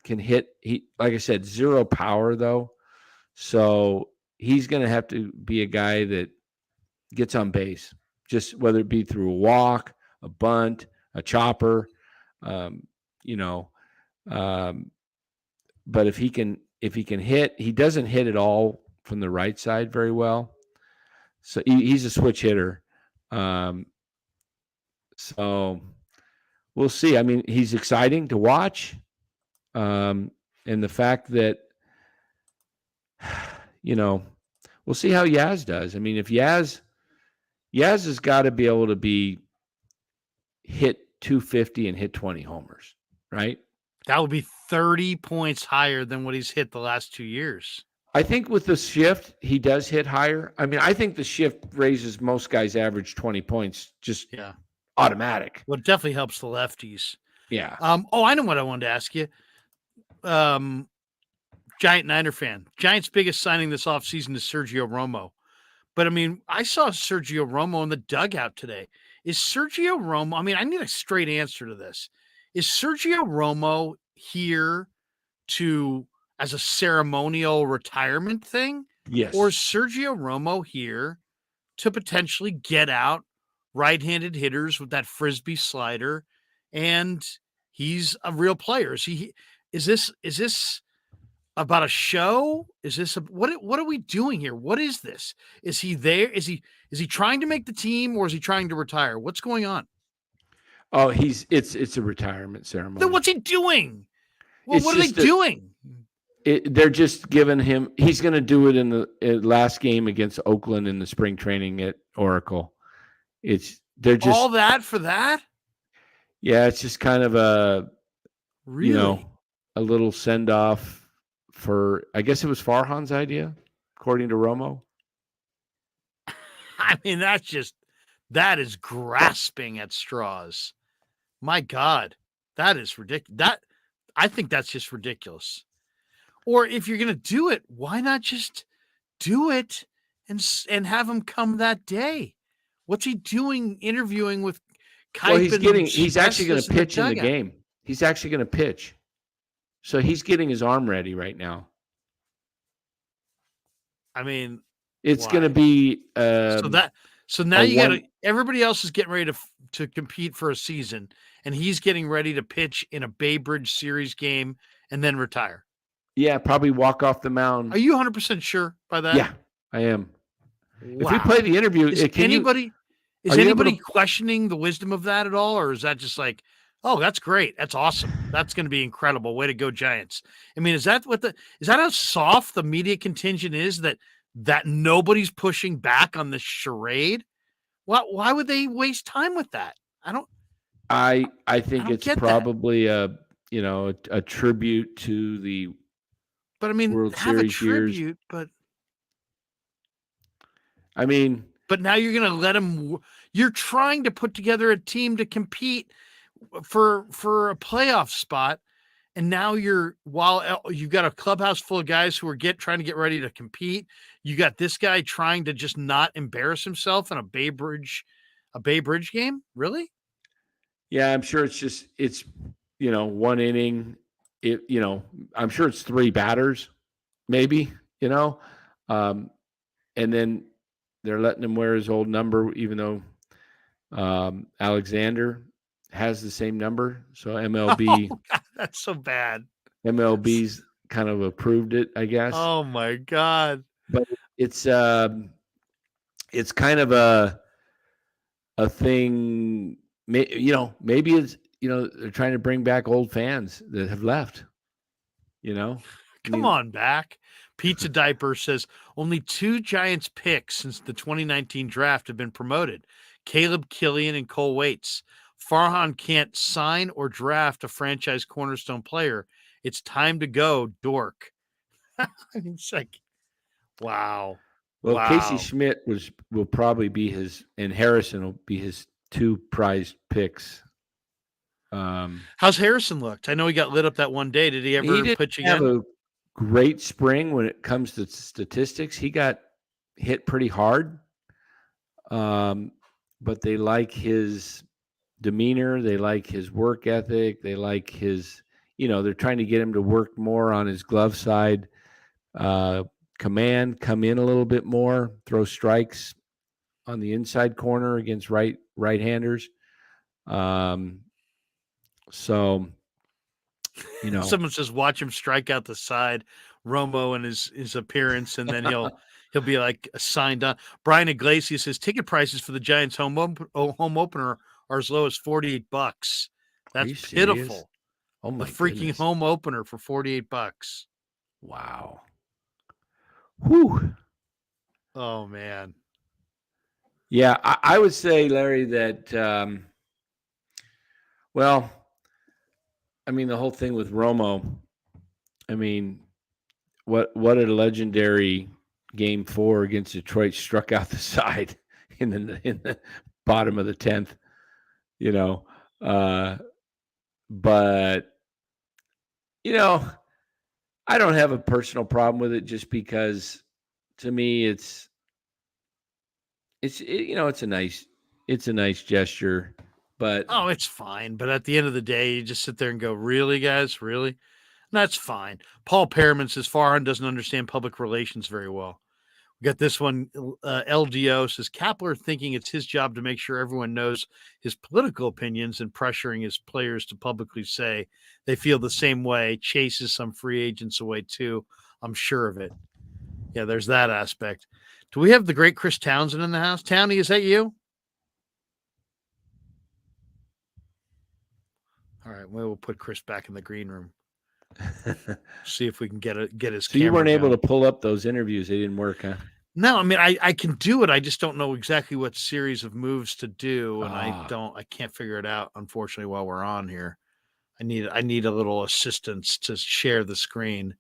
hit. Like I said, 0 power though. So he's going to have to be a guy that gets on base, just whether it be through a walk, a bunt, a chopper, but if he can hit, he doesn't hit at all from the right side very well. So he's a switch hitter. So we'll see. I mean, he's exciting to watch. And the fact that we'll see how Yaz does. I mean, if Yaz has got to be able to hit 250 and hit 20 homers, right? That would be 30 points higher than what he's hit the last 2 years. I think with the shift, he does hit higher. I mean, I think the shift raises most guys' average 20 points just automatic. Well, it definitely helps the lefties. Yeah. I know what I wanted to ask you. Giant Niner fan. Giants' biggest signing this offseason is Sergio Romo. But, I mean, I saw Sergio Romo in the dugout today. Is Sergio Romo – I mean, I need a straight answer to this. Is Sergio Romo here as a ceremonial retirement thing? Yes. Or is Sergio Romo here to potentially get out right-handed hitters with that frisbee slider, and he's a real player? Is this about a show? Is this what are we doing here? What is this? Is he there? Is he trying to make the team, or is he trying to retire? What's going on? Oh, it's a retirement ceremony. Then what's he doing? Well, what are they doing? They're just giving him. He's going to do it in the last game against Oakland in the spring training at Oracle. They're just all that for that. Yeah, it's just kind of a a little send off for. I guess it was Farhan's idea, according to Romo. I mean, that is grasping at straws. My God, that is ridiculous. I think that's just ridiculous. Or if you're going to do it, why not just do it and have him come that day? What's he doing interviewing with Kipe? Well, he's actually going to pitch in the game. He's actually going to pitch. So he's getting his arm ready right now. I mean, it's going to be so now you got everybody else is getting ready to compete for a season, and he's getting ready to pitch in a Bay Bridge Series game and then retire. Yeah, probably walk off the mound. Are you 100% sure by that? Yeah, I am. Wow. If we play the interview, is anybody questioning the wisdom of that at all, or is that just like, oh, that's great, that's awesome, that's going to be incredible, way to go Giants? I mean, is that how soft the media contingent is that nobody's pushing back on this charade? Why would they waste time with that? I think it's probably a tribute to the. But I mean, World have Series a tribute, years. but I mean, but now you're going to let him. You're trying to put together a team to compete for a playoff spot, and now while you've got a clubhouse full of guys who are trying to get ready to compete. You got this guy trying to just not embarrass himself in a Bay Bridge game. Really? Yeah, I'm sure it's one inning. I'm sure it's 3 batters, maybe, and then they're letting him wear his old number, even though Alexander has the same number. So MLB, oh, God, that's so bad. MLB's kind of approved it, I guess. Oh my God. But it's kind of a thing, maybe it's, they're trying to bring back old fans that have left, Come on back. Pizza Diaper says only 2 Giants picks since the 2019 draft have been promoted. Caleb Killian and Cole Waits. Farhan can't sign or draft a franchise cornerstone player. It's time to go, dork. It's like, wow. Well, wow. Casey Schmidt will probably be and Harrison will be his 2 prized picks. How's Harrison looked? I know he got lit up that one day. Did he ever pitch again? Have a great spring when it comes to statistics. He got hit pretty hard, but they like his demeanor. They like his work ethic. They like his, they're trying to get him to work more on his glove side. Command, come in a little bit more, throw strikes on the inside corner against right-handers. So, someone says, watch him strike out the side, Romo and his appearance, and then he'll be like signed on. Brian Iglesias says ticket prices for the Giants home opener are as low as $48. That's pitiful. Oh my freaking goodness. Home opener for $48. Wow. Whew. Oh man. Yeah, I would say, Larry, that well, I mean, the whole thing with Romo. I mean, what a legendary game 4 against Detroit, struck out the side in the bottom of the 10th. You know, but I don't have a personal problem with it, just because to me it's it's a nice gesture, but Oh, it's fine. But at the end of the day, you just sit there and go, really, guys? Really? And that's fine. Paul Pearman says Farhan doesn't understand public relations very well. We got this one. LDO says Kapler thinking it's his job to make sure everyone knows his political opinions and pressuring his players to publicly say they feel the same way. Chases some free agents away too. I'm sure of it. Yeah, there's that aspect. Do we have the great Chris Townsend in the house? Townie, is that you? All right, well, we'll put Chris back in the green room. See if we can get his. So you weren't able going. to pull up those interviews; they didn't work, huh? No, I mean I can do it. I just don't know exactly what series of moves to do, and I can't figure it out. Unfortunately, while we're on here, I need a little assistance to share the screen.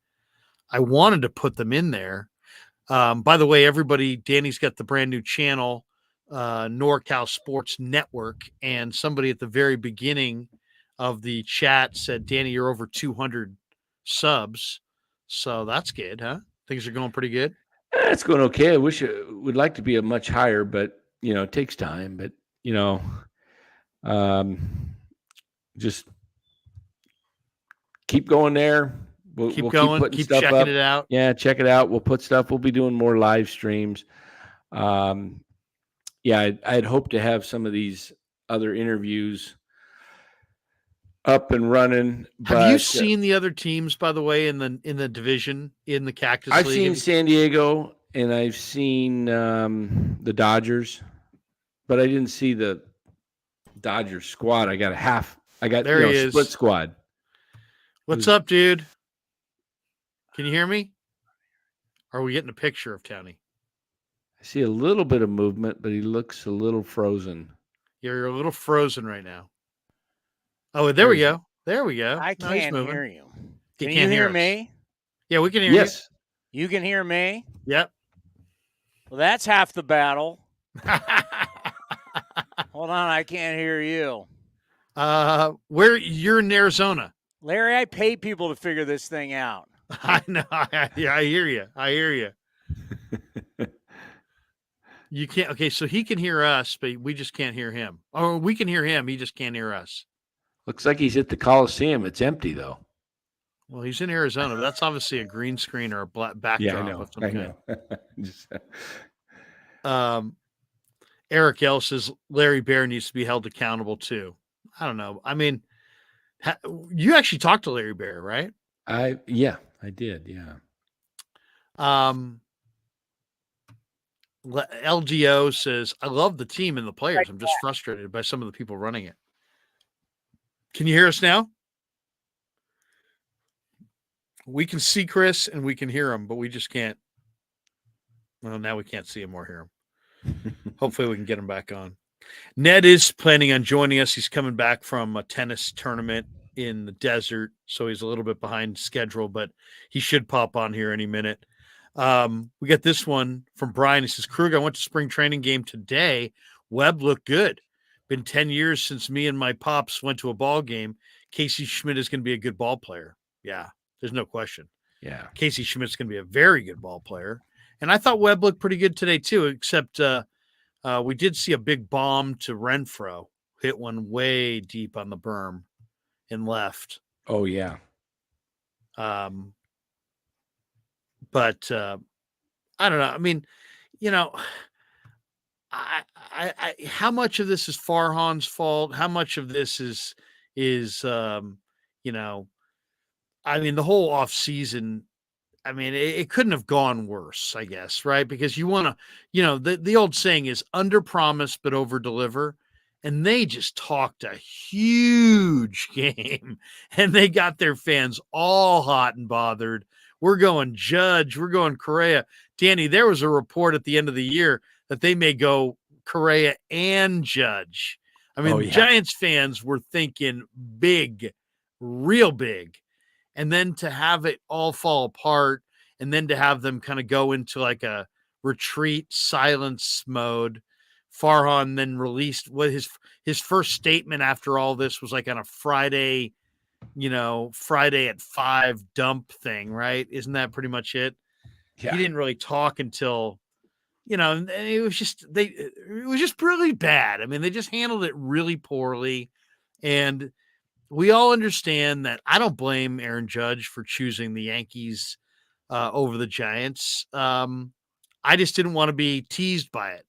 I wanted to put them in there. By the way, everybody, Danny's got the brand new channel, NorCal Sports Network, and somebody at the very beginning of the chat said, "Danny, you're over 200 subs, so that's good, huh? Things are going pretty good." It's going okay. I wish it would like to be a much higher, but it takes time. But just keep going there. We'll Keep keep going, putting keep stuff checking up. it out. Yeah, check it out. We'll put stuff. We'll be doing more live streams. Yeah, I'd hope to have some of these other interviews up and running. Have you seen the other teams, by the way, in the division in the Cactus League? I've seen San Diego and I've seen the Dodgers, but I didn't see the Dodgers squad. I got There he is. Split squad. What's up, dude? Can you hear me? Are we getting a picture of Townie? I see a little bit of movement, but he looks a little frozen. Yeah, you're a little frozen right now. Oh, there we go. There we go. I can't hear you. Can you hear me? Yeah, we can hear you. Yes. You can hear me? Yep. Well, that's half the battle. Hold on, I can't hear you. Where you're in Arizona. Larry, I pay people to figure this thing out. I know. Yeah, I hear you. I hear you. You can't. Okay, so he can hear us, but we just can't hear him. Or we can hear him. He just can't hear us. Looks like he's at the Coliseum. It's empty, though. Well, he's in Arizona. But that's obviously a green screen or a black backdrop. Yeah, I know. Eric L says Larry Bear needs to be held accountable too. I don't know. I mean, you actually talked to Larry Bear, right? I did. Yeah. LGO says, I love the team and the players. I'm just frustrated by some of the people running it. Can you hear us now? We can see Chris and we can hear him, but we just can't. Well, now we can't see him or hear him. Hopefully we can get him back on. Ned is planning on joining us. He's coming back from a tennis tournament in the desert, so he's a little bit behind schedule, but he should pop on here any minute. We got this one from Brian. He says, Krueger, I went to spring training game today. Webb looked good. Been 10 years since me and my pops went to a ball game. Casey Schmidt is going to be a good ball player. Yeah, there's no question. Yeah. Casey Schmidt's going to be a very good ball player. And I thought Webb looked pretty good today too, except we did see a big bomb to Renfroe. Hit one way deep on the berm and left. Oh, yeah. But I don't know. I mean, I how much of this is Farhan's fault? How much of this is I mean, the whole off season, I mean, it couldn't have gone worse, I guess, right? Because you want to, the old saying is under promise, but over deliver. And they just talked a huge game and they got their fans all hot and bothered We're going Judge. We're going Correa. Danny, there was a report at the end of the year that they may go Correa and Judge. I mean, Oh, yeah. Giants fans were thinking big, real big. And then to have it all fall apart and then to have them kind of go into like a retreat silence mode. Farhan then released what his first statement after all this was like on a Friday, Friday at 5 dump thing, right? Isn't that pretty much it? Yeah. He didn't really talk until, and it was just really bad. I mean, they just handled it really poorly. And we all understand that. I don't blame Aaron Judge for choosing the Yankees over the Giants. I just didn't want to be teased by it.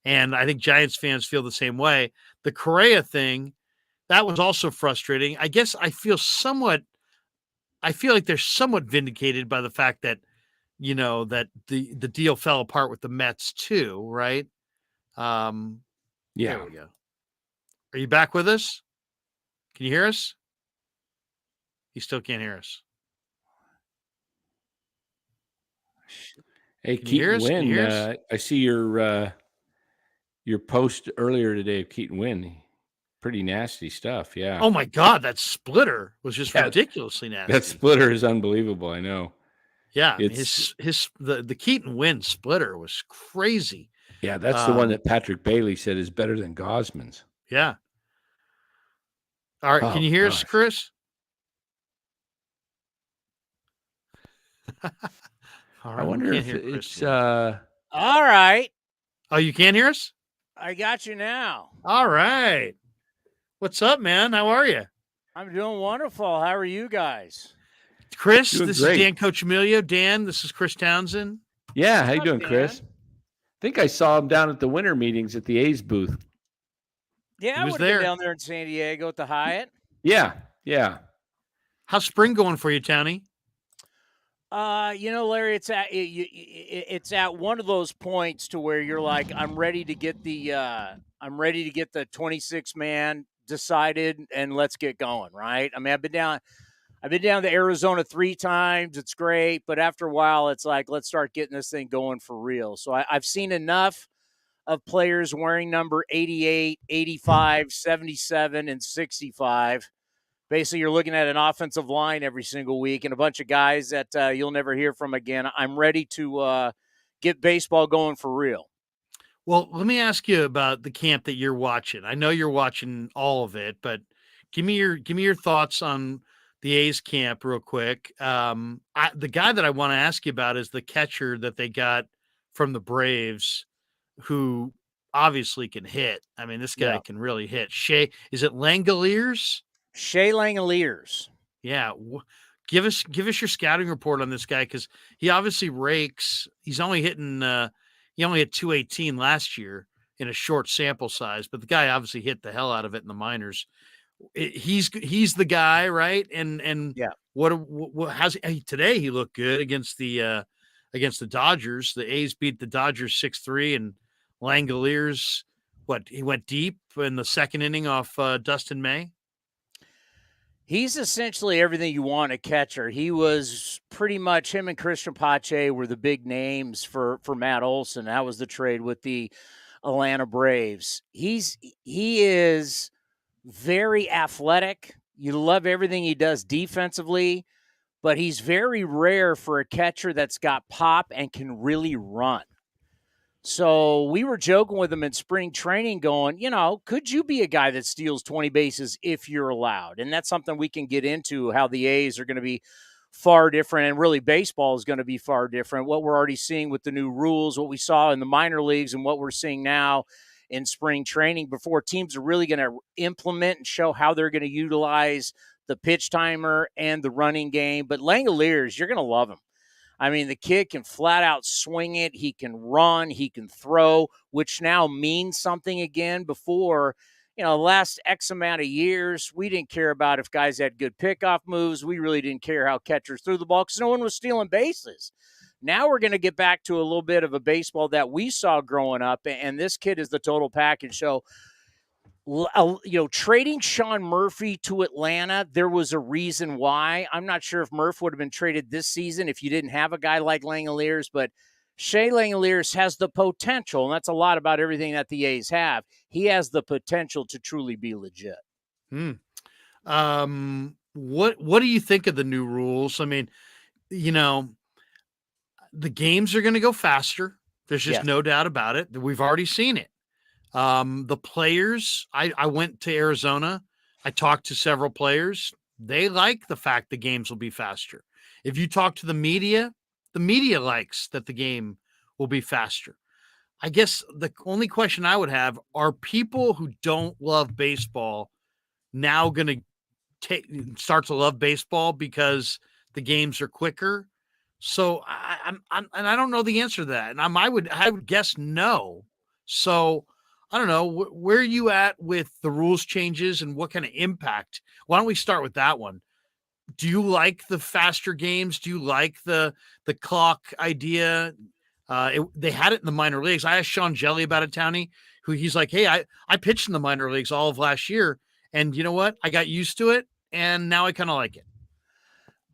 And I think Giants fans feel the same way. The Correa thing, that was also frustrating. I guess I feel like they're somewhat vindicated by the fact that, that the deal fell apart with the Mets too, right? Yeah. There we go. Are you back with us? Can you hear us? You still can't hear us. Hey, Can you hear Keaton us? Can you hear Wynn, us? I see your post earlier today of Keaton Wynn. Pretty nasty stuff, yeah. Oh my God, that splitter was just ridiculously nasty. That splitter is unbelievable, I know. Yeah, the Keaton Wynn splitter was crazy. Yeah, that's the one that Patrick Bailey said is better than Gosman's. Yeah. All right, can you hear us, Chris? All right, I wonder if it's all right. Oh, you can't hear us? I got you now. All right. What's up, man? How are you? I'm doing wonderful. How are you guys? Chris, Doing this great. is Dan Coach Emilio. Dan, this is Chris Townsend. Yeah, how you doing, Dan? Chris? I think I saw him down at the winter meetings at the A's booth. Yeah, I was there down there in San Diego at the Hyatt. Yeah. How's spring going for you, Townie? Larry, it's at one of those points to where you're like, I'm ready to get the 26-man decided and let's get going, right? I mean, I've been down to Arizona 3 times. It's great, but after a while, it's like, let's start getting this thing going for real. So I've seen enough of players wearing number 88, 85, 77, and 65. Basically, you're looking at an offensive line every single week and a bunch of guys that you'll never hear from again. I'm ready to get baseball going for real. Well, let me ask you about the camp that you're watching. I know you're watching all of it, but give me your thoughts on the A's camp real quick. The guy that I want to ask you about is the catcher that they got from the Braves, who obviously can hit. I mean, this guy can really hit. Is it Langoliers? Shea Langoliers. Yeah. Give us your scouting report on this guy, because he obviously rakes. He's only hitting he only hit 218 last year in a short sample size, but the guy obviously hit the hell out of it in the minors. He's the guy, right? And yeah. Today he looked good against the Dodgers. The A's beat the Dodgers 6-3, and Langoliers, he went deep in the second inning off Dustin May. He's essentially everything you want a catcher. He was pretty much, him and Christian Pache were the big names for Matt Olson. That was the trade with the Atlanta Braves. He is very athletic. You love everything he does defensively, but he's very rare for a catcher that's got pop and can really run. So we were joking with him in spring training going, could you be a guy that steals 20 bases if you're allowed? And that's something we can get into, how the A's are going to be far different, and really baseball is going to be far different. What we're already seeing with the new rules, what we saw in the minor leagues, and what we're seeing now in spring training, before teams are really going to implement and show how they're going to utilize the pitch timer and the running game. But Langoliers, you're going to love him. I mean, the kid can flat out swing it. He can run. He can throw, which now means something again. Before, the last X amount of years, we didn't care about if guys had good pickoff moves. We really didn't care how catchers threw the ball because no one was stealing bases. Now we're going to get back to a little bit of a baseball that we saw growing up, and this kid is the total package. So Trading Sean Murphy to Atlanta, there was a reason why. I'm not sure if Murph would have been traded this season if you didn't have a guy like Langoliers, but Shea Langoliers has the potential, and that's a lot about everything that the A's have. He has the potential to truly be legit. What do you think of the new rules? I mean, the games are going to go faster. There's just no doubt about it. We've already seen it. The players, I went to Arizona. I talked to several players. They like the fact the games will be faster. If you talk to the media likes that the game will be faster. I guess the only question I would have are people who don't love baseball now going to start to love baseball because the games are quicker. So I'm and I don't know the answer to that. And I would guess no. So I don't know where are you at with the rules changes and what kind of impact. Why don't we start with that one? Do you like the faster games? Do you like the clock idea? They had it in the minor leagues. I asked Sean Jelly about it, Townie, who he's like, hey, I pitched in the minor leagues all of last year. And you know what? I got used to it. And now I kind of like it.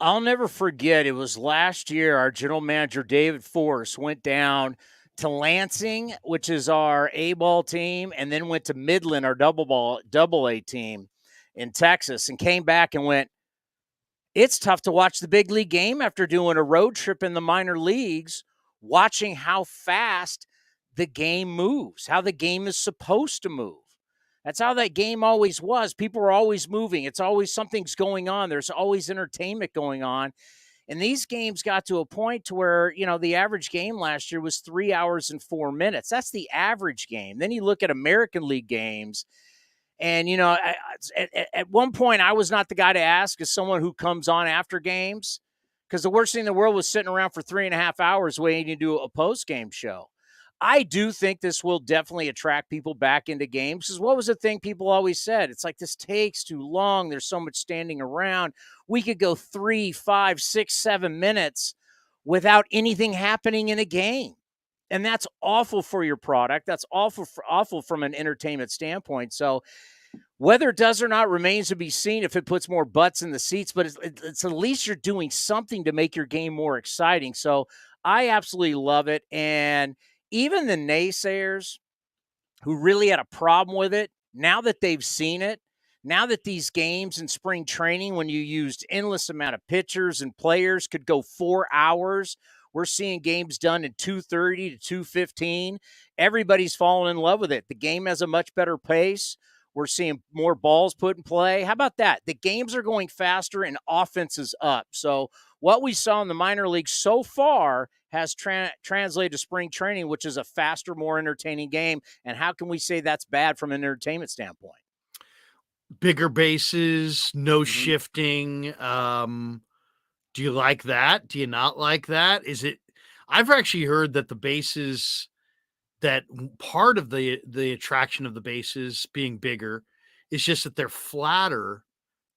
I'll never forget. It was last year. Our general manager, David Force, went down to Lansing, which is our A-ball team, and then went to Midland, our double A team in Texas, and came back and went, it's tough to watch the big league game after doing a road trip in the minor leagues, watching how fast the game moves, how the game is supposed to move. That's how that game always was. People are always moving. It's always something's going on. There's always entertainment going on. And these games got to a point to where, the average game last year was 3 hours and 4 minutes. That's the average game. Then you look at American League games. And, at one point, I was not the guy to ask as someone who comes on after games, because the worst thing in the world was sitting around for 3.5 hours waiting to do a post-game show. I do think this will definitely attract people back into games, because what was the thing people always said? It's like, this takes too long. There's so much standing around. We could go 3, 5, 6, 7 minutes without anything happening in a game. And that's awful for your product. That's awful from an entertainment standpoint. So whether it does or not remains to be seen if it puts more butts in the seats, but it's at least you're doing something to make your game more exciting. So I absolutely love it. And even the naysayers who really had a problem with it, now that they've seen it, now that these games in spring training, when you used endless amount of pitchers and players, could go 4 hours, we're seeing games done in 2:30 to 2:15. Everybody's falling in love with it. The game has a much better pace. We're seeing more balls put in play. How about that? The games are going faster and offense is up. So what we saw in the minor leagues so far has translated to spring training, which is a faster, more entertaining game. And how can we say that's bad from an entertainment standpoint? Bigger bases, no shifting. Do you like that? Do you not like that? I've actually heard that the bases, that part of the attraction of the bases being bigger is just that they're flatter,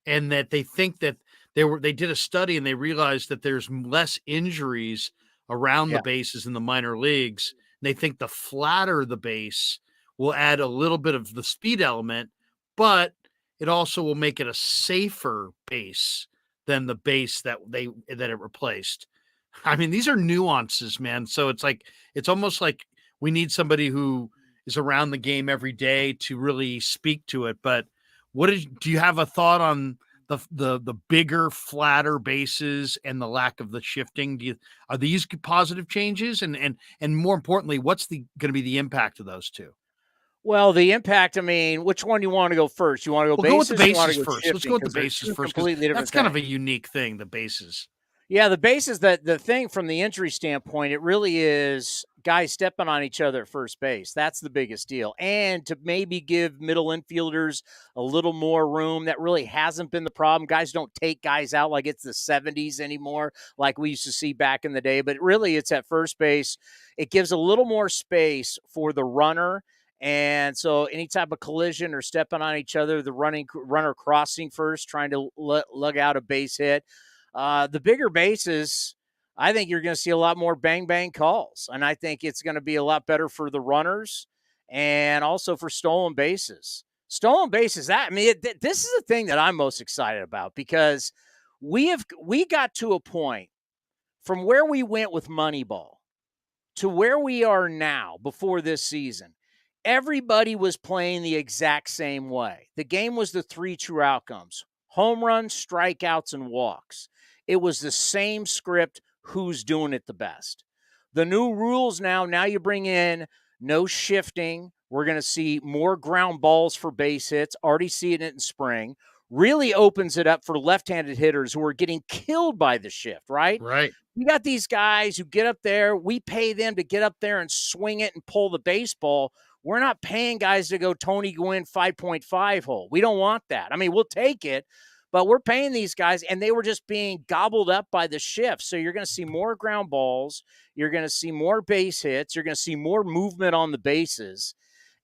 and that they think that they did a study and they realized that there's less injuries around the bases in the minor leagues. And they think the flatter the base will add a little bit of the speed element, but it also will make it a safer base than the base that it replaced. I mean, these are nuances, man. So it's almost like we need somebody who is around the game every day to really speak to it. But do you have a thought on the bigger, flatter bases and the lack of the shifting? Are these positive changes? And more importantly, what's going to be the impact of those two? Well, the impact, which one do you want to go first? You want to go bases? Go with the bases go first. Let's go with the bases first. That's kind of a unique thing, the bases. Yeah, the bases, the thing from the injury standpoint, it really is guys stepping on each other at first base. That's the biggest deal. And to maybe give middle infielders a little more room. That really hasn't been the problem. Guys don't take guys out like it's the 70s anymore, like we used to see back in the day. But really, it's at first base. It gives a little more space for the runner. And so any type of collision or stepping on each other, the runner crossing first, trying to lug out a base hit. The bigger bases, I think you're going to see a lot more bang-bang calls. And I think it's going to be a lot better for the runners and also for stolen bases. Stolen bases. This is the thing that I'm most excited about, because we got to a point from where we went with Moneyball to where we are now before this season. Everybody was playing the exact same way. The game was the 3 true outcomes: home runs, strikeouts, and walks. It was the same script. Who's doing it the best? The new rules now you bring in no shifting. We're going to see more ground balls for base hits. Already seeing it in spring. Really opens it up for left-handed hitters who are getting killed by the shift, right? Right. We got these guys who get up there. We pay them to get up there and swing it and pull the baseball. We're not paying guys to go Tony Gwynn 5.5 hole. We don't want that. I mean, we'll take it, but we're paying these guys, and they were just being gobbled up by the shift. So you're going to see more ground balls. You're going to see more base hits. You're going to see more movement on the bases.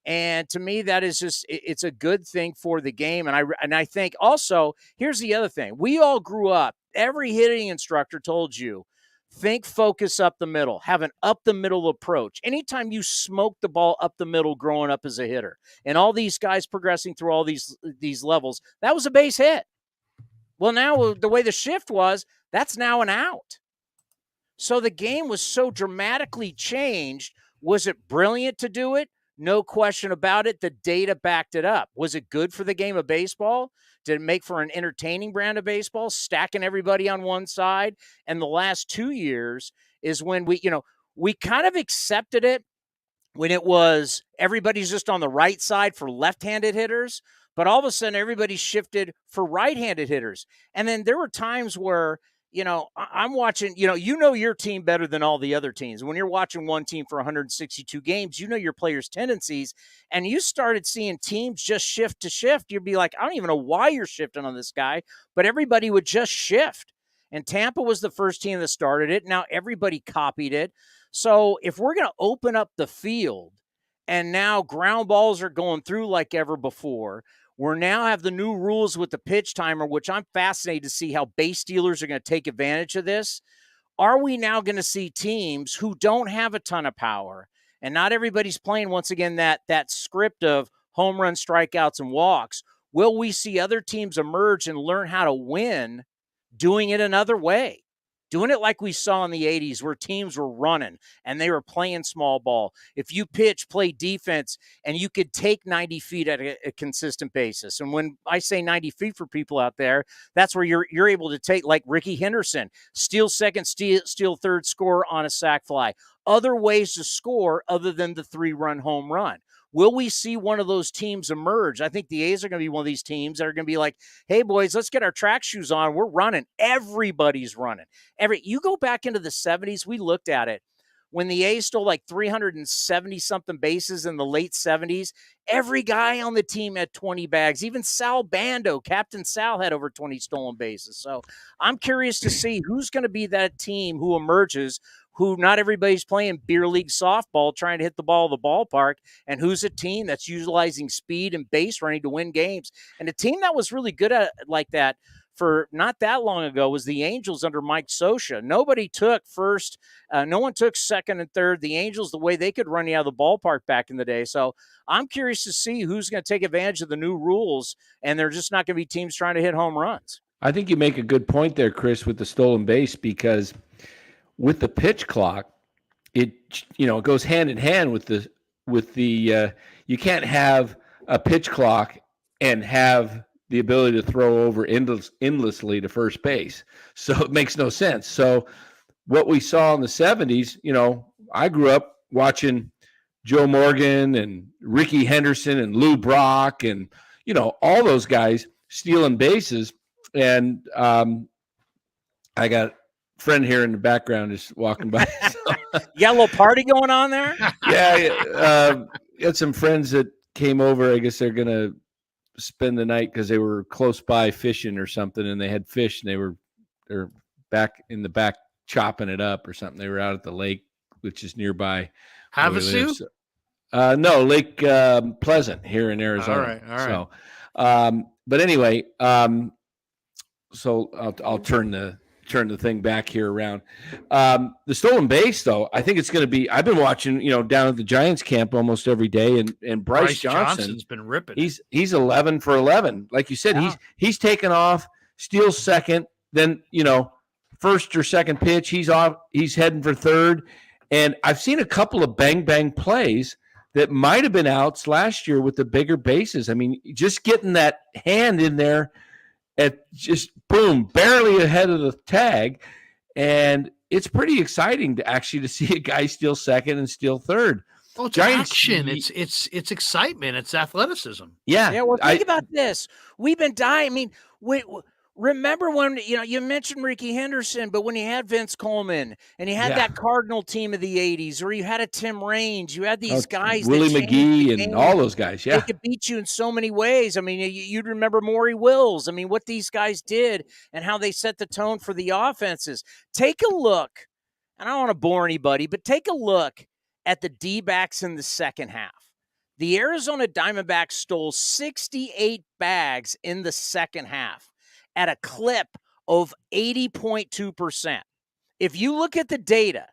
And to me, that is just, it's a good thing for the game. And I think also, here's the other thing. We all grew up, every hitting instructor told you, think focus up the middle, have an up the middle approach. Anytime you smoke the ball up the middle growing up as a hitter, and all these guys progressing through all these levels, that was a base hit. Well, now the way the shift was, that's now an out. So the game was so dramatically changed. Was it brilliant to do it? No question about it. The data backed it up. Was it good for the game of baseball? Did it make for an entertaining brand of baseball, stacking everybody on one side? And the last 2 years is when we kind of accepted it when it was everybody's just on the right side for left-handed hitters, but all of a sudden everybody shifted for right-handed hitters. And then there were times where, I'm watching, your team better than all the other teams. When you're watching one team for 162 games, your players' tendencies, and you started seeing teams just shift to shift. You'd be like, I don't even know why you're shifting on this guy, but everybody would just shift. And Tampa was the first team that started it. Now everybody copied it. So if we're going to open up the field and now ground balls are going through like ever before, we now have the new rules with the pitch timer, which I'm fascinated to see how base stealers are going to take advantage of this. Are we now going to see teams who don't have a ton of power, and not everybody's playing, once again, that script of home run, strikeouts, and walks? Will we see other teams emerge and learn how to win doing it another way? Doing it like we saw in the 80s, where teams were running and they were playing small ball. If you pitch, play defense, and you could take 90 feet at a consistent basis. And when I say 90 feet for people out there, that's where you're able to take, like Ricky Henderson, steal second, steal third, score on a sac fly. Other ways to score other than the 3-run home run. Will we see one of those teams emerge? I think the A's are going to be one of these teams that are going to be like, hey, boys, let's get our track shoes on. We're running. Everybody's running. You go back into the 70s, we looked at it. When the A's stole like 370-something bases in the late 70s, every guy on the team had 20 bags. Even Sal Bando, Captain Sal, had over 20 stolen bases. So I'm curious to see who's going to be that team who emerges, who not everybody's playing beer league softball trying to hit the ball of the ballpark, and who's a team that's utilizing speed and base running to win games. And a team that was really good at like that for not that long ago was the Angels under Mike Scioscia. Nobody took first. No one took second and third. The Angels, the way they could run you out of the ballpark back in the day. So I'm curious to see who's going to take advantage of the new rules, and they're just not going to be teams trying to hit home runs. I think you make a good point there, Chris, with the stolen base, because with the pitch clock, it goes hand in hand with the you can't have a pitch clock and have the ability to throw over endlessly to first base. So it makes no sense. So what we saw in the 70s, I grew up watching Joe Morgan and Ricky Henderson and Lou Brock and, all those guys stealing bases. And I got a friend here in the background just walking by. You got a little party going on there? Yeah. Got some friends that came over. I guess they're going to spend the night because they were close by fishing or something, and they had fish, and they're back in the back chopping it up or something. They were out at the lake, which is nearby. Havasu? No, Lake Pleasant here in Arizona. All right. So, but anyway, so I'll turn the turn the thing back here around. The stolen base, though, I think it's going to be. I've been watching, down at the Giants camp almost every day, and Bryce Johnson's been ripping. He's 11 for 11, like you said. Yeah. He's taken off, steals second, then first or second pitch, he's off. He's heading for third, and I've seen a couple of bang plays that might have been outs last year with the bigger bases. I mean, just getting that hand in there at just boom, barely ahead of the tag. And it's pretty exciting to see a guy steal second and steal third. Oh, it's action. It's excitement. It's athleticism. Yeah. Yeah. Well, think about this. We've been dying. I mean, remember when, you mentioned Ricky Henderson, but when you had Vince Coleman and you had that Cardinal team of the 80s, or you had a Tim Raines, you had these guys, Willie McGee and all those guys. Yeah. They could beat you in so many ways. I mean, you'd remember Maury Wills. I mean, what these guys did and how they set the tone for the offenses. Take a look, and I don't want to bore anybody, but take a look at the D-backs in the second half. The Arizona Diamondbacks stole 68 bags in the second half at a clip of 80.2%. If you look at the data,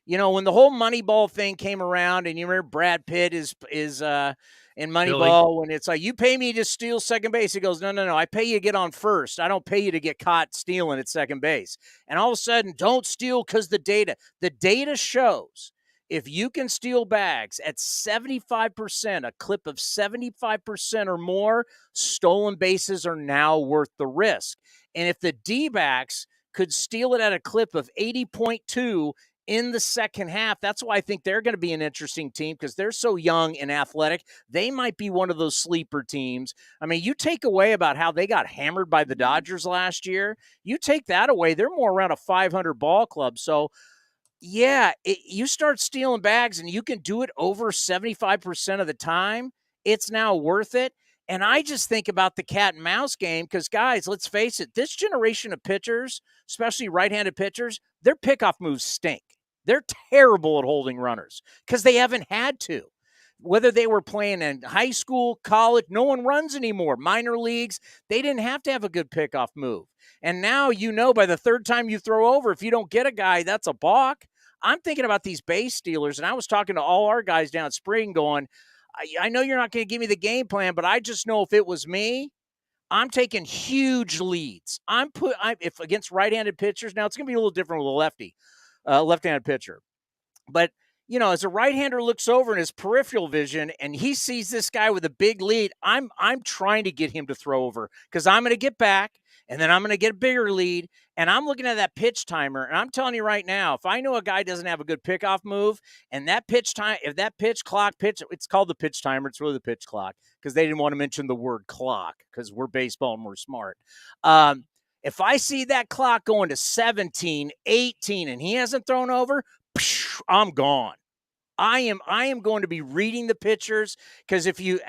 when the whole Moneyball thing came around, and you remember Brad Pitt is in Moneyball, when it's like, you pay me to steal second base. He goes, no, I pay you to get on first. I don't pay you to get caught stealing at second base. And all of a sudden, don't steal because the data shows if you can steal bags at 75%, a clip of 75% or more, stolen bases are now worth the risk. And if the D-backs could steal it at a clip of 80.2 in the second half, that's why I think they're going to be an interesting team, because they're so young and athletic. They might be one of those sleeper teams. I mean, you take away about how they got hammered by the Dodgers last year, you take that away, they're more around a 500 ball club. So, yeah, you start stealing bags and you can do it over 75% of the time, it's now worth it. And I just think about the cat and mouse game, because, guys, let's face it, this generation of pitchers, especially right-handed pitchers, their pickoff moves stink. They're terrible at holding runners because they haven't had to. Whether they were playing in high school, college, no one runs anymore. Minor leagues, they didn't have to have a good pickoff move. And now, by the third time you throw over, if you don't get a guy, that's a balk. I'm thinking about these base stealers, and I was talking to all our guys down at spring going, I know you're not going to give me the game plan, but I just know if it was me, I'm taking huge leads. If against right-handed pitchers, now it's going to be a little different with a left-handed pitcher. But, as a right-hander looks over in his peripheral vision and he sees this guy with a big lead, I'm trying to get him to throw over, because I'm going to get back and then I'm going to get a bigger lead. And I'm looking at that pitch timer, and I'm telling you right now, if I know a guy doesn't have a good pickoff move, and that pitch time, if that pitch, it's called the pitch timer, it's really the pitch clock, because they didn't want to mention the word clock, because we're baseball and we're smart. If I see that clock going to 17, 18, and he hasn't thrown over, I'm gone. I am going to be reading the pitchers, because if you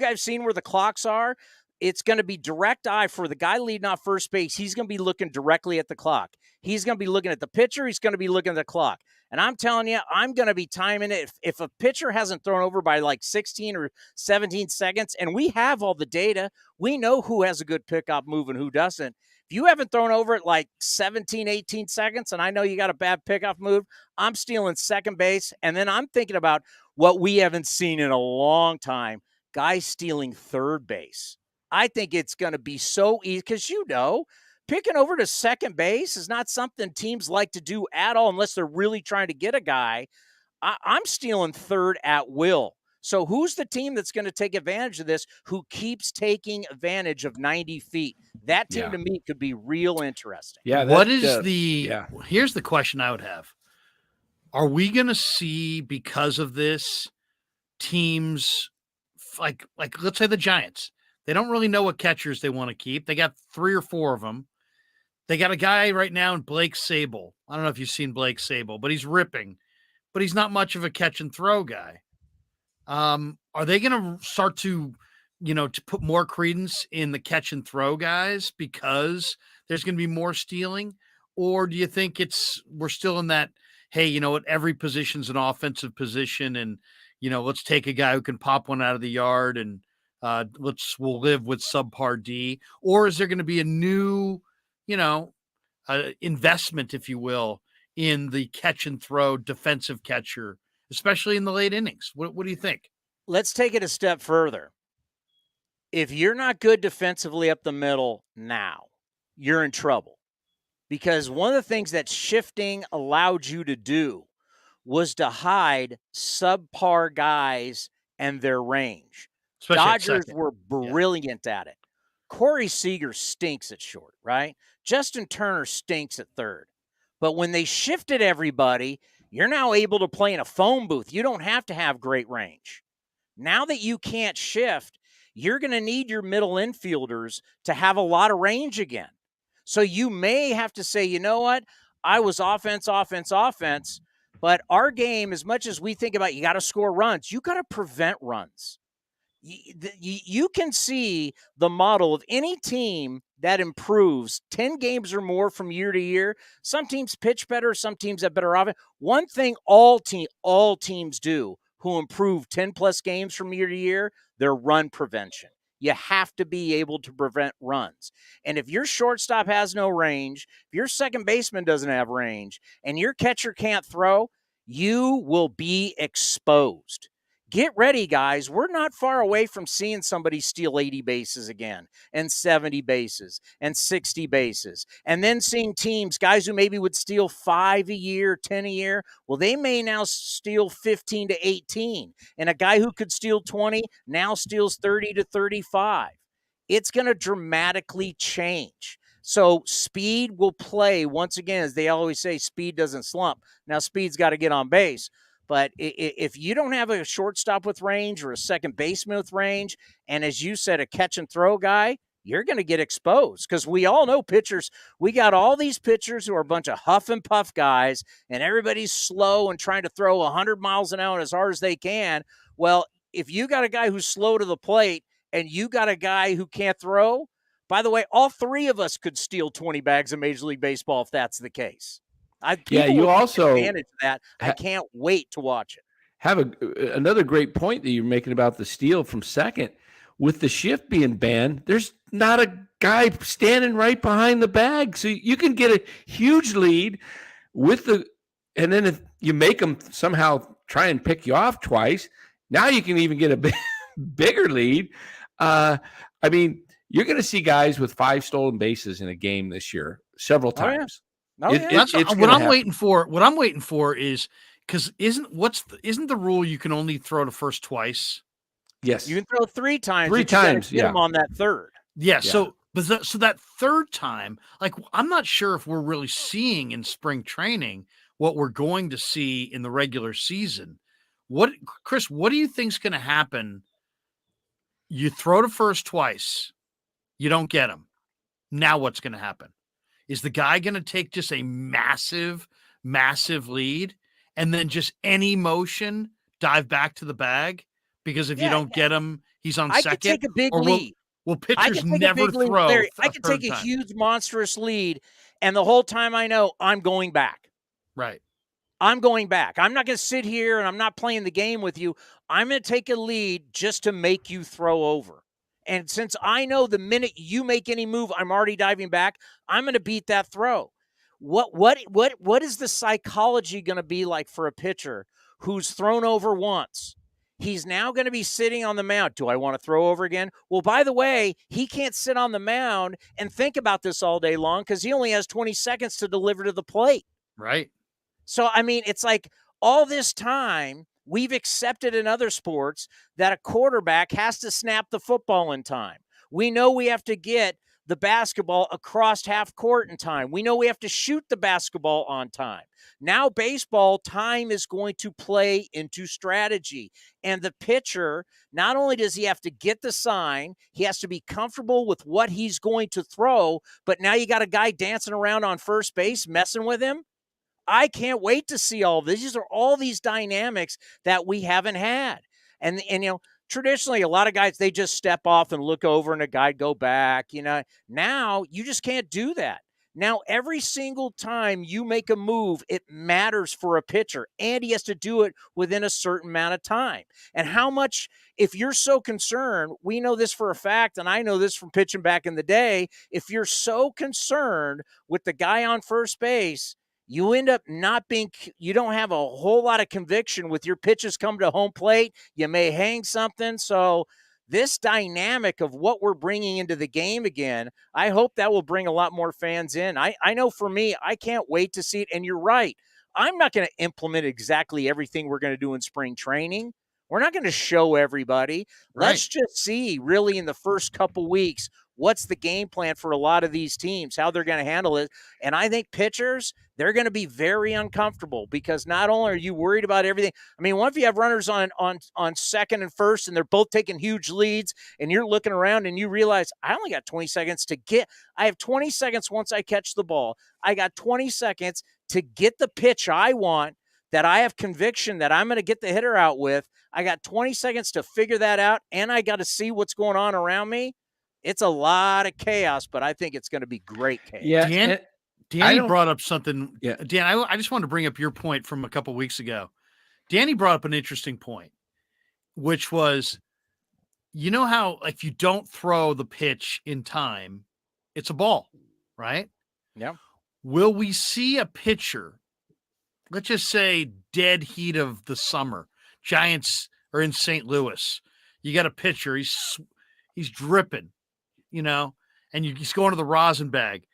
guys seen where the clocks are, it's going to be direct eye for the guy leading off first base. He's going to be looking directly at the clock. He's going to be looking at the pitcher. He's going to be looking at the clock. And I'm telling you, I'm going to be timing it. If a pitcher hasn't thrown over by like 16 or 17 seconds, and we have all the data, we know who has a good pickup move and who doesn't. If you haven't thrown over at like 17, 18 seconds, and I know you got a bad pickoff move, I'm stealing second base. And then I'm thinking about what we haven't seen in a long time, guys stealing third base. I think it's going to be so easy, because, picking over to second base is not something teams like to do at all unless they're really trying to get a guy. I'm stealing third at will. So who's the team that's going to take advantage of this, who keeps taking advantage of 90 feet? That team to me could be real interesting. Yeah. Here's the question I would have. Are we going to see, because of this, teams like let's say the Giants? They don't really know what catchers they want to keep. They got 3 or 4 of them. They got a guy right now in Blake Sable. I don't know if you've seen Blake Sable, but he's ripping. But he's not much of a catch and throw guy. Are they going to start to, to put more credence in the catch and throw guys because there's going to be more stealing? Or do you think we're still in that, hey, every position's an offensive position, and, let's take a guy who can pop one out of the yard, and we'll live with subpar D? Or is there going to be a new, investment, if you will, in the catch and throw defensive catcher, especially in the late innings. What do you think? Let's take it a step further. If you're not good defensively up the middle now, you're in trouble. Because one of the things that shifting allowed you to do was to hide subpar guys and their range. Especially Dodgers were brilliant at it. Corey Seager stinks at short, right? Justin Turner stinks at third. But when they shifted everybody, you're now able to play in a phone booth. You don't have to have great range. Now that you can't shift, you're going to need your middle infielders to have a lot of range again. So you may have to say, you know what? I was offense, but our game, as much as we think about you got to score runs, you got to prevent runs. You can see the model of any team that improves 10 games or more from year to year. Some teams pitch better, some teams have better offense. One thing all teams do who improve 10 plus games from year to year, their run prevention. You have to be able to prevent runs. And if your shortstop has no range, if your second baseman doesn't have range, and your catcher can't throw, you will be exposed. Get ready, guys. We're not far away from seeing somebody steal 80 bases again, and 70 bases, and 60 bases. And then seeing teams, guys who maybe would steal 5 a year, 10 a year, well, they may now steal 15 to 18. And a guy who could steal 20 now steals 30 to 35. It's going to dramatically change. So speed will play, once again, as they always say, speed doesn't slump. Now, speed's got to get on base. But if you don't have a shortstop with range or a second baseman with range, and as you said, a catch and throw guy, you're going to get exposed, because we all know pitchers. We got all these pitchers who are a bunch of huff and puff guys, and everybody's slow and trying to throw 100 miles an hour as hard as they can. Well, if you got a guy who's slow to the plate and you got a guy who can't throw, by the way, all three of us could steal 20 bags of Major League Baseball if that's the case. You also advantage of that. I can't wait to watch it. Have another great point that you're making about the steal from second. With the shift being banned, there's not a guy standing right behind the bag, so you can get a huge lead and then if you make them somehow try and pick you off twice, now you can even get a bigger lead. I mean, you're going to see guys with 5 stolen bases in a game this year several times. What I'm waiting for is, because isn't the rule you can only throw to first twice? Yes, you can throw 3 times. 3 times, get them on that third. Yeah. So that third time, like, I'm not sure if we're really seeing in spring training what we're going to see in the regular season. Chris, what do you think's going to happen? You throw to first twice, you don't get them. Now what's going to happen? Is the guy going to take just a massive, massive lead and then just any motion dive back to the bag? Because if you don't get him, he's on second. I could take a big lead. Will pitchers never throw? I could take a huge, monstrous lead, and the whole time I know I'm going back. Right. I'm going back. I'm not going to sit here and I'm not playing the game with you. I'm going to take a lead just to make you throw over. And since I know the minute you make any move, I'm already diving back, I'm going to beat that throw. What is the psychology going to be like for a pitcher who's thrown over once? He's now going to be sitting on the mound. Do I want to throw over again? Well, by the way, he can't sit on the mound and think about this all day long because he only has 20 seconds to deliver to the plate. Right. So, I mean, it's like all this time, we've accepted in other sports that a quarterback has to snap the football in time. We know we have to get the basketball across half court in time. We know we have to shoot the basketball on time. Now, baseball, time is going to play into strategy. And the pitcher, not only does he have to get the sign, he has to be comfortable with what he's going to throw, but now you got a guy dancing around on first base, messing with him. I can't wait to see all of this. These are all these dynamics that we haven't had. And you know, traditionally, a lot of guys, they just step off and look over and a guy go back. You know, now you just can't do that. Now, every single time you make a move, it matters for a pitcher, and he has to do it within a certain amount of time. And how much, if you're so concerned, we know this for a fact, and I know this from pitching back in the day, if you're so concerned with the guy on first base, you end up not being, you don't have a whole lot of conviction with your pitches come to home plate. You may hang something. So this dynamic of what we're bringing into the game again, I hope that will bring a lot more fans in. I know for me, I can't wait to see it. And you're right. I'm not going to implement exactly everything we're going to do in spring training. We're not going to show everybody. Right. Let's just see really in the first couple weeks, what's the game plan for a lot of these teams, how they're going to handle it. And I think pitchers, they're going to be very uncomfortable because not only are you worried about everything. I mean, what if you have runners on second and first and they're both taking huge leads and you're looking around and you realize I only got 20 seconds to get, I have 20 seconds once I catch the ball. I got 20 seconds to get the pitch I want that I have conviction that I'm going to get the hitter out with. I got 20 seconds to figure that out, and I got to see what's going on around me. It's a lot of chaos, but I think it's going to be great chaos. Yeah. Danny brought up something. Yeah. Dan, I just wanted to bring up your point from a couple weeks ago. Danny brought up an interesting point, which was, you know how if you don't throw the pitch in time, it's a ball, right? Yeah. Will we see a pitcher, let's just say dead heat of the summer, Giants are in St. Louis. You got a pitcher, he's dripping, and he's going to the rosin bag.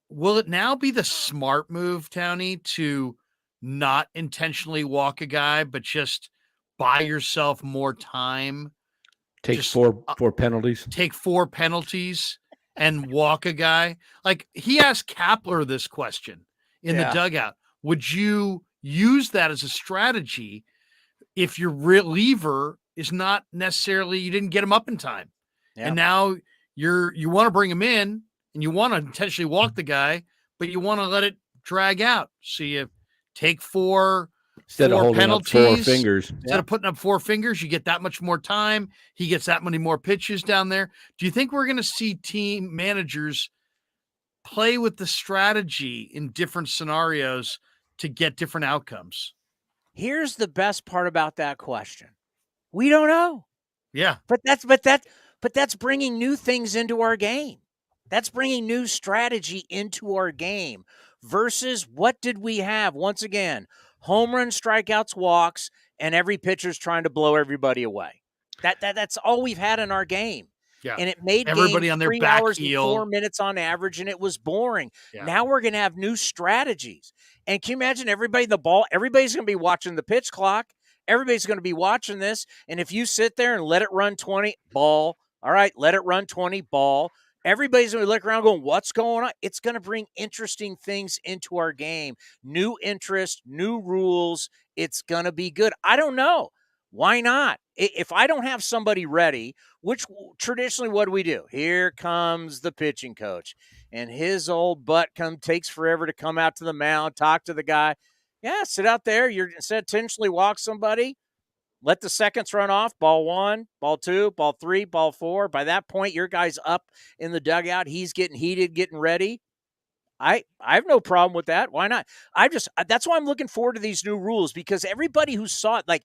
Will it now be the smart move, Townie, to not intentionally walk a guy, but just buy yourself more time? Take four penalties. Take 4 penalties and walk a guy. Like he asked Kapler this question in the dugout. Would you use that as a strategy if your reliever is not necessarily, you didn't get him up in time, and now you want to bring him in and you want to intentionally walk the guy, but you want to let it drag out. So you take 4 instead of holding penalties, up 4 fingers. Instead of putting up 4 fingers, you get that much more time. He gets that many more pitches down there. Do you think we're going to see team managers play with the strategy in different scenarios to get different outcomes? Here's the best part about that question. We don't know. Yeah. But that's bringing new things into our game. That's bringing new strategy into our game versus what did we have? Once again, home run, strikeouts, walks, and every pitcher's trying to blow everybody away. That's all we've had in our game. Yeah. And it made everybody on their 3 back hours heel. and 4 minutes on average, and it was boring. Yeah. Now we're going to have new strategies. And can you imagine everybody's going to be watching the pitch clock. Everybody's going to be watching this. And if you sit there and let it run 20, ball, all right, let it run 20, ball. Everybody's going to look around going, what's going on? It's going to bring interesting things into our game. New interest, new rules. It's going to be good. I don't know. Why not? If I don't have somebody ready, which traditionally what do we do? Here comes the pitching coach, and his old butt takes forever to come out to the mound, talk to the guy. Yeah, sit out there. You're instead intentionally walk somebody, let the seconds run off. Ball 1, ball 2, ball 3, ball 4. By that point, your guy's up in the dugout. He's getting heated, getting ready. I have no problem with that. Why not? That's why I'm looking forward to these new rules, because everybody who saw it, like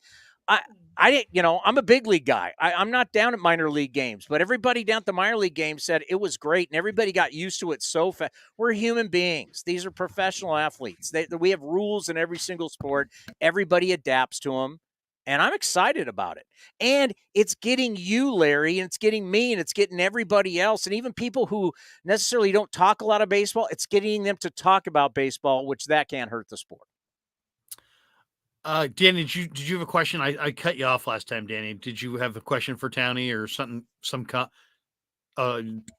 I'm a big league guy. I'm not down at minor league games, but everybody down at the minor league game said it was great, and everybody got used to it so fast. We're human beings. These are professional athletes. We have rules in every single sport. Everybody adapts to them, and I'm excited about it. And it's getting you, Larry, and it's getting me, and it's getting everybody else, and even people who necessarily don't talk a lot of baseball, it's getting them to talk about baseball, which that can't hurt the sport. Danny, did you have a question? I cut you off last time, Danny. Did you have a question for Townie or something?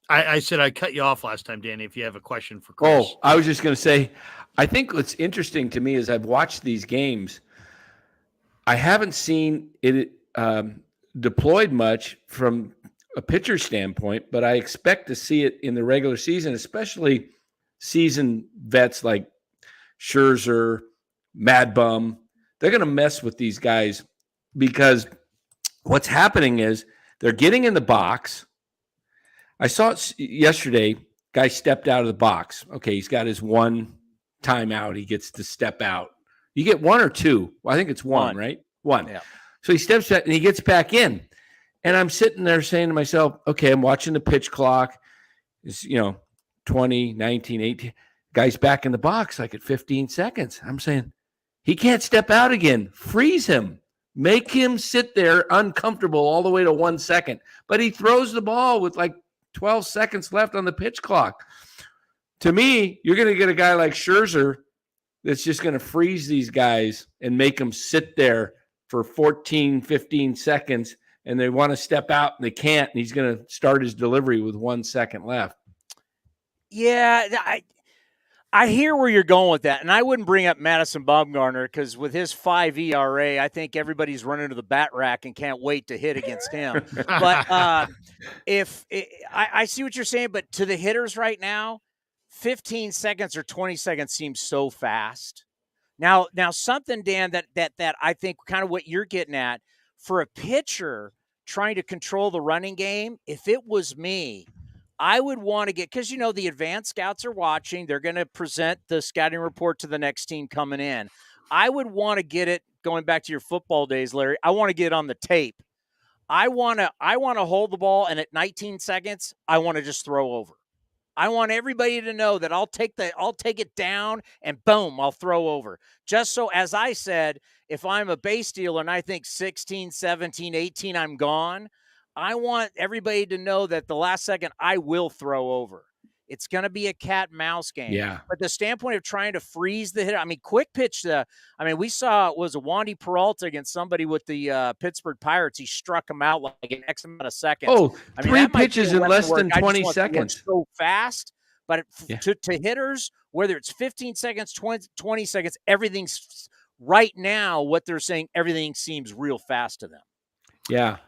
I said I cut you off last time, Danny. If you have a question for Chris. Oh, I was just going to say, I think what's interesting to me is I've watched these games. I haven't seen it deployed much from a pitcher standpoint, but I expect to see it in the regular season, especially seasoned vets like Scherzer, Mad Bum. They're going to mess with these guys because what's happening is they're getting in the box. I saw it yesterday. Guy stepped out of the box. Okay, he's got his one timeout. He gets to step out. You get one or two. Well, I think it's one, right? One. Yeah. So he steps out and he gets back in. And I'm sitting there saying to myself, okay, I'm watching the pitch clock. It's, 20, 19, 18. Guy's back in the box like at 15 seconds. I'm saying, he can't step out again. Freeze him. Make him sit there uncomfortable all the way to 1 second. But he throws the ball with like 12 seconds left on the pitch clock. To me, you're going to get a guy like Scherzer that's just going to freeze these guys and make them sit there for 14, 15 seconds, and they want to step out and they can't, and he's going to start his delivery with 1 second left. Yeah, I hear where you're going with that, and I wouldn't bring up Madison Bumgarner because with his 5 ERA, I think everybody's running to the bat rack and can't wait to hit against him. But I see what you're saying, but to the hitters right now, 15 seconds or 20 seconds seems so fast. Now something, Dan, that I think kind of what you're getting at for a pitcher trying to control the running game. If it was me, I would want to get, because the advanced scouts are watching. They're going to present the scouting report to the next team coming in. I would want to get it, going back to your football days, Larry. I want to get it on the tape. I want to hold the ball, and at 19 seconds, I want to just throw over. I want everybody to know that I'll take it down and boom, I'll throw over. Just so, as I said, if I'm a base dealer and I think 16, 17, 18, I'm gone, I want everybody to know that the last second I will throw over. It's going to be a cat and mouse game. Yeah. But the standpoint of trying to freeze the hitter, quick pitch. We saw it was a Wandy Peralta against somebody with the Pittsburgh Pirates. He struck him out like an X amount of seconds. Oh, three pitches in less than 20 seconds. So fast. But to hitters, whether it's 15 seconds, 20 seconds, everything's right now. What they're saying, everything seems real fast to them. Yeah.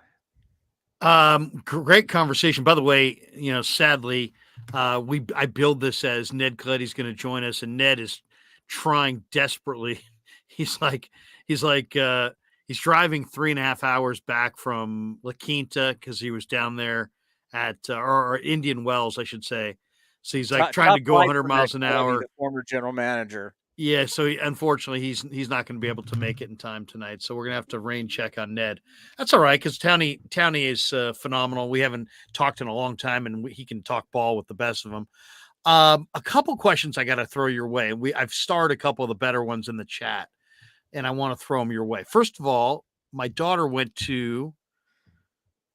Great conversation. By the way, sadly, I build this as Ned Colletti's going to join us, and Ned is trying desperately. He's driving 3.5 hours back from La Quinta because he was down there at or Indian Wells, I should say. So he's trying to go 100 miles an hour. The former general manager. Yeah, so unfortunately, he's not going to be able to make it in time tonight. So we're going to have to rain check on Ned. That's all right, because Townie is phenomenal. We haven't talked in a long time, and he can talk ball with the best of them. A couple questions I got to throw your way. I've starred a couple of the better ones in the chat, and I want to throw them your way. First of all, my daughter went to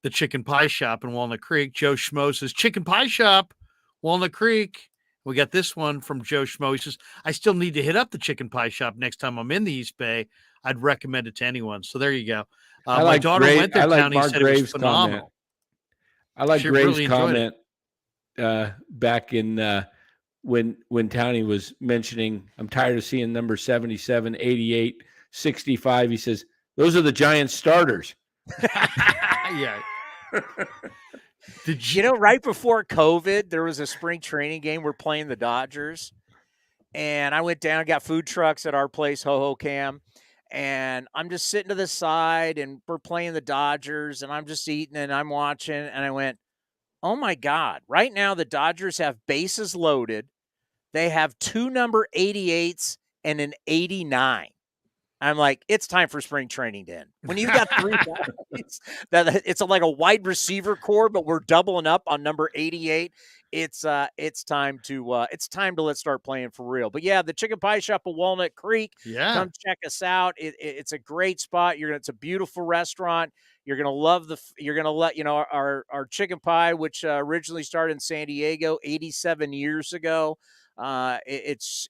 the chicken pie shop in Walnut Creek. Joe Schmo says, chicken pie shop, Walnut Creek. We got this one from Joe Schmo. He says, I still need to hit up the chicken pie shop next time I'm in the East Bay. I'd recommend it to anyone. So there you go. My daughter went there, Townie, said it was phenomenal. I like Graves' comment back in when Townie was mentioning, I'm tired of seeing number 77, 88, 65. He says, those are the Giants starters. Yeah. Did you right before COVID, there was a spring training game. We're playing the Dodgers. And I went down and got food trucks at our place, Ho Ho Cam. And I'm just sitting to the side, and we're playing the Dodgers, and I'm just eating, and I'm watching. And I went, oh, my God. Right now, the Dodgers have bases loaded. They have 2 number 88s and an 89. I'm like, it's time for spring training to end. When you've got 3 guys, it's like a wide receiver core, but we're doubling up on number 88. It's time to let's start playing for real. But yeah, the chicken pie shop of Walnut Creek. Yeah, come check us out. It's a great spot. It's a beautiful restaurant. You're gonna love our chicken pie, which originally started in San Diego 87 years ago. It's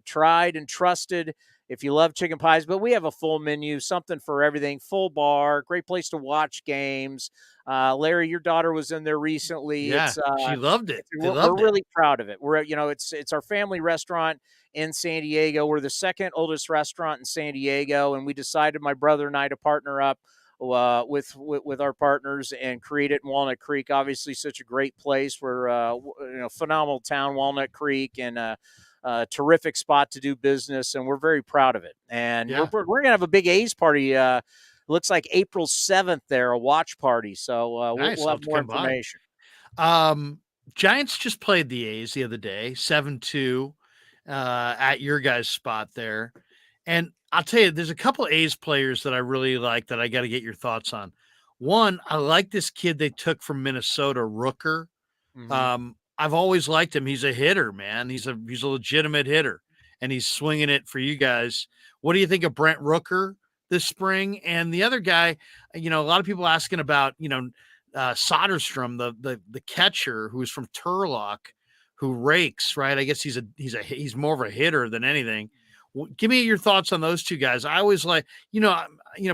tried and trusted. If you love chicken pies, but we have a full menu, something for everything, full bar, great place to watch games. Larry, your daughter was in there recently. Yeah, she loved it. We're really proud of it. It's our family restaurant in San Diego. We're the second oldest restaurant in San Diego, and we decided, my brother and I, to partner up with our partners and create it in Walnut Creek. Obviously, such a great place. We're phenomenal town, Walnut Creek, and terrific spot to do business, and we're very proud of it. And we're going to have a big A's party. Looks like April 7th there, a watch party. So nice. we'll have more information. Giants just played the A's the other day, 7-2, at your guys' spot there. And I'll tell you, there's a couple A's players that I really like that I got to get your thoughts on. One, I like this kid they took from Minnesota, Rooker. I've always liked him. He's a hitter, man. He's a legitimate hitter, and he's swinging it for you guys. What do you think of Brent Rooker this spring? And the other guy, a lot of people asking about, Soderstrom, the catcher who's from Turlock, who rakes, right? I guess he's more of a hitter than anything. Give me your thoughts on those two guys. I always like,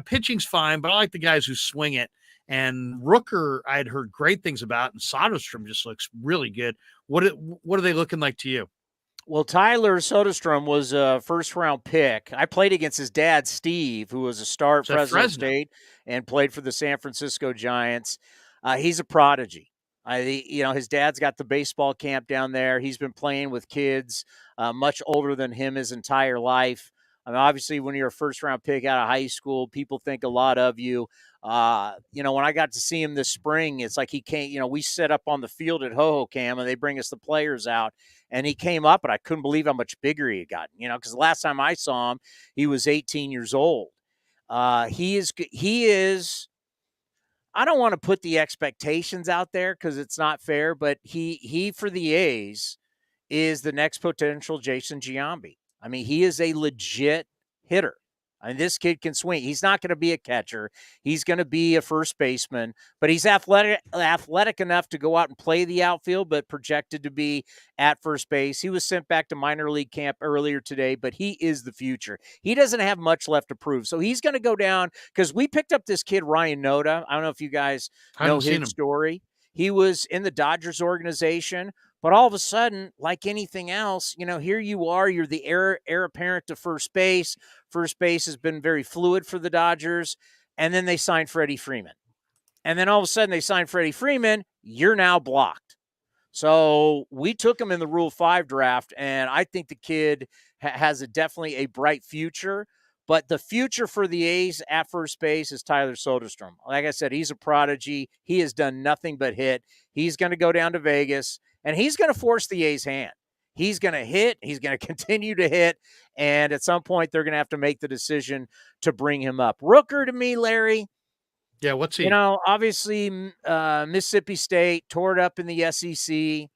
pitching's fine, but I like the guys who swing it. And Rooker, I had heard great things about, and Soderstrom just looks really good. What are they looking like to you? Well, Tyler Soderstrom was a first-round pick. I played against his dad, Steve, who was a star at Fresno State and played for the San Francisco Giants. He's a prodigy. His dad's got the baseball camp down there. He's been playing with kids much older than him his entire life. I mean, obviously, when you're a first-round pick out of high school, people think a lot of you. When I got to see him this spring, it's like he came, we set up on the field at Hohokam, and they bring us the players out. And he came up, and I couldn't believe how much bigger he had gotten, because the last time I saw him, he was 18 years old. He is, I don't want to put the expectations out there because it's not fair, but he for the A's is the next potential Jason Giambi. I mean, he is a legit hitter. I mean, this kid can swing. He's not going to be a catcher. He's going to be a first baseman, but he's athletic enough to go out and play the outfield, but projected to be at first base. He was sent back to minor league camp earlier today, but he is the future. He doesn't have much left to prove. So he's going to go down because we picked up this kid, Ryan Noda. I don't know if you guys know his story. He was in the Dodgers organization. But all of a sudden, like anything else, here you are, you're the heir apparent to first base. First base has been very fluid for the Dodgers. And then they signed Freddie Freeman. And then all of a sudden they signed Freddie Freeman. You're now blocked. So we took him in the Rule 5 draft, and I think the kid has definitely a bright future. But the future for the A's at first base is Tyler Soderstrom. Like I said, he's a prodigy. He has done nothing but hit. He's going to go down to Vegas. And he's going to force the A's hand. He's going to hit. He's going to continue to hit. And at some point, they're going to have to make the decision to bring him up. Rooker, to me, Larry. Yeah, what's he? Obviously, Mississippi State, tore it up in the SEC.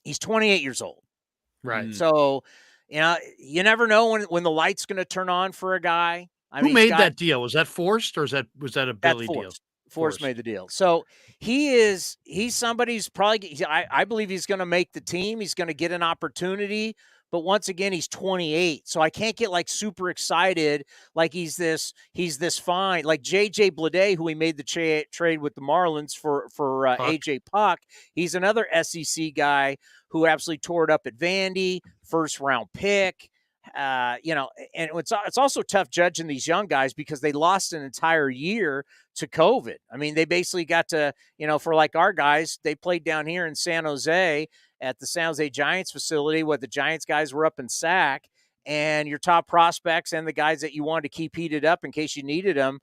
He's 28 years old. Right. So, you never know when the light's going to turn on for a guy. Who made that deal? Was that forced, or was that a Billy deal? Forrest made the deal. So he's somebody who's probably, I believe he's going to make the team. He's going to get an opportunity. But once again, he's 28. So I can't get like super excited. Like he's this fine, like JJ Bleday, who we made the trade with the Marlins for AJ Puck. He's another SEC guy who absolutely tore it up at Vandy, first round pick. And it's also tough judging these young guys because they lost an entire year to COVID. I mean, they basically got to, for like our guys, they played down here in San Jose at the San Jose Giants facility where the Giants guys were up in SAC, and your top prospects and the guys that you wanted to keep heated up in case you needed them,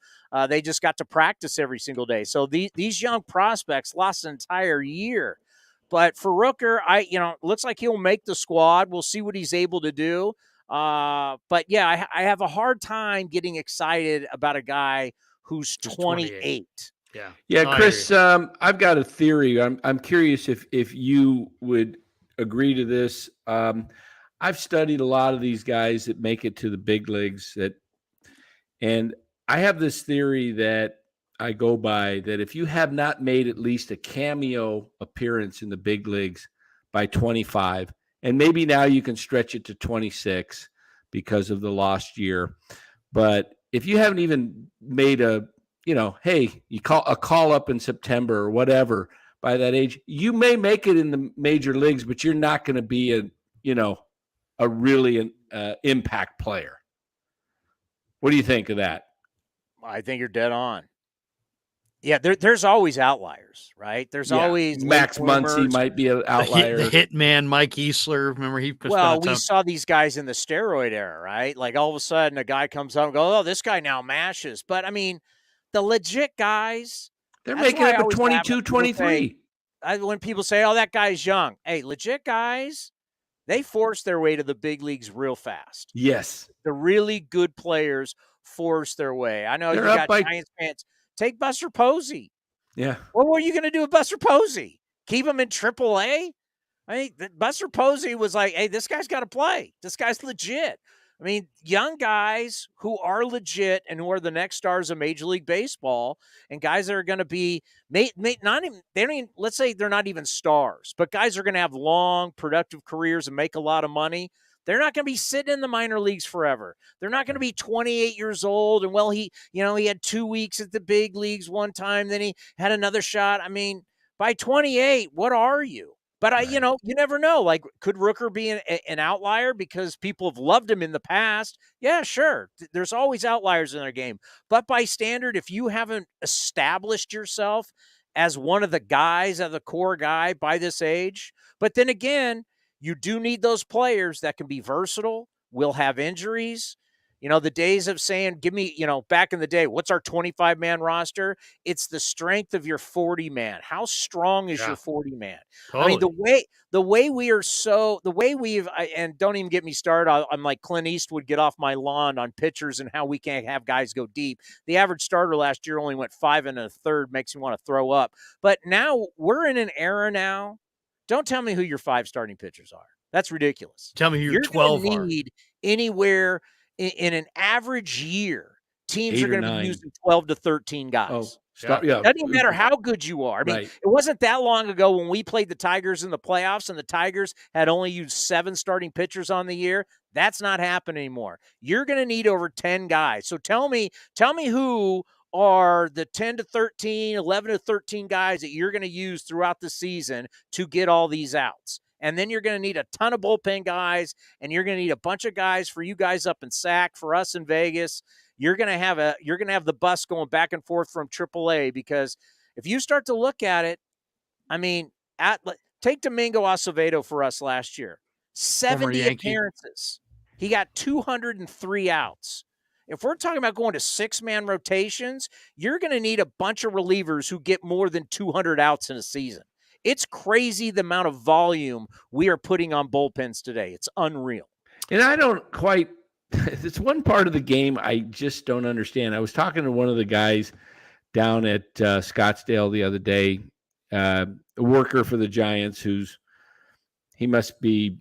they just got to practice every single day. So these young prospects lost an entire year. But for Rooker, looks like he'll make the squad. We'll see what he's able to do. But yeah, I have a hard time getting excited about a guy who's 28. Yeah, Chris, I've got a theory. I'm curious if you would agree to this. I've studied a lot of these guys that make it to the big leagues, and I have this theory that I go by that if you have not made at least a cameo appearance in the big leagues by 25, and maybe now you can stretch it to 26 because of the lost year. But if you haven't even made hey, you call a call up in September or whatever by that age, you may make it in the major leagues, but you're not going to be a really impact player. What do you think of that? I think you're dead on. Yeah, there's always outliers, right? There's always Max Muncy might be an outlier. The hitman, Mike Easler. Remember, we saw these guys in the steroid era, right? Like all of a sudden a guy comes up and goes, oh, this guy now mashes. But I mean, the legit guys, they're making it at 22, 23. when people say, "Oh, that guy's young," hey, legit guys, they force their way to the big leagues real fast. Yes. The really good players force their way. I know They're you up got by Giants fans. Take Buster Posey. yeah. What were you going to do with Buster Posey? Keep him in AAA? I mean, Buster Posey was like, hey, this guy's got to play. This guy's legit. I mean, young guys who are legit and who are the next stars of Major League Baseball, and guys that are going to be not even, they don't even, let's say they're not even stars, but guys are going to have long, productive careers and make a lot of money. They're not going to be sitting in the minor leagues forever. They're not going to be 28 years old. And well, he had 2 weeks at the big leagues one time, then he had another shot. I mean, by 28, what are you? But you never know. Like, could Rooker be an outlier because people have loved him in the past? Yeah, sure. There's always outliers in their game. But by standard, if you haven't established yourself as one of the guys, as the core guy by this age, but then again, you do need those players that can be versatile, will have injuries. The days of saying, give me, back in the day, what's our 25-man roster? It's the strength of your 40-man. How strong is your 40-man? Totally. I mean, and don't even get me started. I'm like Clint Eastwood, get off my lawn on pitchers and how we can't have guys go deep. The average starter last year only went 5 1/3, makes me want to throw up. But now we're in an era now. Don't tell me who your 5 starting pitchers are. That's ridiculous. Tell me who your You're 12 gonna are. need anywhere in an average year, teams 8 are or going to be 9. using 12 to 13 guys. Yeah. It doesn't even matter how good you are. I mean, Right. it wasn't that long ago when we played the Tigers in the playoffs and the Tigers had only used 7 starting pitchers on the year. That's not happening anymore. You're going to need over 10 guys. So tell me who are the 10 to 13, 11 to 13 guys that you're going to use throughout the season to get all these outs. And then you're going to need a ton of bullpen guys, and you're going to need a bunch of guys for you guys up in SAC, for us in Vegas. You're going to have the bus going back and forth from AAA, because if you start to look at it, I mean, take Domingo Acevedo for us last year. 70 appearances. He got 203 outs. If we're talking about going to 6-man rotations, you're going to need a bunch of relievers who get more than 200 outs in a season. It's crazy the amount of volume we are putting on bullpens today. It's unreal. And I don't quite – it's one part of the game I just don't understand. I was talking to one of the guys down at Scottsdale the other day, a worker for the Giants he must be,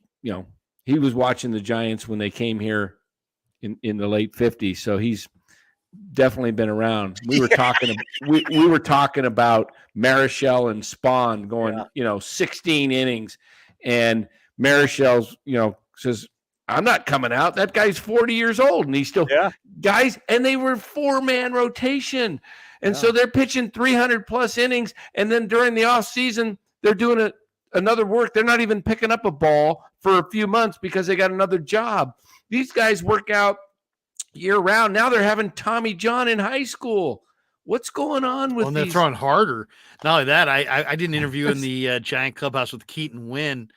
he was watching the Giants when they came here in the late 50s. So he's definitely been around. We were talking we were talking about Marichal and Spahn going, 16 innings, and Marichal's, says, I'm not coming out. That guy's 40 years old, and he's still guys, and they were 4-man rotation. And so they're pitching 300 plus innings, and then during the off season, they're doing another work. They're not even picking up a ball for a few months because they got another job. These guys work out year round. Now they're having Tommy John in high school. What's going on with they're throwing harder. Not only that, I did an interview in the Giant clubhouse with Keaton Wynn,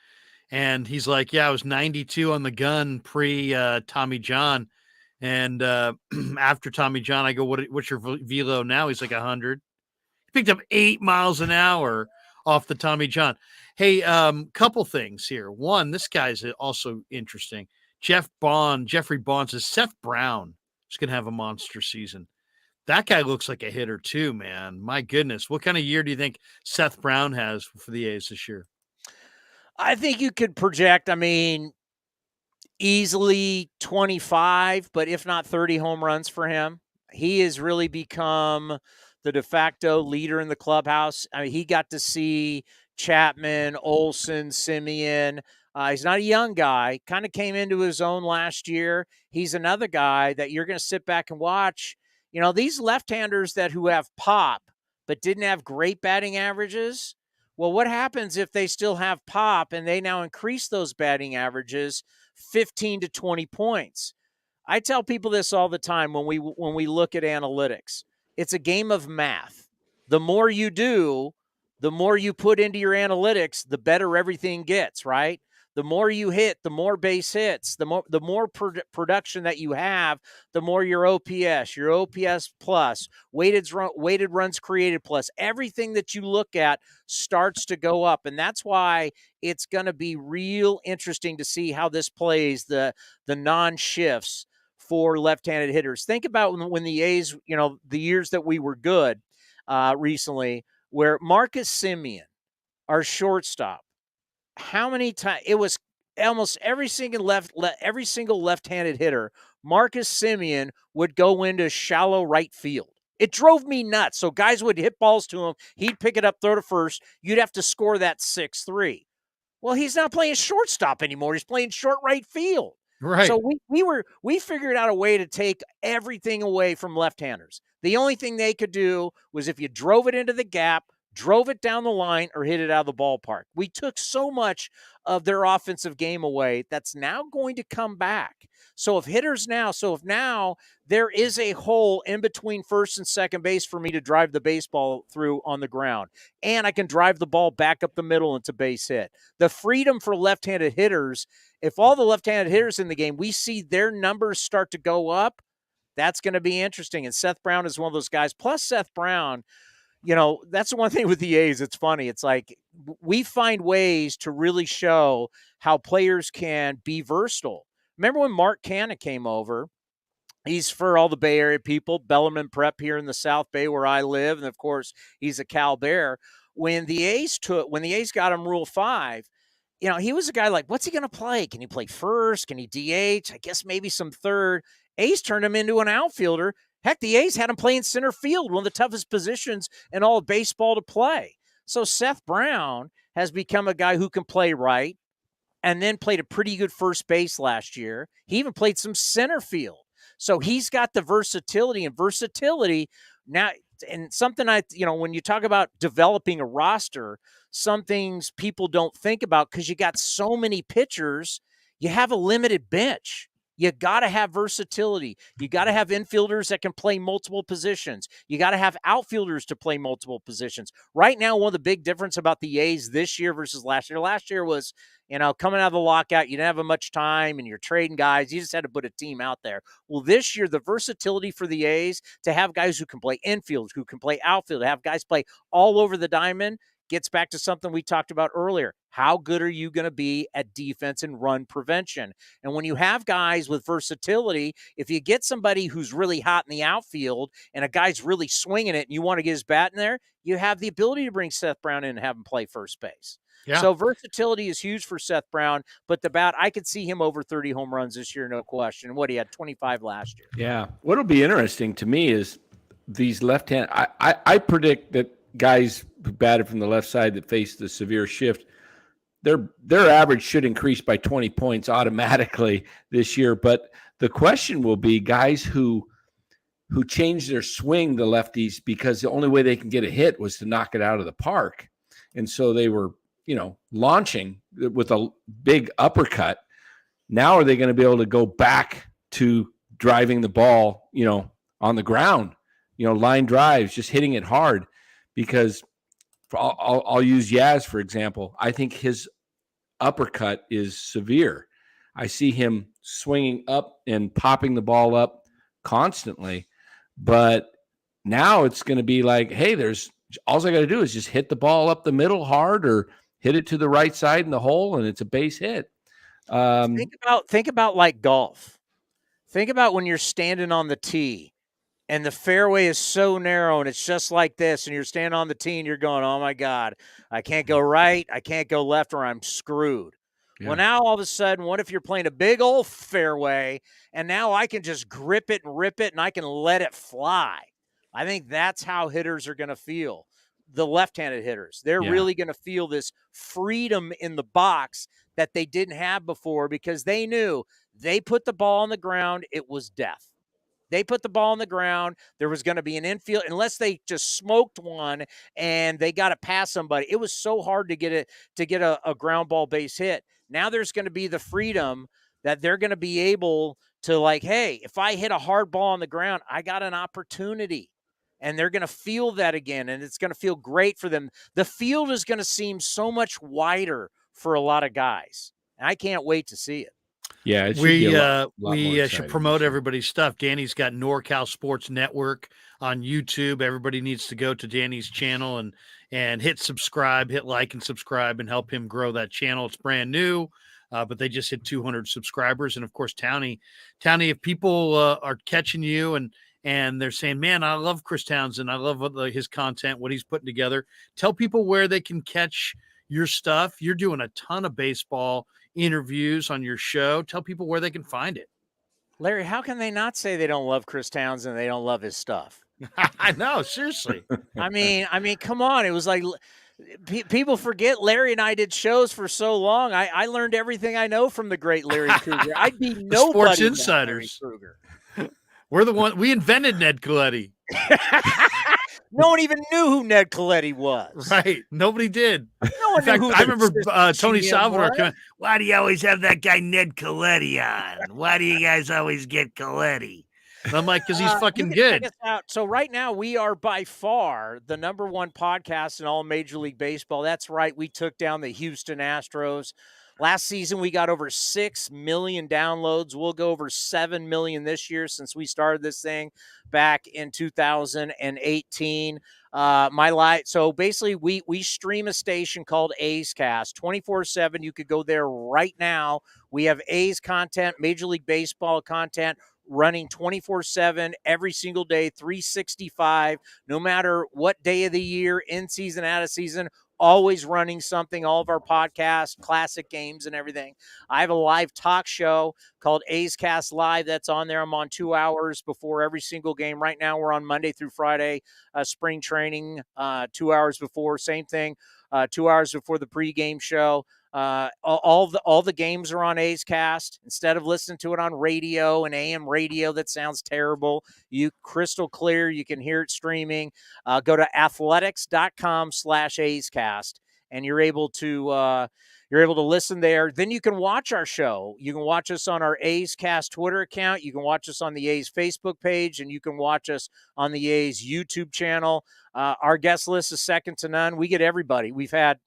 and he's like, I was 92 on the gun pre Tommy John. And after Tommy John, I go, what's your velo now? He's like 100. He picked up 8 miles an hour off the Tommy John. Hey, couple things here. One, this guy's also interesting. Jeffrey Bond says Seth Brown is going to have a monster season. That guy looks like a hitter too, man. My goodness. What kind of year do you think Seth Brown has for the A's this year? I think you could project, easily 25, but if not 30 home runs for him. He has really become the de facto leader in the clubhouse. He got to see Chapman, Olsen, Simeon. He's not a young guy, kind of came into his own last year. He's another guy that you're going to sit back and watch. These left-handers who have pop but didn't have great batting averages. Well, what happens if they still have pop and they now increase those batting averages 15 to 20 points? I tell people this all the time when we look at analytics. It's a game of math. The more you do, the more you put into your analytics, the better everything gets, right? The more you hit, the more base hits, the more production that you have, the more your OPS plus, weighted runs created plus, everything that you look at starts to go up. And that's why it's going to be real interesting to see how this plays, the non-shifts for left-handed hitters. Think about when the A's, the years that we were good recently, where Marcus Semien, our shortstop, how many times it was almost every single left-handed hitter, Marcus Semien would go into shallow right field. It drove me nuts. So guys would hit balls to him. He'd pick it up, throw to first. You'd have to score that 6-3. Well, he's not playing shortstop anymore. He's playing short right field. Right. So we figured out a way to take everything away from left-handers. The only thing they could do was if you drove it into the gap, drove it down the line, or hit it out of the ballpark. We took so much of their offensive game away that's now going to come back. So if now there is a hole in between first and second base for me to drive the baseball through on the ground, and I can drive the ball back up the middle into base hit. The freedom for left-handed hitters, if all the left-handed hitters in the game, we see their numbers start to go up, that's going to be interesting. And Seth Brown is one of those guys. Plus Seth Brown, that's the one thing with the A's. It's funny. It's like we find ways to really show how players can be versatile. Remember when Mark Canha came over? He's for all the Bay Area people, Bellarmine Prep here in the South Bay where I live. And of course, he's a Cal Bear. When the A's got him Rule 5, he was a guy like, what's he going to play? Can he play first? Can he DH? I guess maybe some third. A's turned him into an outfielder. Heck, the A's had him playing center field, one of the toughest positions in all of baseball to play. So Seth Brown has become a guy who can play right and then played a pretty good first base last year. He even played some center field. So he's got the versatility now. And something when you talk about developing a roster, some things people don't think about because you got so many pitchers, you have a limited bench. You got to have versatility. You got to have infielders that can play multiple positions. You got to have outfielders to play multiple positions. Right now, one of the big difference about the A's this year versus last year was, coming out of the lockout, you didn't have much time and you're trading guys. You just had to put a team out there. Well, this year, the versatility for the A's to have guys who can play infield, who can play outfield, to have guys play all over the diamond, gets back to something we talked about earlier. How good are you going to be at defense and run prevention? And when you have guys with versatility, if you get somebody who's really hot in the outfield and a guy's really swinging it and you want to get his bat in there, you have the ability to bring Seth Brown in and have him play first base. Yeah. So versatility is huge for Seth Brown, but the bat, I could see him over 30 home runs this year, no question. What, he had 25 last year. Yeah. What'll be interesting to me is these left-hand, I predict that guys who batted from the left side that faced the severe shift, their average should increase by 20 points automatically this year. But the question will be guys who changed their swing, the lefties, because the only way they can get a hit was to knock it out of the park. And so they were, launching with a big uppercut. Now are they going to be able to go back to driving the ball, on the ground, line drives, just hitting it hard? Because I'll use Yaz, for example. I think his uppercut is severe. I see him swinging up and popping the ball up constantly. But now it's going to be like, hey, all I got to do is just hit the ball up the middle hard or hit it to the right side in the hole, and it's a base hit. Think about like golf. Think about when you're standing on the tee and the fairway is so narrow and it's just like this, and you're standing on the tee and you're going, oh my God, I can't go right, I can't go left, or I'm screwed. Yeah. Well, now all of a sudden, what if you're playing a big old fairway and now I can just grip it and rip it and I can let it fly? I think that's how hitters are going to feel. The left-handed hitters, they're really going to feel this freedom in the box that they didn't have before, because they knew they put the ball on the ground, it was death. They put the ball on the ground, there was going to be an infield, unless they just smoked one and they got to pass somebody. It was so hard to get a ground ball base hit. Now there's going to be the freedom that they're going to be able to, like, hey, if I hit a hard ball on the ground, I got an opportunity. And they're going to feel that again, and it's going to feel great for them. The field is going to seem so much wider for a lot of guys. I can't wait to see it. Yeah, it should be a lot more we exciting should promote this year. everybody's stuff. Danny's got NorCal Sports Network on YouTube. Everybody needs to go to Danny's channel and hit subscribe, hit like and subscribe, and help him grow that channel. It's brand new, but they just hit 200 subscribers. And of course, Townie, if people are catching you and they're saying, "Man, I love Chris Townsend. I love his content, what he's putting together." Tell people where they can catch your stuff. You're doing a ton of baseball interviews on your show. Tell people where they can find it. Larry, how can they not say they don't love Chris Townsend? They don't love his stuff. I know, seriously. I mean, come on. It was like people forget Larry and I did shows for so long. I learned everything I know from the great Larry Krueger. I'd be nobody. Sports Insiders. We're the one. We invented Ned Colletti. No one even knew who Ned Colletti was. Right. Nobody did. No one In fact, knew who I remember Tony GM Salvador was. coming, "Why do you always have that guy Ned Colletti on? Why do you guys always get Colletti?" And I'm like, because he's fucking You can good. check us out. So right now we are by far the #1 podcast in all Major League Baseball. That's right. We took down the Houston Astros. Last season, we got over 6 million downloads. We'll go over 7 million this year since we started this thing back in 2018. So basically, we stream a station called A's Cast 24/7. You could go there right now. We have A's content, Major League Baseball content, running 24/7 every single day, 365, no matter what day of the year, in season, out of season, always running something, all of our podcasts, classic games and everything. I have a live talk show called A's Cast Live that's on there. I'm on 2 hours before every single game. Right now we're on Monday through Friday, spring training, 2 hours before, same thing, 2 hours before the pregame show. All the games are on A's Cast. Instead of listening to it on radio and AM radio that sounds terrible, you crystal clear, you can hear it streaming. Go to athletics.com/A's Cast, and you're able to listen there. Then you can watch our show. You can watch us on our A's Cast Twitter account. You can watch us on the A's Facebook page, and you can watch us on the A's YouTube channel. Our guest list is second to none. We get everybody. We've had,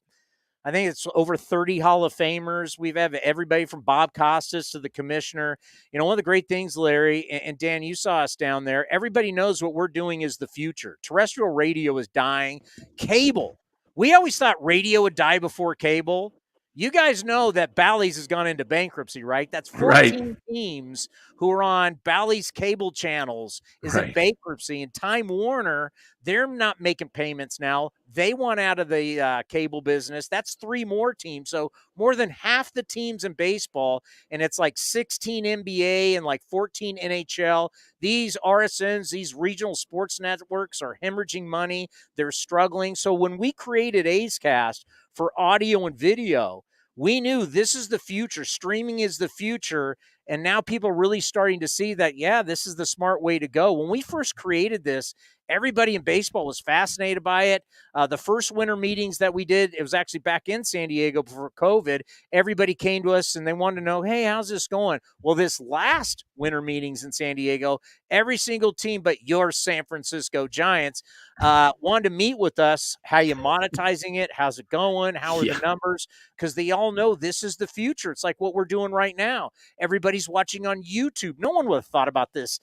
I think it's over 30 Hall of Famers. We've had everybody from Bob Costas to the commissioner. You know, one of the great things, Larry, and Dan, you saw us down there. Everybody knows what we're doing is the future. Terrestrial radio is dying. Cable. We always thought radio would die before cable. You guys know that Bally's has gone into bankruptcy, right? That's 14 teams who are on Bally's cable channels is in bankruptcy. And Time Warner, they're not making payments now. They want out of the cable business. That's 3 more teams. So more than half the teams in baseball, and it's like 16 NBA and like 14 NHL. These RSNs, these regional sports networks are hemorrhaging money. They're struggling. So when we created A's Cast for audio and video, we knew this is the future. Streaming is the future. And now people are really starting to see that, yeah, this is the smart way to go. When we first created this, everybody in baseball was fascinated by it. The first winter meetings that we did, it was actually back in San Diego before COVID. Everybody came to us and they wanted to know, hey, how's this going? Well, this last winter meetings in San Diego, every single team but your San Francisco Giants wanted to meet with us. How you monetizing it? How's it going? How are the numbers? Because they all know this is the future. It's like what we're doing right now. Everybody's watching on YouTube. No one would have thought about this,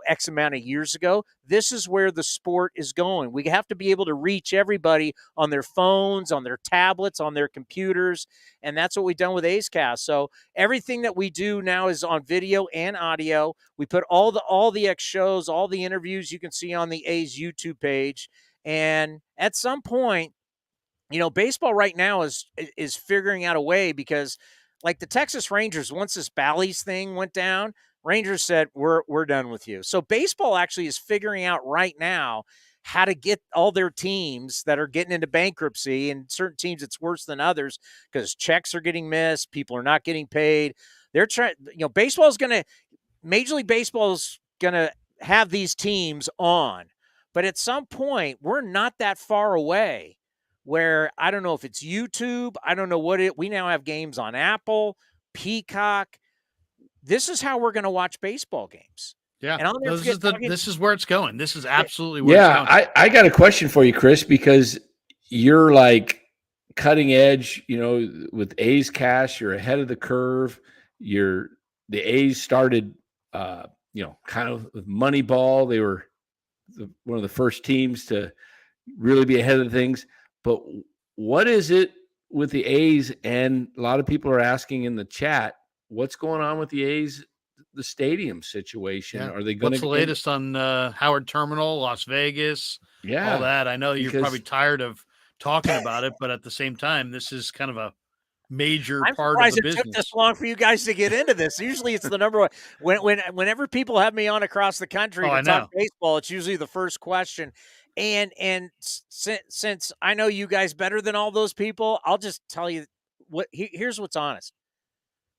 X amount of years ago. This is where the sport is going. We have to be able to reach everybody on their phones, on their tablets, on their computers, and that's what we've done with A's Cast. So everything that we do now is on video and audio. We put all the X shows, all the interviews you can see on the A's YouTube page, and at some point, baseball right now is figuring out a way, because like the Texas Rangers, once this Bally's thing went down, Rangers said, we're done with you. So baseball actually is figuring out right now how to get all their teams that are getting into bankruptcy, and certain teams it's worse than others because checks are getting missed, people are not getting paid. They're trying, Major League Baseball is going to have these teams on. But at some point, we're not that far away where I don't know if it's YouTube. I don't know we now have games on Apple, Peacock. This is how we're going to watch baseball games. Yeah, this is where it's going. This is absolutely where it's going. I got a question for you, Chris, because you're like cutting edge, with A's cash, you're ahead of the curve. The A's started, kind of with Moneyball. They were one of the first teams to really be ahead of things. But what is it with the A's? And a lot of people are asking in the chat, what's going on with the A's, the stadium situation? Yeah. Are they going to? What's the latest on Howard Terminal, Las Vegas? Yeah, all that. I know you're because probably tired of talking about it, but at the same time, this is kind of a major I'm part of surprised the it took business. this long for you guys to get into this. Usually, it's the number one. Whenever people have me on across the country to talk baseball, it's usually the first question. And since I know you guys better than all those people, I'll just tell you here's what's honest: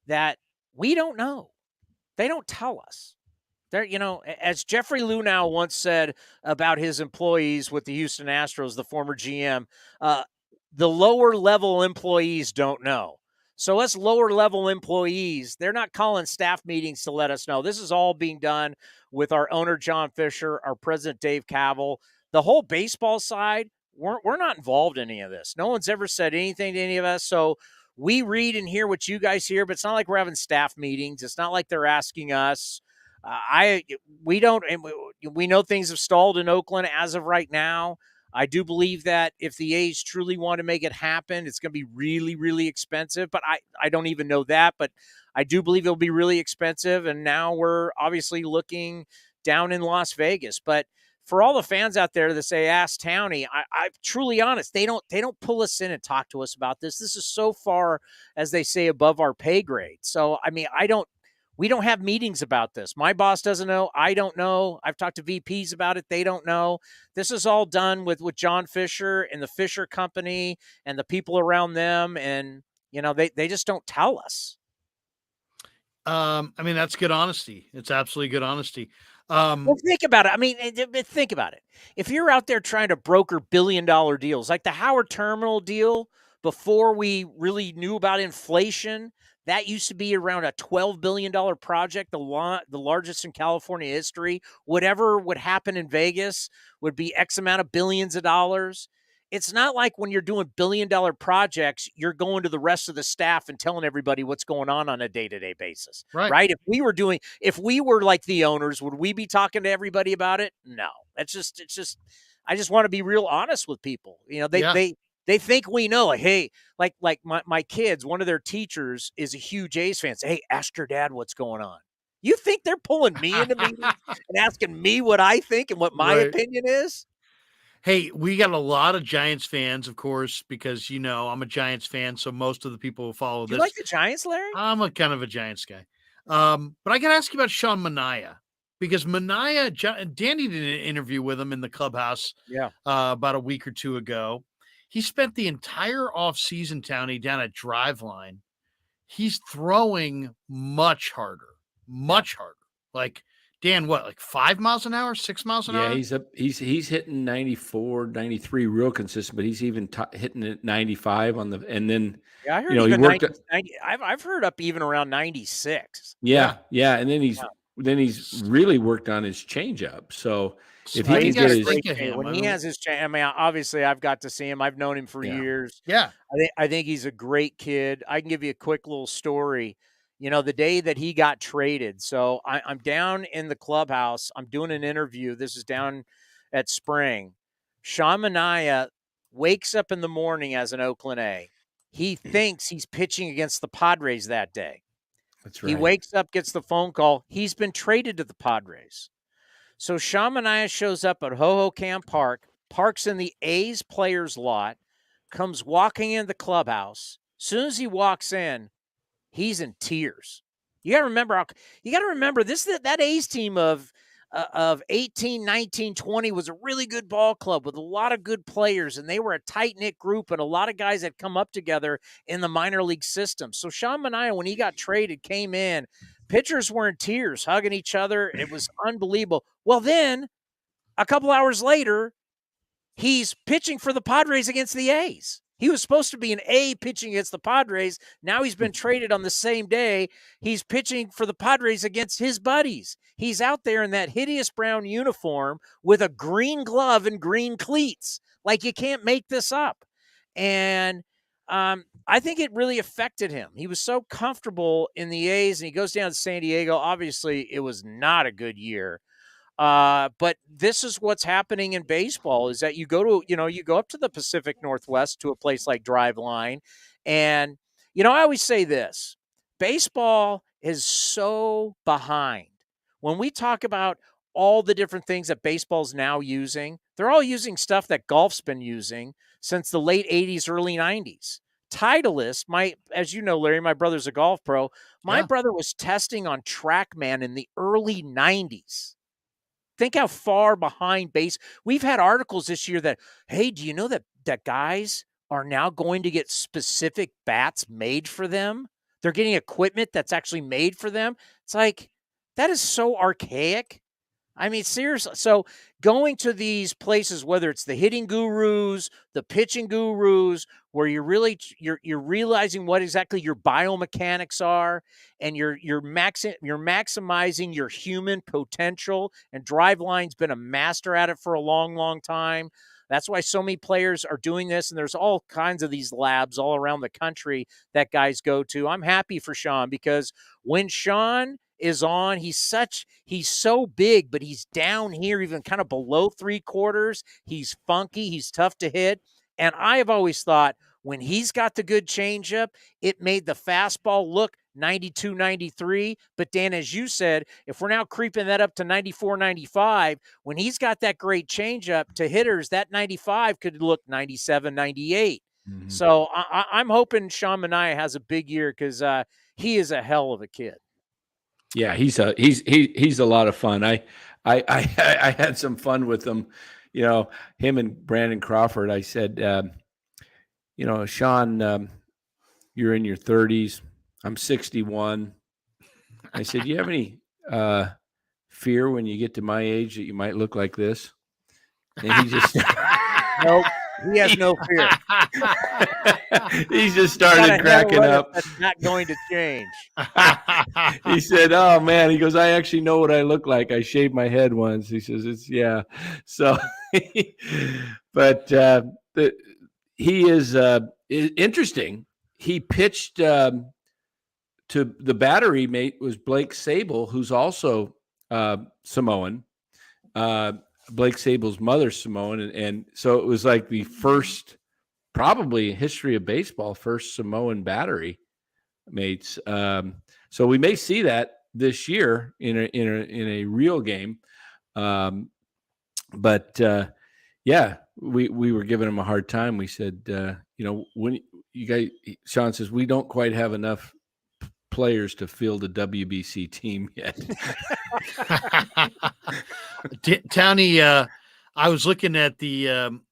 that we don't know. They don't tell us. There, as Jeffrey Lunau once said about his employees with the Houston Astros, the former GM, the lower level employees don't know. So us lower level employees, they're not calling staff meetings to let us know. This is all being done with our owner, John Fisher, our president, Dave Cavell. The whole baseball side, we're not involved in any of this. No one's ever said anything to any of us. So we read and hear what you guys hear, but it's not like we're having staff meetings. It's not like they're asking us. We don't, and we know things have stalled in Oakland as of right now. I do believe that if the A's truly want to make it happen, it's going to be really, really expensive. But I don't even know that. But I do believe it'll be really expensive. And now we're obviously looking down in Las Vegas. But for all the fans out there that say ask Townie, I'm truly honest. They don't pull us in and talk to us about this. This is so far, as they say, above our pay grade. So I mean, we don't have meetings about this. My boss doesn't know. I don't know. I've talked to VPs about it. They don't know. This is all done with John Fisher and the Fisher Company and the people around them. And, they just don't tell us. I mean, that's good honesty. It's absolutely good honesty. Well, think about it. I mean, think about it. If you're out there trying to broker billion-dollar deals, like the Howard Terminal deal, before we really knew about inflation, that used to be around a $12 billion project, the largest in California history. Whatever would happen in Vegas would be X amount of billions of dollars. It's not like when you're doing billion-dollar projects, you're going to the rest of the staff and telling everybody what's going on a day-to-day basis, right? If we were like the owners, would we be talking to everybody about it? No. I just want to be real honest with people. They think we know, like, hey, like my kids, one of their teachers is a huge A's fan. Say, hey, ask your dad what's going on. You think they're pulling me into meetings and asking me what I think and what my opinion is? Hey, we got a lot of Giants fans, of course, because, I'm a Giants fan. So most of the people who follow this. You like the Giants, Larry? I'm a kind of a Giants guy. But I got to ask you about Sean Manaea, because Danny did an interview with him in the clubhouse about a week or two ago. He spent the entire offseason, Townie, down at Driveline. He's throwing much harder. Like, Dan, what, like 5 miles an hour, 6 miles an hour? Yeah, he's hitting 94, 93 real consistent, but he's even hitting it 95 on the, and then I heard even 90, I've heard up even around 96. Yeah, and then he's really worked on his changeup. So if he can get he has his change, I mean, obviously I've got to see him. I've known him for years. Yeah, I think he's a great kid. I can give you a quick little story. The day that he got traded. So I'm down in the clubhouse. I'm doing an interview. This is down at Spring. Sean Manaea wakes up in the morning as an Oakland A. He thinks he's pitching against the Padres that day. That's right. He wakes up, gets the phone call. He's been traded to the Padres. So Sean Manaea shows up at Hohokam Park, parks in the A's players lot, comes walking in the clubhouse. As soon as he walks in, he's in tears. You got to remember this, that A's team of 18, 19, 20 was a really good ball club with a lot of good players, and they were a tight-knit group and a lot of guys that come up together in the minor league system. So Sean Manaea, when he got traded, came in. Pitchers were in tears, hugging each other. It was unbelievable. Well, then a couple hours later, he's pitching for the Padres against the A's. He was supposed to be an A pitching against the Padres. Now he's been traded on the same day. He's pitching for the Padres against his buddies. He's out there in that hideous brown uniform with a green glove and green cleats. Like, you can't make this up. And I think it really affected him. He was so comfortable in the A's, and he goes down to San Diego. Obviously, it was not a good year. But this is what's happening in baseball is that you go up to the Pacific Northwest to a place like Driveline. And, I always say this, baseball is so behind. When we talk about all the different things that baseball's now using, they're all using stuff that golf's been using since the late 80s, early 90s. Titleist, as you know, Larry, my brother's a golf pro. My brother was testing on TrackMan in the early 90s. Think how far behind we've had articles this year that, hey, do you know that guys are now going to get specific bats made for them? They're getting equipment that's actually made for them. It's like, that is so archaic. I mean, seriously. So going to these places, whether it's the hitting gurus, the pitching gurus, where you're realizing what exactly your biomechanics are, and you're maximizing your human potential. And Driveline's been a master at it for a long, long time. That's why so many players are doing this, and there's all kinds of these labs all around the country that guys go to. I'm happy for Sean, because when Sean is on, he's so big, but he's down here, even kind of below 3/4. He's funky. He's tough to hit. And I have always thought when he's got the good changeup, it made the fastball look 92, 93. But Dan, as you said, if we're now creeping that up to 94, 95, when he's got that great changeup to hitters, that 95 could look 97, 98. Mm-hmm. So I'm hoping Sean Manaea has a big year, because he is a hell of a kid. Yeah, he's a lot of fun. I had some fun with him, him and Brandon Crawford. I said, Sean, you're in your 30s. I'm 61. I said, do you have any fear when you get to my age that you might look like this? And he just nope. He has no fear. He just started cracking up. That's not going to change. He said, oh, man. He goes, I actually know what I look like. I shaved my head once. He says, yeah. So, but he is interesting. He pitched to the battery mate was Blake Sable, who's also Samoan. Blake Sable's mother's Samoan, and so it was like the first, probably in history of baseball, first Samoan battery mates. So we may see that this year in a real game. But yeah, we were giving him a hard time. We said, when you guys, Sean says, we don't quite have enough players to field a WBC team yet. Townie, I was looking at the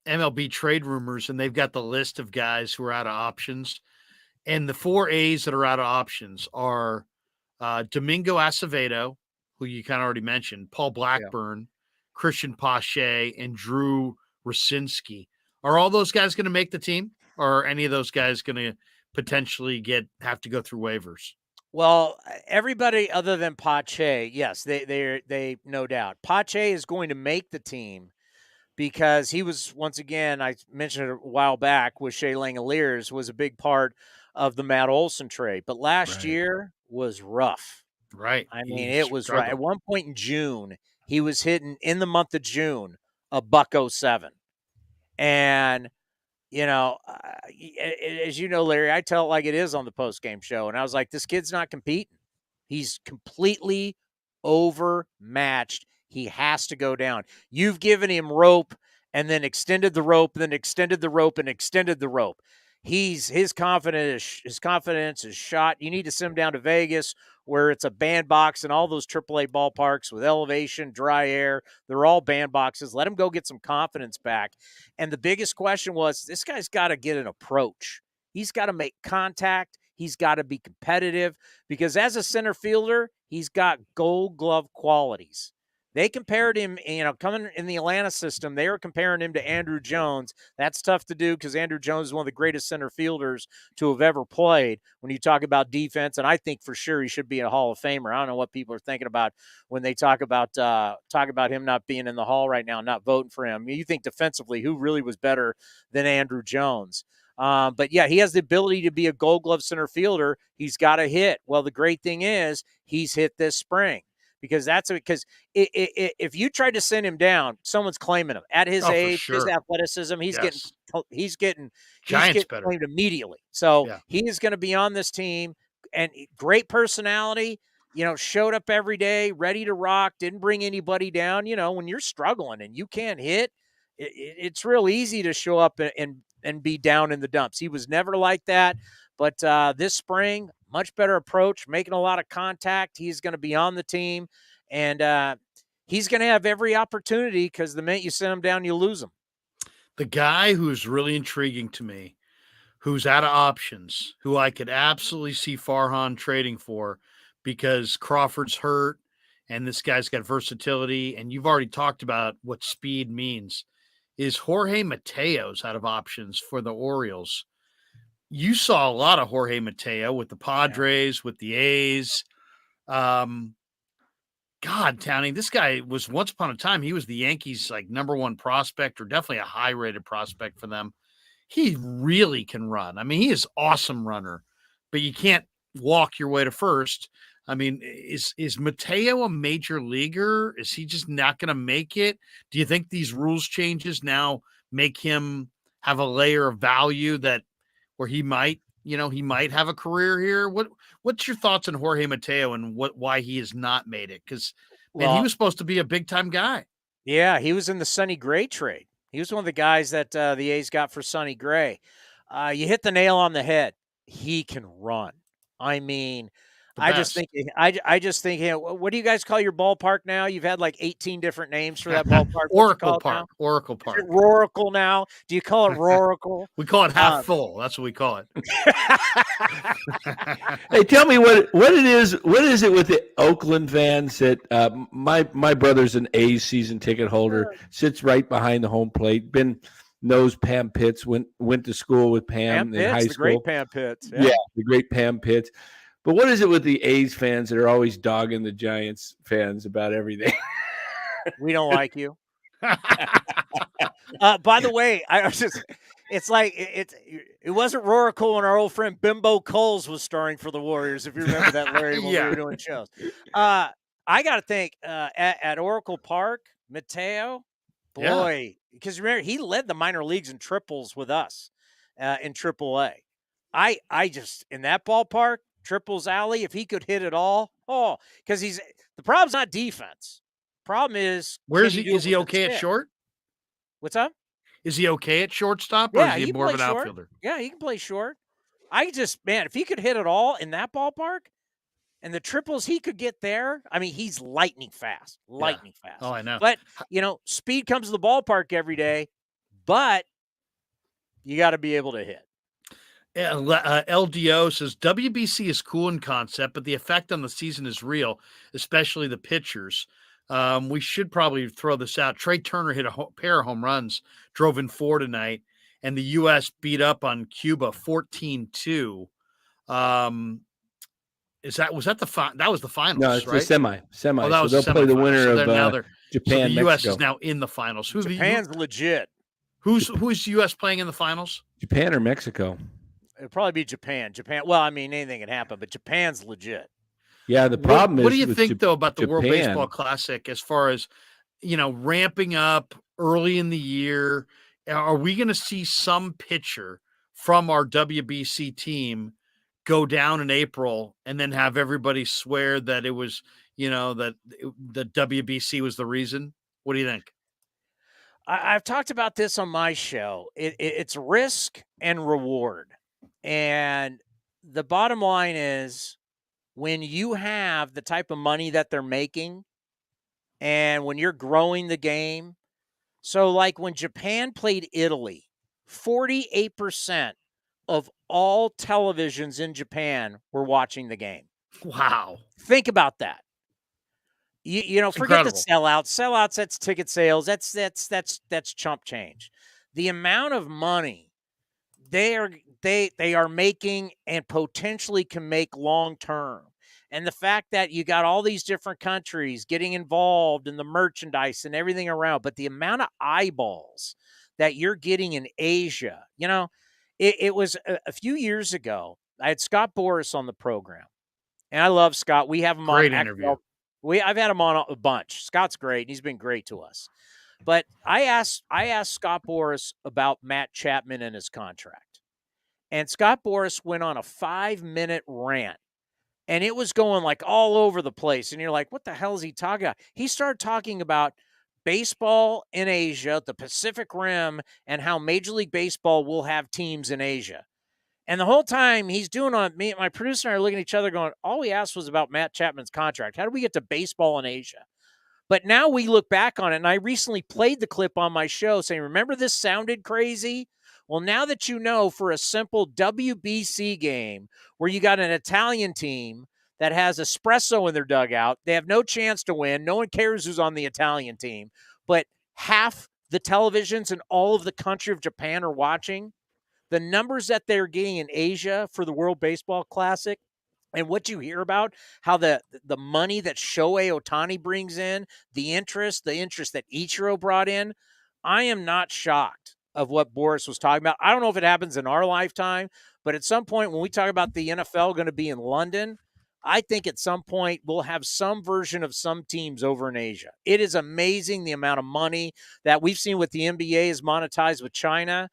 MLB trade rumors, and they've got the list of guys who are out of options. And the 4 A's that are out of options are Domingo Acevedo, who you kind of already mentioned, Paul Blackburn, Christian Pache, and Drew Rosinski. Are all those guys going to make the team, or are any of those guys going to potentially have to go through waivers? Well, everybody other than Pache, yes, they no doubt. Pache is going to make the team because he was, once again, I mentioned it a while back with Shea Langoliers, was a big part of the Matt Olson trade. But last year was rough. Right. I mean, it was right. At one point in June, he was hitting, in the month of June, a $107. And as you know, Larry, I tell it like it is on the post-game show. And I was like, this kid's not competing. He's completely overmatched. He has to go down. You've given him rope and then extended the rope, then extended the rope and extended the rope. His confidence is shot. You need to send him down to Vegas, where it's a bandbox, and all those AAA ballparks with elevation, dry air, they're all bandboxes. Let him go get some confidence back. And the biggest question was, this guy's got to get an approach. He's got to make contact. He's got to be competitive, because as a center fielder, he's got Gold Glove qualities. They compared him, coming in the Atlanta system, they were comparing him to Andrew Jones. That's tough to do, because Andrew Jones is one of the greatest center fielders to have ever played when you talk about defense. And I think for sure he should be a Hall of Famer. I don't know what people are thinking about when they talk about him not being in the Hall right now, not voting for him. You think defensively, who really was better than Andrew Jones? But yeah, he has the ability to be a Gold Glove center fielder. He's got to hit. Well, the great thing is he's hit this spring. Because if you tried to send him down, someone's claiming him at his Oh, for age, his sure. athleticism. He's Yes. getting Giants better. claimed immediately. So Yeah. he is going to be on this team, and great personality. Showed up every day, ready to rock. Didn't bring anybody down. When you're struggling and you can't hit, it's real easy to show up and be down in the dumps. He was never like that. But this spring, much better approach, making a lot of contact. He's going to be on the team, and he's going to have every opportunity because the minute you send him down, you lose him. The guy who's really intriguing to me, who's out of options, who I could absolutely see Farhan trading for because Crawford's hurt and this guy's got versatility, and you've already talked about what speed means, is Jorge Mateo's out of options for the Orioles. You saw a lot of Jorge Mateo with the Padres, with the A's. God, Townie, this guy was once upon a time, he was the Yankees' number one prospect, or definitely a high-rated prospect for them. He really can run. I mean, he is awesome runner, but you can't walk your way to first. I mean, is Mateo a major leaguer? Is he just not going to make it? Do you think these rules changes now make him have a layer of value where he might have a career here? What's your thoughts on Jorge Mateo and why he has not made it? Because he was supposed to be a big time guy. Yeah, he was in the Sonny Gray trade. He was one of the guys that the A's got for Sonny Gray. You hit the nail on the head. He can run. I mean, I just think what do you guys call your ballpark now? You've had 18 different names for that ballpark. Oracle Park. Oracle Park. Roracle now? Do you call it Roracle? We call it half full. That's what we call it. Hey, tell me what it is. What is it with the Oakland fans that my brother's an A's season ticket holder, sits right behind the home plate, knows Pam Pitts, went to school with Pam in high school. The great Pam Pitts. Yeah, the great Pam Pitts. But what is it with the A's fans that are always dogging the Giants fans about everything? We don't like you. By the way, it wasn't Roracle when our old friend Bimbo Coles was starring for the Warriors, if you remember that, Larry, when we were doing shows. I got to think at Oracle Park, Mateo, boy, because remember, he led the minor leagues in triples with us in AAA. I just, in that ballpark, triples alley, if he could hit it all, because the problem's not defense. Problem is, is he okay at short? What's up? Is he okay at shortstop, or is he more of an outfielder? Yeah, he can play short. If he could hit it all in that ballpark and the triples he could get there, I mean, he's lightning fast. Oh, I know. But, speed comes to the ballpark every day, but you got to be able to hit. LDO says WBC is cool in concept, but the effect on the season is real, especially the pitchers. We should probably throw this out. Trey Turner hit a pair of home runs, drove in 4 tonight, and the U.S. beat up on Cuba 14-2. Was that that was the finals? No, it's right? the semi. Oh, that was so they'll play the winner of So Japan. the U.S. Mexico. is now in the finals. Japan's legit. Who's U.S. playing in the finals? Japan or Mexico? It'd probably be Japan. Well, I mean, anything can happen, but Japan's legit. Yeah, the problem is. What do you think, though, about the Japan. World Baseball Classic as far as, ramping up early in the year? Are we going to see some pitcher from our WBC team go down in April and then have everybody swear that it was, that the WBC was the reason? What do you think? I've talked about this on my show. It's risk and reward. And the bottom line is, when you have the type of money that they're making and when you're growing the game. So like when Japan played Italy, 48% of all televisions in Japan were watching the game. Wow. Think about that. Forget incredible. The sellouts. Sellouts, that's ticket sales. That's chump change. The amount of money they are making and potentially can make long term. And the fact that you got all these different countries getting involved in the merchandise and everything around, but the amount of eyeballs that you're getting in Asia, It was a few years ago. I had Scott Boras on the program, and I love Scott. We have him on. Great interview. I've had him on a bunch. Scott's great, and he's been great to us. But I asked Scott Boras about Matt Chapman and his contract, and Scott Boras went on a 5-minute rant, and it was going like all over the place. And you're like, what the hell is he talking about? He started talking about baseball in Asia, the Pacific Rim, and how Major League Baseball will have teams in Asia. And the whole time he's doing on me, my producer and I are looking at each other going, all we asked was about Matt Chapman's contract. How did we get to baseball in Asia? But now we look back on it, and I recently played the clip on my show saying, remember this sounded crazy? Well, now that you know, for a simple WBC game where you got an Italian team that has espresso in their dugout, they have no chance to win. No one cares who's on the Italian team, but half the televisions in all of the country of Japan are watching. The numbers that they're getting in Asia for the World Baseball Classic, and what you hear about, how the money that Shohei Ohtani brings in, the interest that Ichiro brought in, I am not shocked of what Boris was talking about. I don't know if it happens in our lifetime, but at some point when we talk about the NFL going to be in London, I think at some point we'll have some version of some teams over in Asia. It is amazing the amount of money that we've seen what the NBA is monetized with China,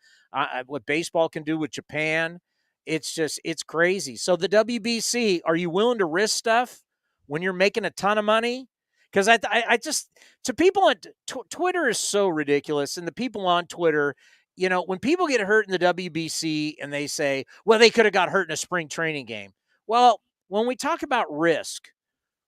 what baseball can do with Japan. It's crazy. So the WBC, are you willing to risk stuff when you're making a ton of money? Because I just, to people on Twitter is so ridiculous. And the people on Twitter, when people get hurt in the WBC and they say, well, they could have got hurt in a spring training game. Well, when we talk about risk,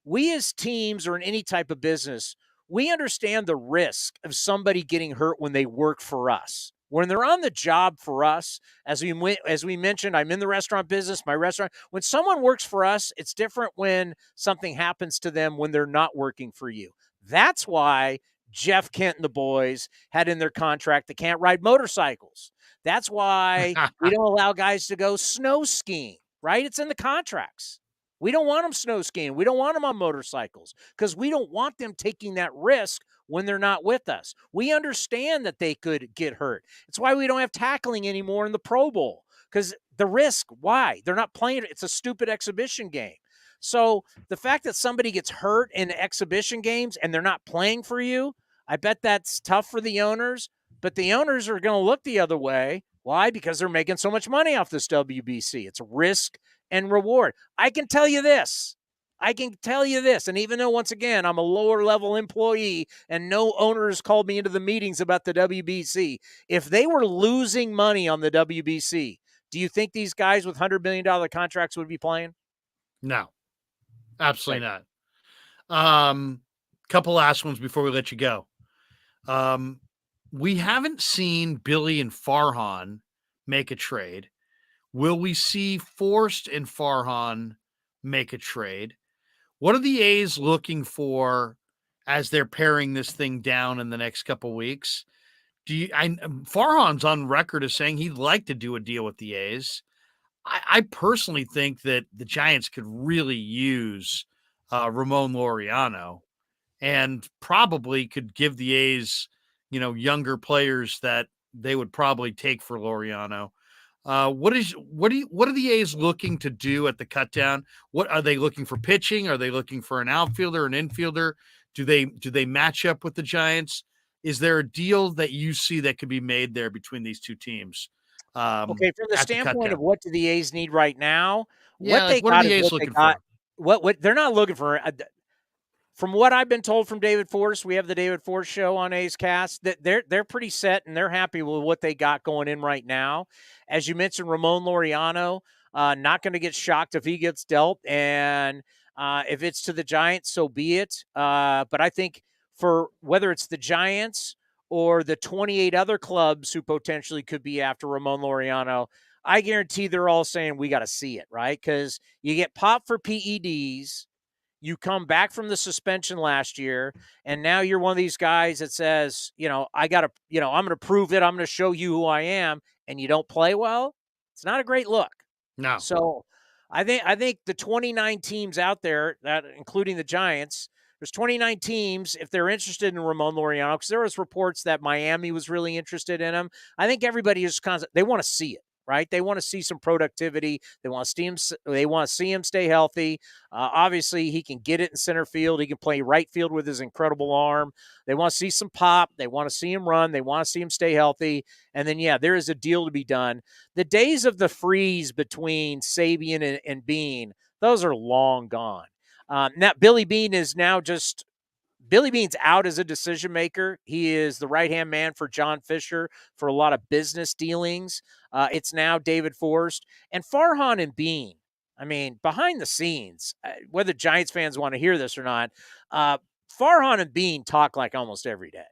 we as teams or in any type of business, we understand the risk of somebody getting hurt when they work for us. When they're on the job for us, as we mentioned, I'm in the restaurant business, my restaurant. When someone works for us, it's different when something happens to them when they're not working for you. That's why Jeff Kent and the boys had in their contract they can't ride motorcycles. That's why we don't allow guys to go snow skiing, right? It's in the contracts. We don't want them snow skiing. We don't want them on motorcycles because we don't want them taking that risk when they're not with us. We understand that they could get hurt. It's why we don't have tackling anymore in the Pro Bowl because the risk, why? They're not playing. It's a stupid exhibition game. So the fact that somebody gets hurt in exhibition games and they're not playing for you, I bet that's tough for the owners, but the owners are going to look the other way. Why? Because they're making so much money off this WBC. It's risk and reward. I can tell you this. And even though, once again, I'm a lower level employee and no owners called me into the meetings about the WBC, if they were losing money on the WBC, do you think these guys with $100 million contracts would be playing? No, absolutely not. Couple last ones before we let you go. We haven't seen Billy and Farhan make a trade. Will we see Forrest and Farhan make a trade? What are the A's looking for as they're paring this thing down in the next couple weeks? Farhan's on record as saying he'd like to do a deal with the A's. I personally think that the Giants could really use Ramon Laureano and probably could give the A's, younger players that they would probably take for Laureano. What are the A's looking to do at the cut down? What are they looking for pitching? Are they looking for an outfielder, an infielder? Do they match up with the Giants? Is there a deal that you see that could be made there between these two teams? Okay, from the standpoint of what do the A's need right now? Yeah, what are the A's looking for? What they're not looking for. From what I've been told from David Force, we have the David Force show on A's Cast, that they're pretty set and they're happy with what they got going in right now. As you mentioned, Ramon Laureano, not going to get shocked if he gets dealt, and if it's to the Giants, so be it. But I think for whether it's the Giants or the 28 other clubs who potentially could be after Ramon Laureano, I guarantee they're all saying we got to see it, right? Because you get popped for PEDs. You come back from the suspension last year, and now you're one of these guys that says, I'm going to prove it. I'm going to show you who I am, and you don't play well. It's not a great look. No. So I think the 29 teams out there, that including the Giants, there's 29 teams, if they're interested in Ramon Laureano, because there was reports that Miami was really interested in him. I think everybody is they want to see it. right? They want to see some productivity. They want to see him stay healthy. Obviously, he can get it in center field. He can play right field with his incredible arm. They want to see some pop. They want to see him run. They want to see him stay healthy. And then, yeah, there is a deal to be done. The days of the freeze between Sabian and Bean, those are long gone. Now, Billy Bean's out as a decision maker. He is the right-hand man for John Fisher for a lot of business dealings. It's now David Forrest. And Farhan and Bean, I mean, behind the scenes, whether Giants fans want to hear this or not, Farhan and Bean talk like almost every day.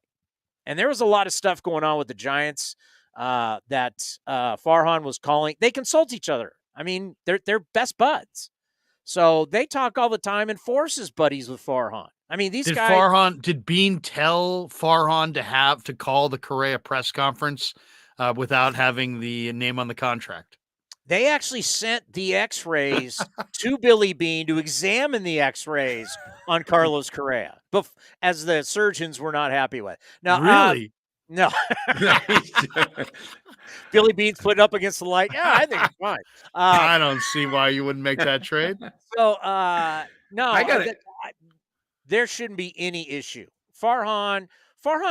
And there was a lot of stuff going on with the Giants that Farhan was calling. They consult each other. I mean, they're best buds. So they talk all the time, and Forrest is buddies with Farhan. I mean, these guys. Did Bean tell Farhan to call the Correa press conference without having the name on the contract? They actually sent the X-rays to Billy Bean to examine the X-rays on Carlos Correa, as the surgeons were not happy with. Now, really? No. Billy Bean's put up against the light. Yeah, I think it's fine. I don't see why you wouldn't make that trade. So, no, there shouldn't be any issue. Farhan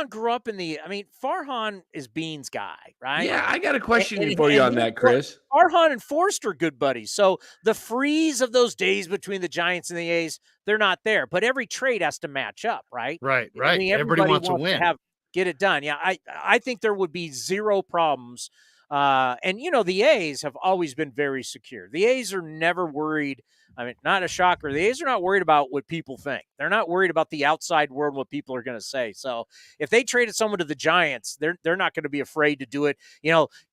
grew up Farhan is Bean's guy, right? Yeah, I got a question for you on that, Chris. Farhan and Forrest are good buddies. So the freeze of those days between the Giants and the A's, they're not there. But every trade has to match up, right? Right. I mean, everybody wants to win. Get it done. Yeah, I think there would be zero problems. And, the A's have always been very secure. The A's are never worried. I mean, not a shocker. The A's are not worried about what people think. They're not worried about the outside world, what people are going to say. So if they traded someone to the Giants, they're not going to be afraid to do it,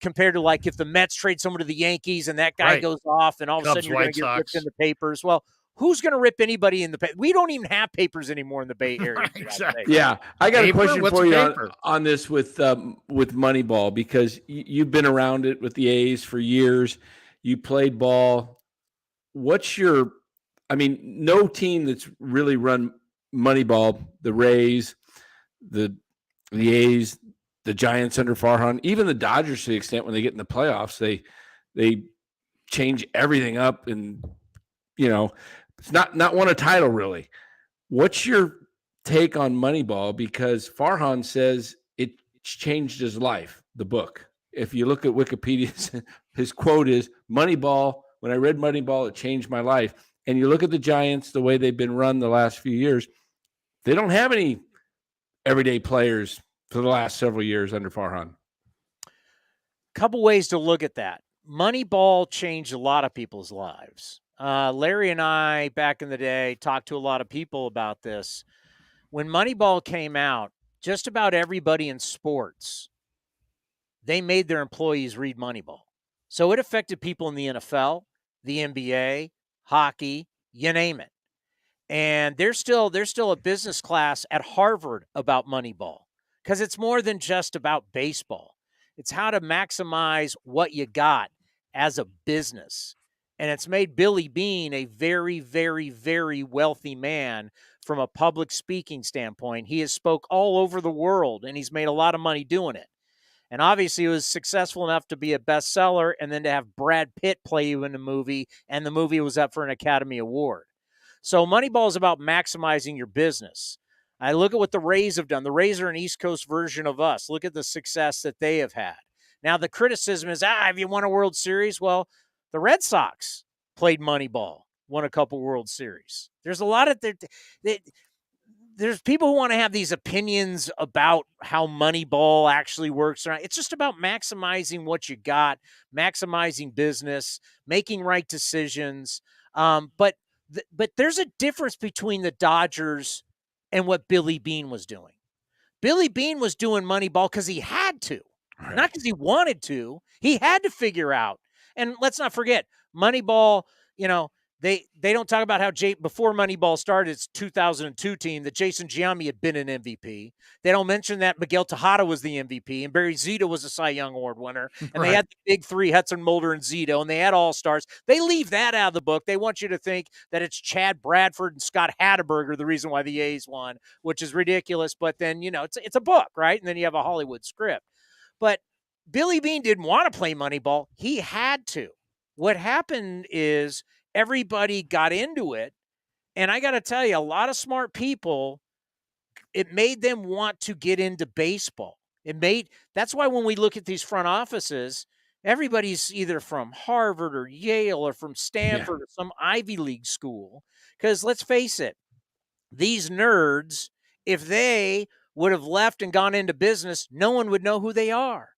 compared to like if the Mets trade someone to the Yankees and that guy goes off and all of a sudden you're going to get ripped in the papers. Well, who's going to rip anybody in the paper? We don't even have papers anymore in the Bay Area. Exactly. Yeah. I got a question for you on this with Moneyball, because you've been around it with the A's for years. You played ball. No team that's really run Moneyball, the Rays, the A's, the Giants under Farhan, even the Dodgers to the extent when they get in the playoffs, they change everything up and, it's not won a title really. What's your take on Moneyball? Because Farhan says it's changed his life, the book. If you look at Wikipedia, his quote is, Moneyball, when I read Moneyball, it changed my life. And you look at the Giants, the way they've been run the last few years, they don't have any everyday players for the last several years under Farhan. Couple ways to look at that. Moneyball changed a lot of people's lives. Larry and I, back in the day, talked to a lot of people about this. When Moneyball came out, just about everybody in sports, they made their employees read Moneyball. So it affected people in the NFL, the NBA, hockey, you name it. And there's still a business class at Harvard about Moneyball, because it's more than just about baseball. It's how to maximize what you got as a business. And it's made Billy Bean a very, very, very wealthy man from a public speaking standpoint. He has spoke all over the world, and he's made a lot of money doing it. And obviously, he was successful enough to be a bestseller and then to have Brad Pitt play you in the movie, and the movie was up for an Academy Award. So Moneyball is about maximizing your business. I look at what the Rays have done. The Rays are an East Coast version of us. Look at the success that they have had. Now, the criticism is, have you won a World Series? Well, the Red Sox played Moneyball, won a couple World Series. There's a lot of there's people who want to have these opinions about how Moneyball actually works. It's just about maximizing what you got, maximizing business, making right decisions. But there's a difference between the Dodgers and what Billy Bean was doing. Billy Bean was doing Moneyball because he had to, not because he wanted to. He had to figure out. And let's not forget, Moneyball, they don't talk about how before Moneyball started, its 2002 team, that Jason Giambi had been an MVP. They don't mention that Miguel Tejada was the MVP and Barry Zito was a Cy Young Award winner. And they had the big three, Hudson Mulder and Zito, and they had all-stars. They leave that out of the book. They want you to think that it's Chad Bradford and Scott Hatteberger the reason why the A's won, which is ridiculous. But then, it's a book, right? And then you have a Hollywood script. But Billy Beane didn't want to play Moneyball. He had to. What happened is everybody got into it. And I got to tell you, a lot of smart people, it made them want to get into baseball. That's why when we look at these front offices, everybody's either from Harvard or Yale or from Stanford or some Ivy League school. Because let's face it, these nerds, if they would have left and gone into business, no one would know who they are.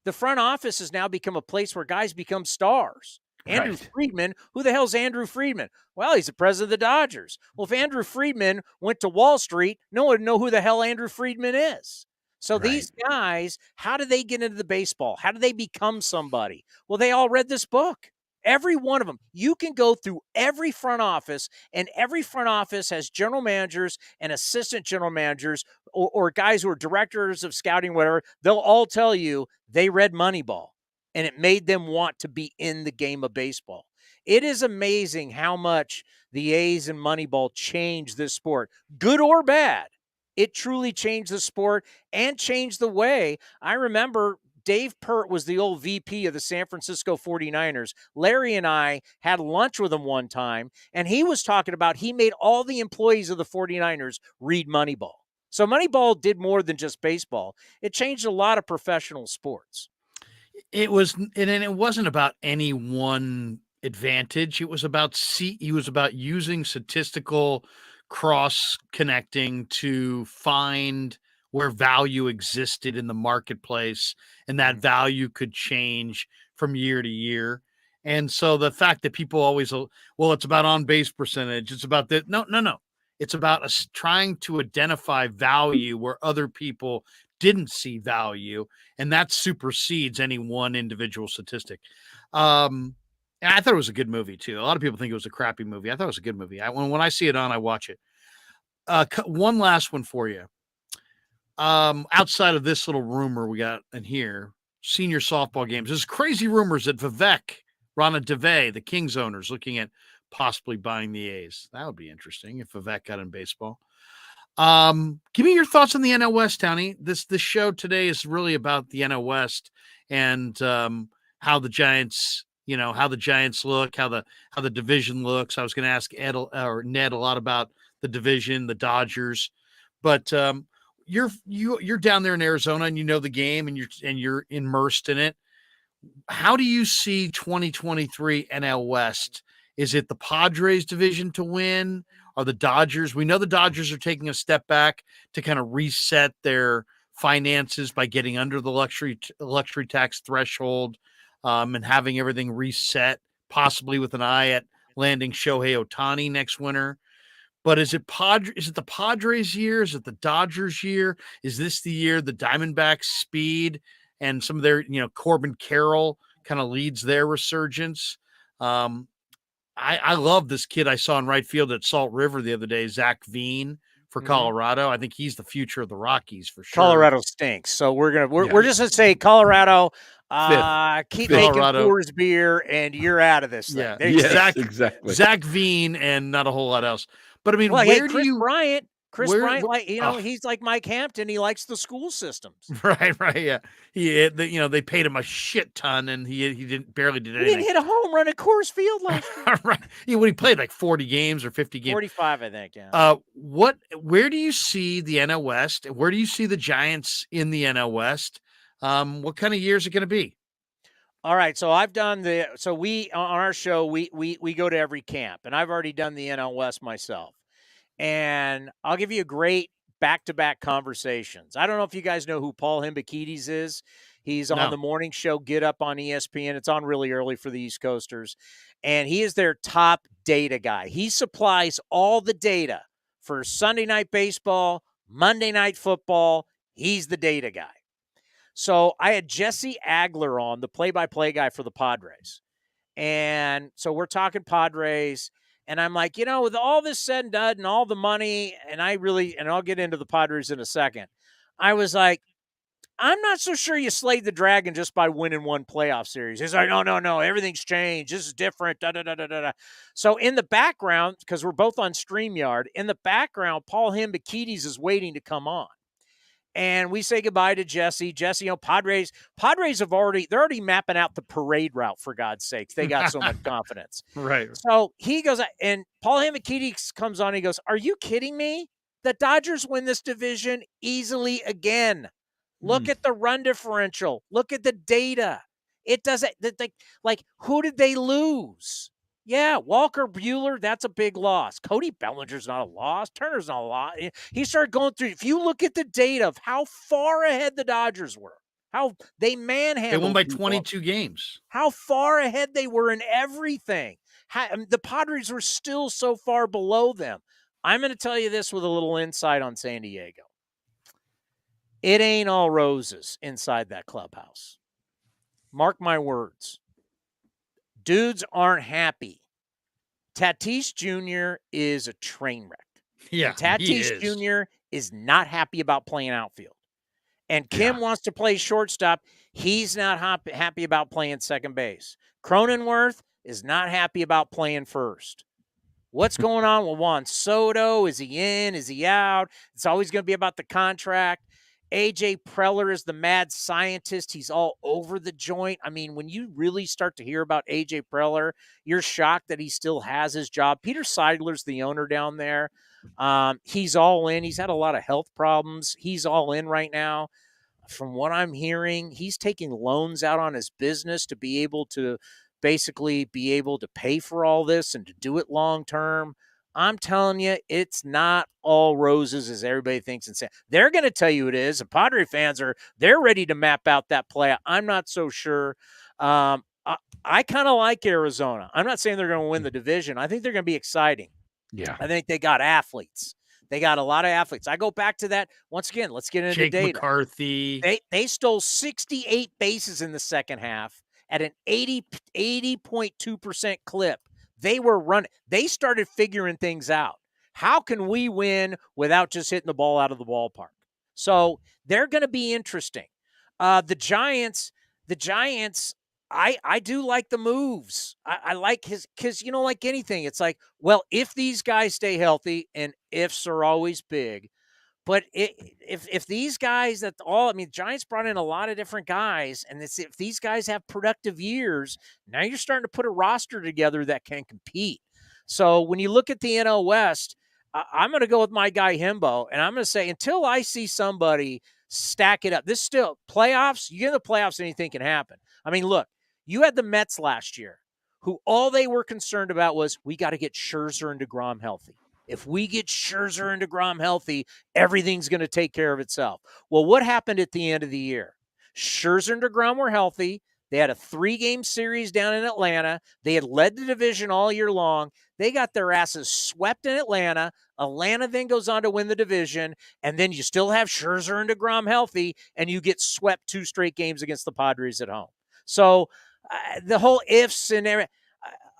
The front office has now become a place where guys become stars. Andrew Friedman, who the hell's Andrew Friedman? Well, he's the president of the Dodgers. Well, if Andrew Friedman went to Wall Street, no one would know who the hell Andrew Friedman is. So these guys, how do they get into the baseball? How do they become somebody? Well, they all read this book. Every one of them. You can go through every front office, and every front office has general managers and assistant general managers or guys who are directors of scouting, whatever. They'll all tell you they read Moneyball, and it made them want to be in the game of baseball. It is amazing how much the A's and Moneyball changed this sport, good or bad. It truly changed the sport and changed the way. I remember Dave Pert was the old VP of the San Francisco 49ers. Larry and I had lunch with him one time, and he was talking about he made all the employees of the 49ers read Moneyball. So Moneyball did more than just baseball. It changed a lot of professional sports. It was, and it wasn't about any one advantage. It was about using statistical cross connecting to find where value existed in the marketplace, and that value could change from year to year. And so the fact that people always, well, it's about on base percentage, it's about that. No. It's about us trying to identify value where other people didn't see value, and that supersedes any one individual statistic. And I thought it was a good movie too. A lot of people think it was a crappy movie. I thought it was a good movie. When I see it on, I watch it. One last one for you. Outside of this little rumor we got in here, senior softball games. There's crazy rumors that Vivek Ranadive, the Kings owner, is looking at possibly buying the A's. That would be interesting if Vivek got in baseball. Give me your thoughts on the NL West, Townie. This show today is really about the NL West and how the Giants, how the Giants look, how the division looks. I was going to ask Ed or Ned a lot about the division, the Dodgers, but you're down there in Arizona and you know the game and you're immersed in it. How do you see 2023 NL West? Is it the Padres division to win? Are the Dodgers? We know the Dodgers are taking a step back to kind of reset their finances by getting under the luxury tax threshold and having everything reset, possibly with an eye at landing Shohei Ohtani next winter. But is it the Padres' year? Is it the Dodgers' year? Is this the year the Diamondbacks' speed and some of their, Corbin Carroll kind of leads their resurgence? I love this kid I saw in right field at Salt River the other day, Zach Veen for Colorado. I think he's the future of the Rockies for sure. Colorado stinks. So we're just gonna say Colorado. Keep making Coors beer, and you're out of this thing. Yeah, exactly. Zach Veen and not a whole lot else. But I mean, Chris Bryant, he's like Mike Hampton. He likes the school systems. Right, yeah. They paid him a shit ton, and he barely did anything. He didn't hit a home run at Coors Field last year. Right. When he played like 40 games or 50 games. 45, I think, yeah. Where do you see the NL West? Where do you see the Giants in the NL West? What kind of year is it going to be? All right, so we on our show we go to every camp, and I've already done the NL West myself. And I'll give you a great back-to-back conversations. I don't know if you guys know who Paul Hembekides is. He's on the morning show Get Up on ESPN. It's on really early for the East Coasters. And he is their top data guy. He supplies all the data for Sunday night baseball, Monday night football. He's the data guy. So I had Jesse Agler on, the play-by-play guy for the Padres. And so we're talking Padres. And I'm like, with all this said and done and all the money, and I'll get into the Padres in a second. I was like, I'm not so sure you slayed the dragon just by winning one playoff series. He's like, no, everything's changed. This is different. So in the background, because we're both on StreamYard, in the background, Paul Hembekides is waiting to come on. And we say goodbye to Jesse. Jesse, Padres they're already mapping out the parade route, for God's sakes. They got so much confidence. Right. So he goes, and Paul Hamakides comes on. And he goes, "Are you kidding me? The Dodgers win this division easily again. Look at the run differential. Look at the data. It doesn't like who did they lose? Yeah, Walker Buehler, that's a big loss. Cody Bellinger's not a loss. Turner's not a loss. He started going through. If you look at the data of how far ahead the Dodgers were, how they manhandled, they won by 22 games. How far ahead they were in everything. The Padres were still so far below them. I'm going to tell you this with a little insight on San Diego. It ain't all roses inside that clubhouse. Mark my words. Dudes aren't happy. Tatis Jr. is a train wreck. Yeah, Tatis Jr. is not happy about playing outfield. And Kim wants to play shortstop. He's not happy about playing second base. Cronenworth is not happy about playing first. What's going on with Juan Soto? Is he in? Is he out? It's always going to be about the contract. AJ Preller is the mad scientist. He's all over the joint. I mean, when you really start to hear about AJ Preller, you're shocked that he still has his job. Peter Seidler's the owner down there. He's all in. He's had a lot of health problems. He's all in right now. From what I'm hearing, he's taking loans out on his business to be able to basically be able to pay for all this and to do it long term. I'm telling you, it's not all roses as everybody thinks and say. They're going to tell you it is. The Padre fans they're ready to map out that play. I'm not so sure. I kind of like Arizona. I'm not saying they're going to win the division. I think they're going to be exciting. Yeah. I think they got athletes. They got a lot of athletes. I go back to that once again. Let's get into Jake data. McCarthy. They stole 68 bases in the second half at an 80.2% clip. They were running. They started figuring things out. How can we win without just hitting the ball out of the ballpark? So they're going to be interesting. The Giants, I do like the moves. I like because, like anything, it's like, well, if these guys stay healthy, and ifs are always big, but if these guys Giants brought in a lot of different guys, and if these guys have productive years, now you're starting to put a roster together that can compete. So when you look at the NL West, I'm going to go with my guy Hembo, and I'm going to say until I see somebody stack it up, this still playoffs. You get in the playoffs, anything can happen. I mean, look, you had the Mets last year, who all they were concerned about was we got to get Scherzer and DeGrom healthy. If we get Scherzer and DeGrom healthy, everything's going to take care of itself. Well, what happened at the end of the year? Scherzer and DeGrom were healthy. They had a 3-game series down in Atlanta. They had led the division all year long. They got their asses swept in Atlanta. Atlanta then goes on to win the division, and then you still have Scherzer and DeGrom healthy, and you get swept 2 straight games against the Padres at home. So the whole ifs and everything,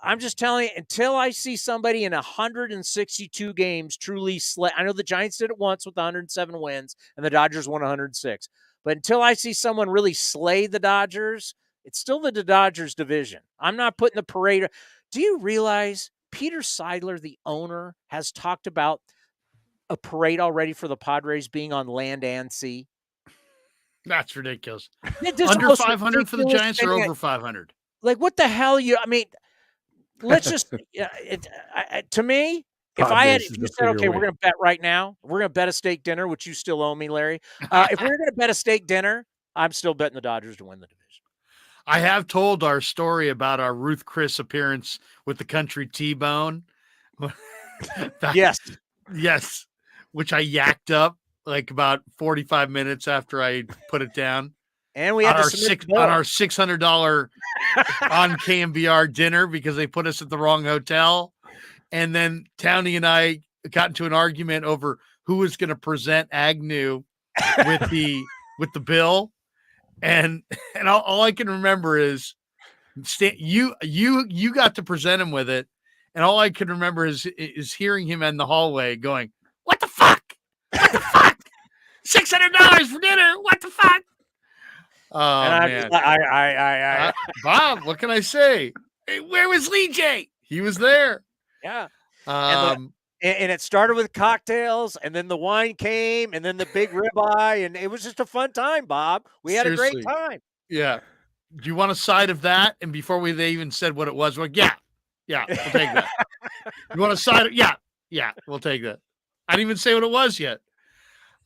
I'm just telling you, until I see somebody in 162 games truly slay. I know the Giants did it once with 107 wins, and the Dodgers won 106. But until I see someone really slay the Dodgers, it's still the Dodgers division. I'm not putting the parade. Do you realize Peter Seidler, the owner, has talked about a parade already for the Padres being on land and sea? That's ridiculous. Under 500 for the Giants or over 500? Like, what the hell? Let's just to me, if you said, okay, we're going to bet right now, we're going to bet a steak dinner, which you still owe me, Larry. If we're going to bet a steak dinner, I'm still betting the Dodgers to win the division. I have told our story about our Ruth Chris appearance with the country T-bone. Yes, which I yacked up like about 45 minutes after I put it down. And we had on our $600 on KMBR dinner because they put us at the wrong hotel. And then Townie and I got into an argument over who was going to present Agnew with the bill. And all I can remember is you got to present him with it. And all I can remember is hearing him in the hallway going, "What the fuck? What the fuck? $600 for dinner. What the fuck?" Oh, man. Bob, what can I say? Hey, where was Lee J? He was there. Yeah. And it started with cocktails, and then the wine came, and then the big ribeye, and it was just a fun time, Bob. We had a great Seriously. time. Yeah. Do you want a side of that? And before they even said what it was, we're like, yeah, we'll take that. You want a side of, yeah, we'll take that. I didn't even say what it was yet.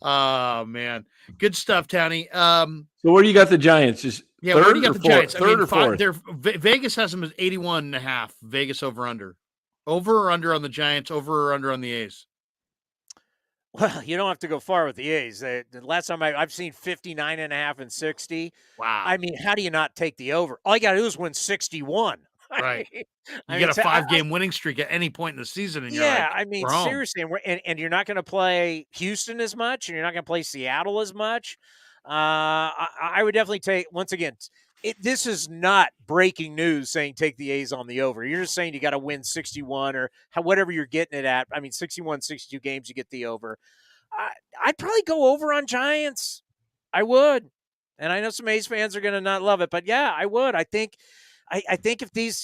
Oh man, good stuff, Townie. So where do you got the Giants? Just where do you got the Giants? Third or fourth? Vegas has them as 81.5. Vegas over under on the Giants, over or under on the A's. Well, you don't have to go far with the A's. The last time I've seen 59.5 and 60. Wow. I mean, how do you not take the over? All you got to do is win 61. Right. You get a 5-game winning streak at any point in the season, and you're like, I mean, we're seriously, and you're not going to play Houston as much, and you're not going to play Seattle as much. I would definitely take, once again, this is not breaking news saying take the A's on the over. You're just saying you got to win 61 or whatever you're getting it at. I mean, 61, 62 games, you get the over. I'd probably go over on Giants. I would. And I know some A's fans are going to not love it, but yeah, I would. I think if these,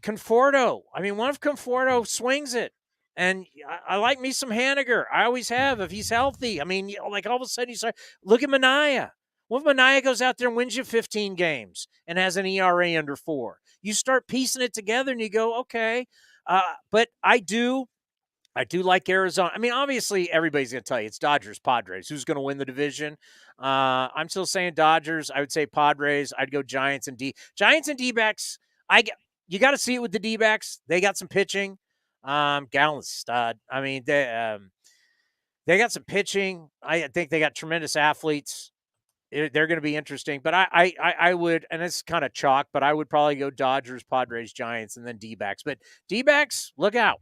Conforto, what if Conforto swings it? And I like me some Haniger. I always have if he's healthy. I mean, like all of a sudden you start, look at Manaea. What if Manaea goes out there and wins you 15 games and has an ERA under 4? You start piecing it together and you go, okay. But I do like Arizona. I mean, obviously everybody's going to tell you it's Dodgers, Padres. Who's going to win the division? I'm still saying Dodgers. I would say Padres. I'd go Giants and D-backs. You got to see it with the D-backs. They got some pitching. Gallen's stud. I mean, they got some pitching. I think they got tremendous athletes. They're going to be interesting. But I would, and it's kind of chalk, but I would probably go Dodgers, Padres, Giants, and then D-backs. But D-backs, look out.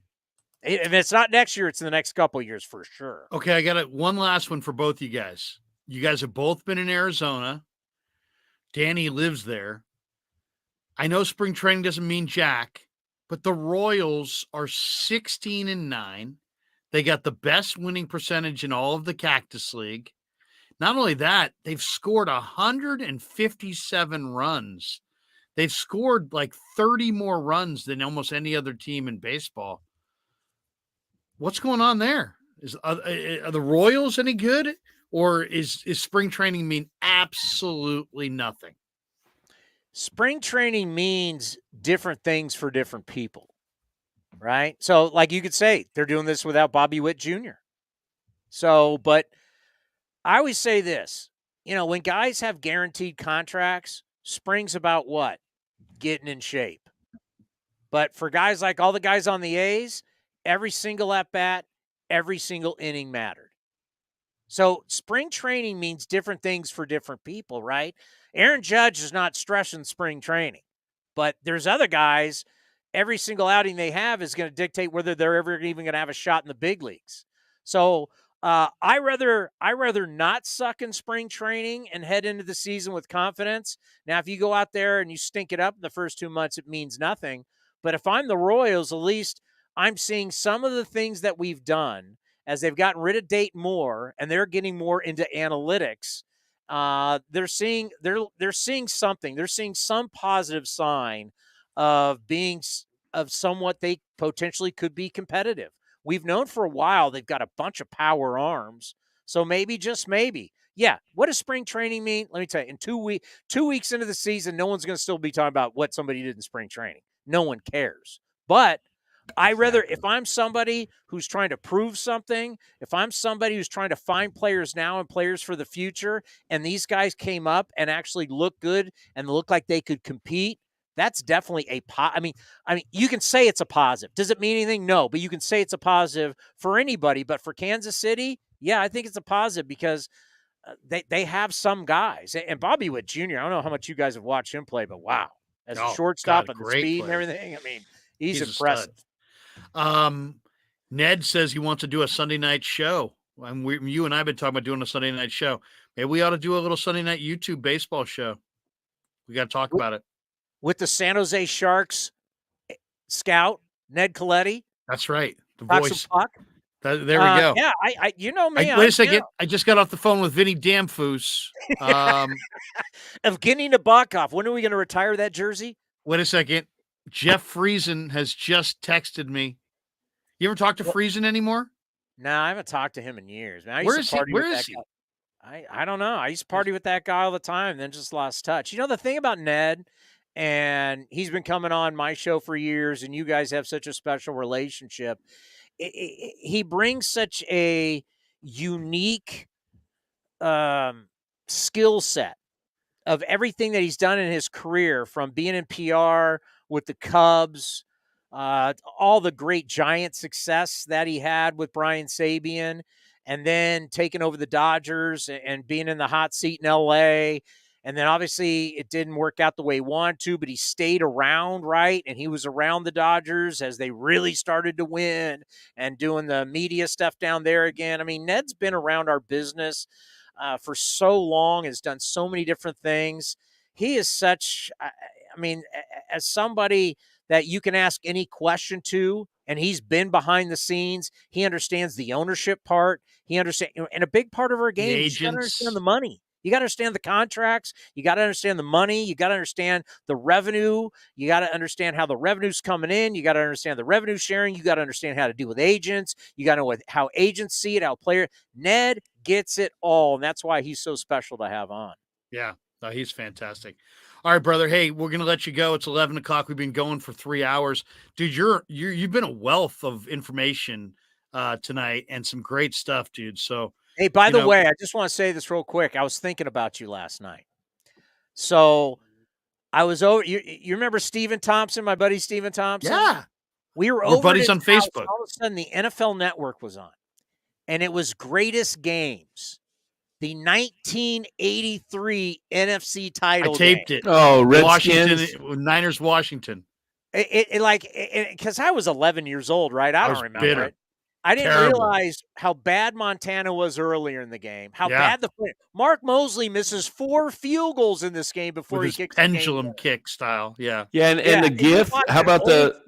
If it's not next year, it's in the next couple of years for sure. Okay, I got one last one for both you guys. You guys have both been in Arizona. Danny lives there. I know spring training doesn't mean jack, but the Royals are 16-9. They got the best winning percentage in all of the Cactus League. Not only that, they've scored 157 runs. They've scored like 30 more runs than almost any other team in baseball. What's going on there? Are the Royals any good, or is spring training mean absolutely nothing? Spring training means different things for different people, right? So, like you could say, they're doing this without Bobby Witt Jr. So, but I always say this, when guys have guaranteed contracts, spring's about what? Getting in shape. But for guys like all the guys on the A's, every single at-bat, every single inning mattered. So spring training means different things for different people, right? Aaron Judge is not stressing spring training. But there's other guys, every single outing they have is going to dictate whether they're ever even going to have a shot in the big leagues. So I rather not suck in spring training and head into the season with confidence. Now, if you go out there and you stink it up in the first 2 months, it means nothing. But if I'm the Royals, at least I'm seeing some of the things that we've done as they've gotten rid of Dayton Moore and they're getting more into analytics. They're seeing something. They're seeing some positive sign of somewhat they potentially could be competitive. We've known for a while they've got a bunch of power arms. So maybe, just maybe. Yeah, what does spring training mean? Let me tell you, in 2 weeks into the season, no one's going to still be talking about what somebody did in spring training. No one cares. But if I'm somebody who's trying to prove something, if I'm somebody who's trying to find players now and players for the future, and these guys came up and actually look good and look like they could compete, that's definitely I mean, you can say it's a positive. Does it mean anything? No, but you can say it's a positive for anybody. But for Kansas City, yeah, I think it's a positive because they have some guys. And Bobby Witt Jr., I don't know how much you guys have watched him play, but wow, as a shortstop and the speed and everything, I mean, he's impressive. Ned says he wants to do a Sunday night show. And you and I have been talking about doing a Sunday night show. Maybe we ought to do a little Sunday night YouTube baseball show. We got to talk about it. With the San Jose Sharks scout, Ned Colletti. That's right. The voice. There we go. Yeah, I you know me. Wait a second. I just got off the phone with Vinny Damfus. Evgeny Nabokov. When are we going to retire that jersey? Wait a second. Jeff Friesen has just texted me. You ever talk to Well, Friesen anymore? No, I haven't talked to him in years, man. I Where used is to he? party Where with is that he? guy. I don't know. I used to party with that guy all the time, then just lost touch. The thing about Ned, and he's been coming on my show for years, and you guys have such a special relationship. He brings such a unique skill set of everything that he's done in his career, from being in PR with the Cubs, all the great Giant success that he had with Brian Sabian, and then taking over the Dodgers and being in the hot seat in LA. And then obviously it didn't work out the way he wanted to, but he stayed around, right? And he was around the Dodgers as they really started to win and doing the media stuff down there again. I mean, Ned's been around our business for so long, has done so many different things. He is such, I mean, as somebody that you can ask any question to, and he's been behind the scenes. He understands the ownership part. He understands, and a big part of our The game is you got to understand agents. the money. You got to understand the contracts. You got to understand the money. You got to understand the revenue. You got to understand how the revenue's coming in. You got to understand the revenue sharing. You got to understand how to deal with agents. You got to know how agents see it, how player. Ned gets it all, and that's why he's so special to have on. Yeah, no, he's fantastic. All right, brother. Hey, we're gonna let you go. It's 11 o'clock. We've been going for 3 hours, dude. You've been a wealth of information tonight and some great stuff, dude. So, Hey, by the way, I just want to say this real quick. I was thinking about you last night. So I was over. You remember Steven Thompson, my buddy Steven Thompson? Yeah, we were we're over buddies at on his house. Facebook. All of a sudden, the NFL Network was on, and it was Greatest Games, the 1983 NFC title. I taped game. it. Oh, Washington, Redskins. Niners, Washington. Because I was 11 years old, right? I don't remember bitter. it. I didn't Terrible. realize how bad Montana was earlier in the game. How Yeah. bad Mark Mosley misses 4 field goals in this game before With he his kicks pendulum the game. kick style. Yeah. Yeah, and the gift. How about the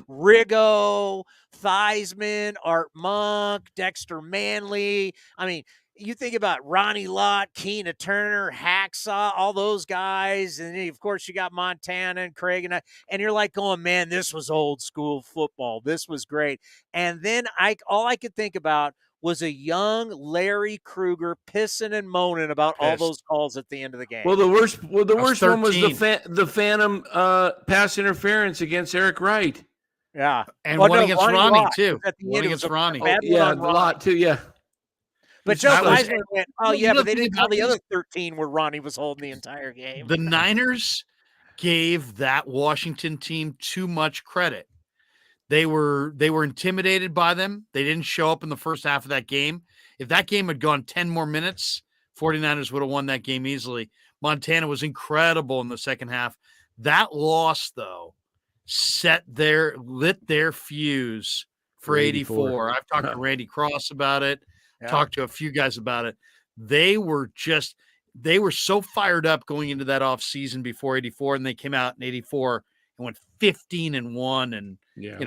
Riggo, Theismann, Art Monk, Dexter Manley? I mean, you think about Ronnie Lott, Keena Turner, Hacksaw, all those guys, and then, of course, you got Montana and Craig, and you're like going, man, this was old school football. This was great. And then all I could think about was a young Larry Krueger pissing and moaning about all those calls at the end of the game. Well, the worst one was 13. the phantom pass interference against Eric Wright. Yeah, And one against Ronnie too. One against Ronnie. Yeah, a lot too. Yeah. But Joe That was- Theismann went, oh, Well, yeah, you know, but they the thing didn't tell about the this- other 13 where Ronnie was holding the entire game. The Niners gave that Washington team too much credit. They were intimidated by them. They didn't show up in the first half of that game. If that game had gone 10 more minutes, 49ers would have won that game easily. Montana was incredible in the second half. That loss, though, lit their fuse for 84. I've talked to Randy Cross about it. Talked to a few guys about it. They were so fired up going into that off season before 84, and they came out in 84 and went 15-1 and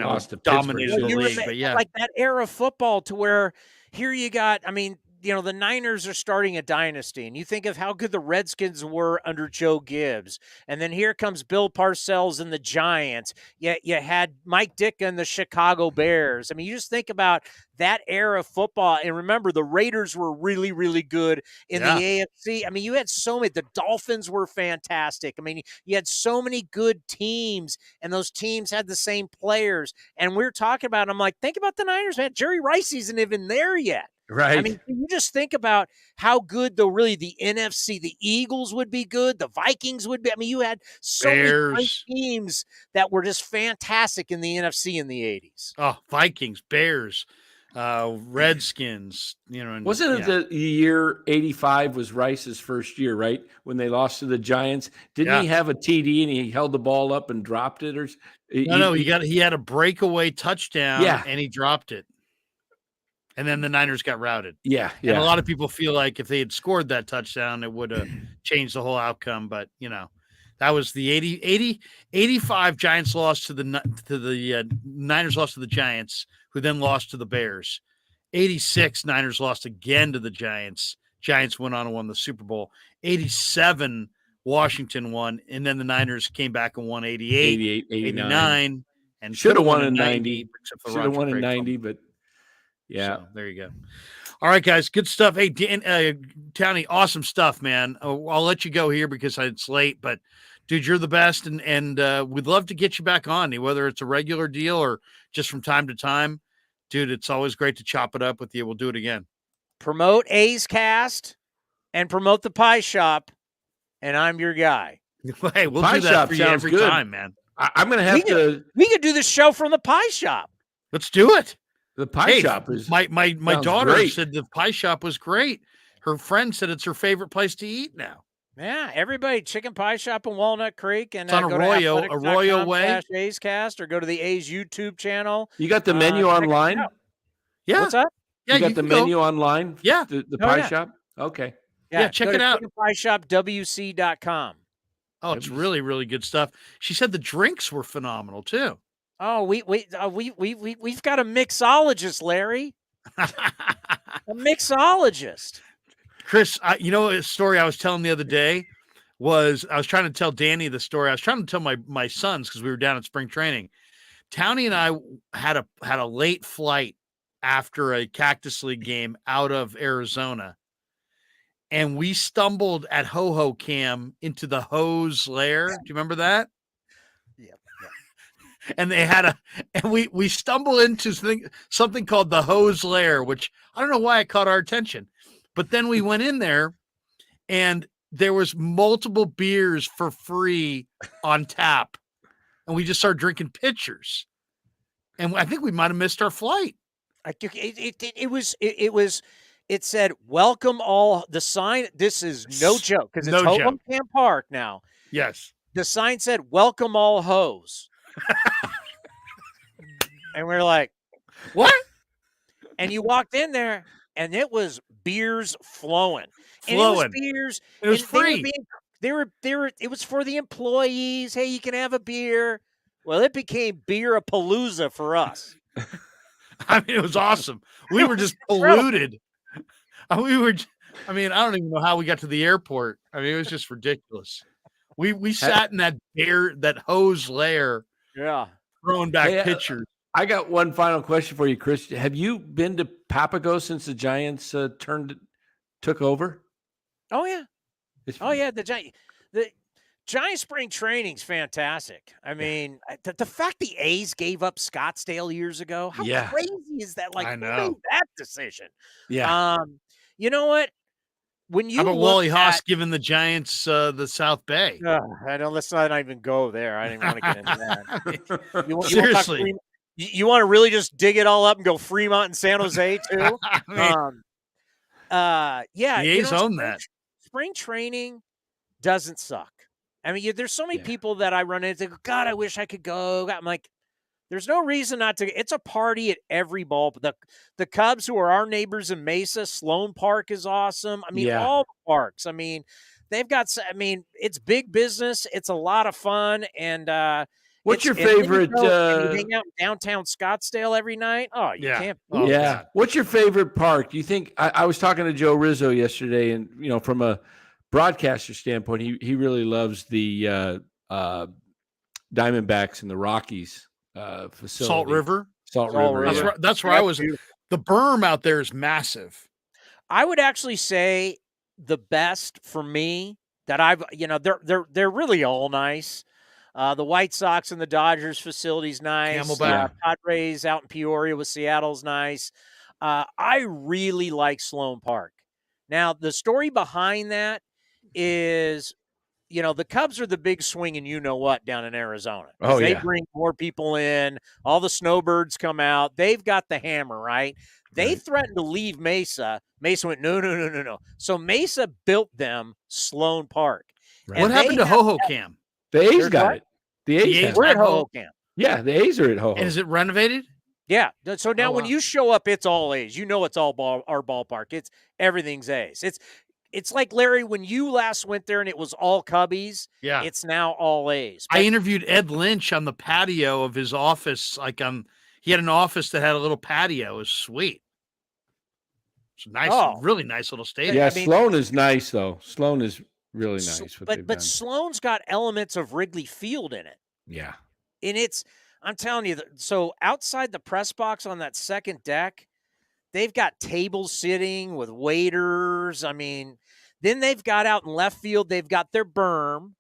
lost to dominated Pittsburgh. the league. But yeah, like that era of football to where here you got, I mean, the Niners are starting a dynasty, and you think of how good the Redskins were under Joe Gibbs. And then here comes Bill Parcells and the Giants. You had Mike Ditka and the Chicago Bears. I mean, you just think about that era of football. And remember, the Raiders were really, really good in the AFC. I mean, you had so many. The Dolphins were fantastic. I mean, you had so many good teams, and those teams had the same players. And we're talking about, I'm like, think about the Niners, man. Jerry Rice isn't even there yet. Right. I mean, you just think about how good the NFC, the Eagles would be good, the Vikings would be. I mean, you had so many great teams that were just fantastic in the NFC in the 80s. Oh, Vikings, Bears, Redskins, Wasn't it the year 85 was Rice's first year, right? When they lost to the Giants. Didn't he have a TD and he held the ball up and dropped it? He had a breakaway touchdown and he dropped it. And then the Niners got routed. Yeah. And a lot of people feel like if they had scored that touchdown, it would have changed the whole outcome. But, that was the 85 Giants lost to the Niners lost to the Giants, who then lost to the Bears. 86 Niners lost again to the Giants. Giants went on and won the Super Bowl. 87 Washington won, and then the Niners came back and won 88, 89. and should have won in 90. except for Should have Roger won in Craig 90, but yeah. So there you go. All right, guys, good stuff. Hey, Dan, Townie, awesome stuff, man. I'll let you go here because it's late, but dude, you're the best, and we'd love to get you back on, whether it's a regular deal or just from time to time. Dude, it's always great to chop it up with you. We'll do it again. Promote A's Cast and promote the Pie Shop, and I'm your guy. Hey, we'll Pie do that Shop for you sounds every good. time, man. I'm going to have to. We could do this show from the Pie Shop. Let's do it. The Pie Shop is. My daughter great. said the Pie Shop was great. Her friend said it's her favorite place to eat now. Yeah, everybody, Chicken Pie Shop in Walnut Creek, and It's on go Arroyo Way. to A's Cast, or go to the A's YouTube channel. You got the menu online? Yeah. What's up? Yeah, you got the menu online? Yeah. The Pie Shop? Okay. Yeah, check it out. ChickenPieShopWC.com. Oh, it's really, really good stuff. She said the drinks were phenomenal too. Oh, we've got a mixologist, Larry. A mixologist. Chris, a story I was telling the other day was I was trying to tell Danny the story. I was trying to tell my sons because we were down at spring training. Townie and I had a late flight after a Cactus League game out of Arizona. And we stumbled at Ho-Ho Cam into the Ho's lair. Do you remember that? Yep. And they had we stumbled into something called the Ho's lair, which I don't know why it caught our attention. But then we went in there and there was multiple beers for free on tap. And we just started drinking pitchers. And I think we might have missed our flight. It said, welcome all. The sign, this is no joke, because it's Ho-Ho Cam Park now. Yes. The sign said, welcome all hoes. And we're like, what? And you walked in there, and it was beers flowing. And it was beers. It was free. It was for the employees. Hey, you can have a beer. Well, it became beer-a-palooza for us. I mean, it was awesome. We were just polluted. I don't even know how we got to the airport. I mean, it was just ridiculous. We sat in that Ho's lair. Yeah. Throwing back pitchers. I got one final question for you, Chris. Have you been to Papago since the Giants took over? Oh yeah. The Giant spring training's fantastic. I mean, the fact the A's gave up Scottsdale years ago, how crazy is that? Like, I know. who made that decision? Yeah. You know what? When you how about Wally Haas giving the Giants the South Bay? Let's not even go there. I didn't want to get into that. Seriously. You want to really just dig it all up and go Fremont and San Jose too? The A's own that. Spring training doesn't suck. I mean, there's so many people that I run into. God, I wish I could go. I'm like, there's no reason not to. It's a party at every ball. The Cubs, who are our neighbors in Mesa, Sloan Park is awesome. I mean, all the parks. I mean, they've got. I mean, it's big business. It's a lot of fun. And what's your favorite? You hang out in downtown Scottsdale every night. Oh, you can't. Oh, yeah. What's your favorite park? Do you think? I was talking to Joe Rizzo yesterday, and from a broadcaster standpoint, he really loves the Diamondbacks and the Rockies facility. Salt River. That's where I was. The berm out there is massive. I would actually say the best for me that I've, they're really all nice. The White Sox and the Dodgers facility's nice. Camelback. Padres out in Peoria with Seattle's nice. I really like Sloan Park. Now, the story behind that is, the Cubs are the big swing and you-know-what down in Arizona. They bring more people in. All the snowbirds come out. They've got the hammer, right? They threatened to leave Mesa. Mesa went, no. So Mesa built them Sloan Park. Right. What happened to Ho-Ho Cam? The A's got it. The A's we're at Ho-Ho Cam. Yeah, the A's are at Ho-Ho. And is it renovated? Yeah. So now when you show up, it's all A's. It's all our ballpark. Everything's A's. It's like, Larry, when you last went there and it was all Cubbies, it's now all A's. I interviewed Ed Lynch on the patio of his office. He had an office that had a little patio. It was sweet. It's nice, really nice little stadium. Yeah, Sloan is nice, though. Sloan is really nice. But Sloan's got elements of Wrigley Field in it. Yeah. And I'm telling you, so outside the press box on that second deck, they've got tables sitting with waiters. I mean, then they've got out in left field, they've got their berm.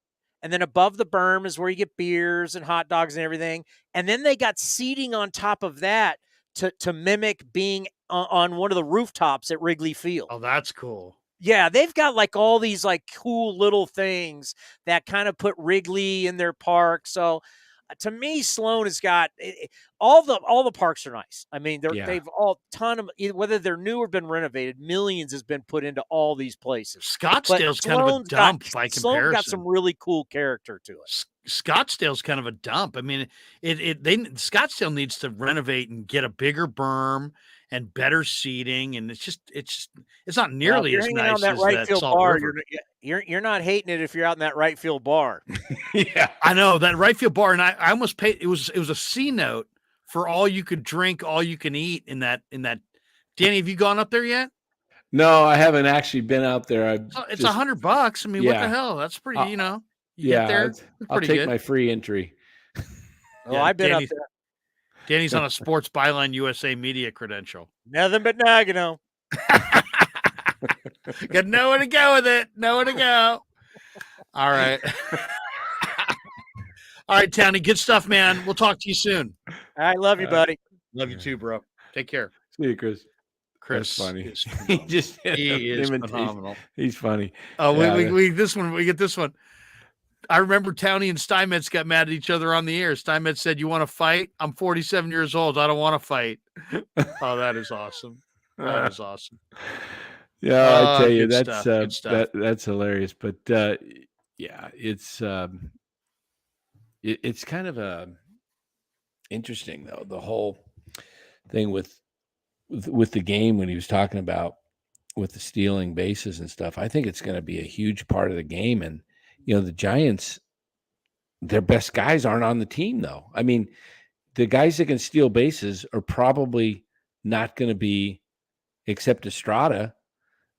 And then above the berm is where you get beers and hot dogs and everything. And then they got seating on top of that to mimic being on one of the rooftops at Wrigley Field. Oh, that's cool. Yeah, they've got like all these like cool little things that kind of put Wrigley in their park. So to me, Sloan has got all the parks are nice. I mean, they've all ton of whether they're new or been renovated, millions has been put into all these places. Scottsdale's kind of a dump by comparison. Sloan got some really cool character to it. Scottsdale's kind of a dump. I mean, Scottsdale needs to renovate and get a bigger berm and better seating, and it's not nearly as nice that as right that field Salt bar. River. You're not hating it if you're out in that right field bar. Yeah, I know that right field bar, and I almost paid. It was a C note for all you could drink, all you can eat in that. Danny, have you gone up there yet? No, I haven't actually been out there. It's $100. I mean, what the hell? That's pretty. You get there. I'll take good. My free entry. Oh, I've been up there. Danny's on a Sports Byline USA media credential. Nothing but Nagano. Got nowhere to go with it. Nowhere to go. All right. All right, Townie. Good stuff, man. We'll talk to you soon. I love you, buddy. Love you too, bro. Take care. See you, Chris. Chris, that's funny. He is phenomenal. He's funny. Oh, yeah, we get this one. I remember Townie and Steinmetz got mad at each other on the air. Steinmetz said, "You want to fight? I'm 47 years old. I don't want to fight." Oh, that is awesome. That is awesome. Yeah, I tell you, that's that's hilarious. But yeah, it's kind of interesting though, the whole thing with the game when he was talking about with the stealing bases and stuff. I think it's going to be a huge part of the game, and the Giants, their best guys aren't on the team though. I mean, the guys that can steal bases are probably not going to be, except Estrada.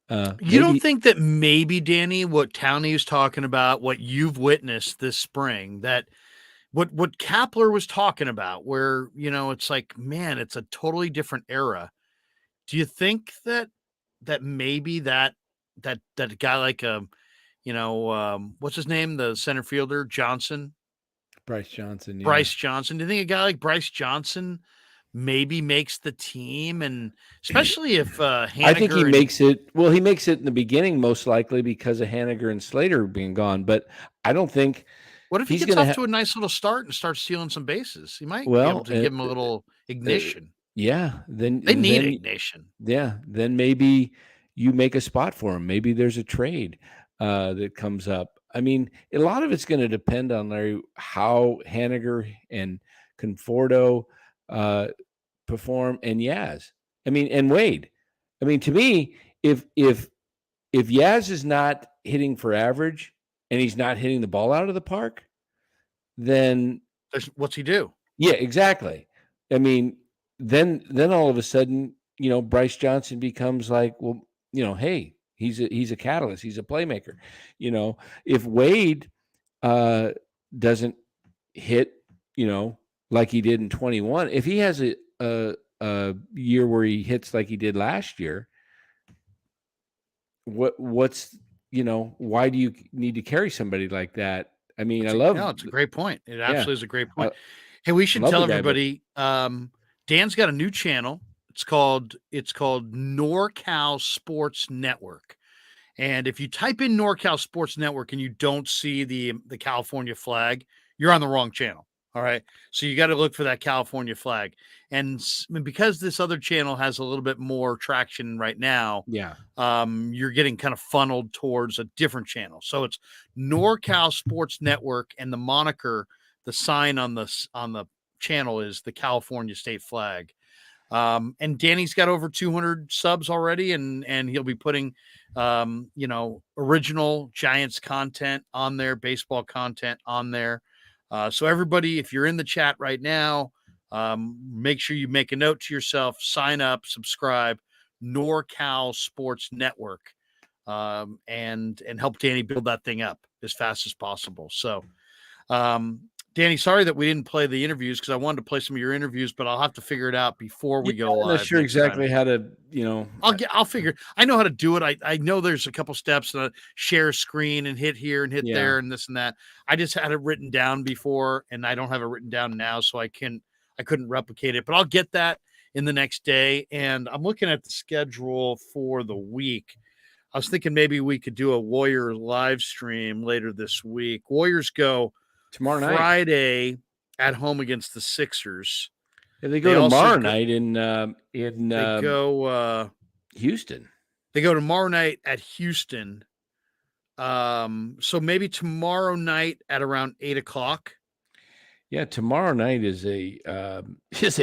You don't think that maybe, Danny, what Townie is talking about, what you've witnessed this spring, that what Kapler was talking about, where, it's like, man, it's a totally different era. Do you think that maybe that guy like, what's his name? The center fielder, Johnson? Bryce Johnson. Yeah. Bryce Johnson. Do you think a guy like Bryce Johnson maybe makes the team? And especially if Haniger, I think he makes it. Well, he makes it in the beginning, most likely because of Haniger and Slater being gone. But I don't think. What if he gets off to a nice little start and starts stealing some bases? He might be able to give him a little ignition. Yeah, then they need ignition. Yeah, then maybe you make a spot for him. Maybe there's a trade that comes up. I mean, a lot of it's going to depend on Larry, how Haniger and Conforto perform, and Yaz. I mean, and Wade. I mean, to me, if Yaz is not hitting for average and he's not hitting the ball out of the park, then what's he do? Yeah, exactly. I mean, then all of a sudden, Bryce Johnson becomes like, well, hey, he's a catalyst, he's a playmaker. If Wade doesn't hit, like he did in 21, if he has a year where he hits like he did last year, what's why do you need to carry somebody like that? I mean, it's a great point. It absolutely is a great point. Hey, we should tell everybody, Dan's got a new channel. It's called NorCal Sports Network. And if you type in NorCal Sports Network and you don't see the California flag, you're on the wrong channel. All right. So you got to look for that California flag. And because this other channel has a little bit more traction right now, you're getting kind of funneled towards a different channel. So it's NorCal Sports Network, and the moniker, the sign on the channel is the California state flag. And Danny's got over 200 subs already, and he'll be putting, original Giants content on there, baseball content on there. So everybody, if you're in the chat right now, make sure you make a note to yourself, sign up, subscribe, NorCal Sports Network, and help Danny build that thing up as fast as possible. So, Danny, sorry that we didn't play the interviews because I wanted to play some of your interviews, but I'll have to figure it out before we go I'm live. not sure next time. exactly how to, I'll figure. I know how to do it. I know there's a couple steps to share screen and hit here and hit there and this and that. I just had it written down before, and I don't have it written down now, so I couldn't replicate it. But I'll get that in the next day. And I'm looking at the schedule for the week. I was thinking maybe we could do a Warrior live stream later this week. Warriors go tomorrow night, Friday at home against the Sixers. Yeah, they go tomorrow night in Houston. They go tomorrow night at Houston. So maybe tomorrow night at around 8:00. Yeah, tomorrow night is a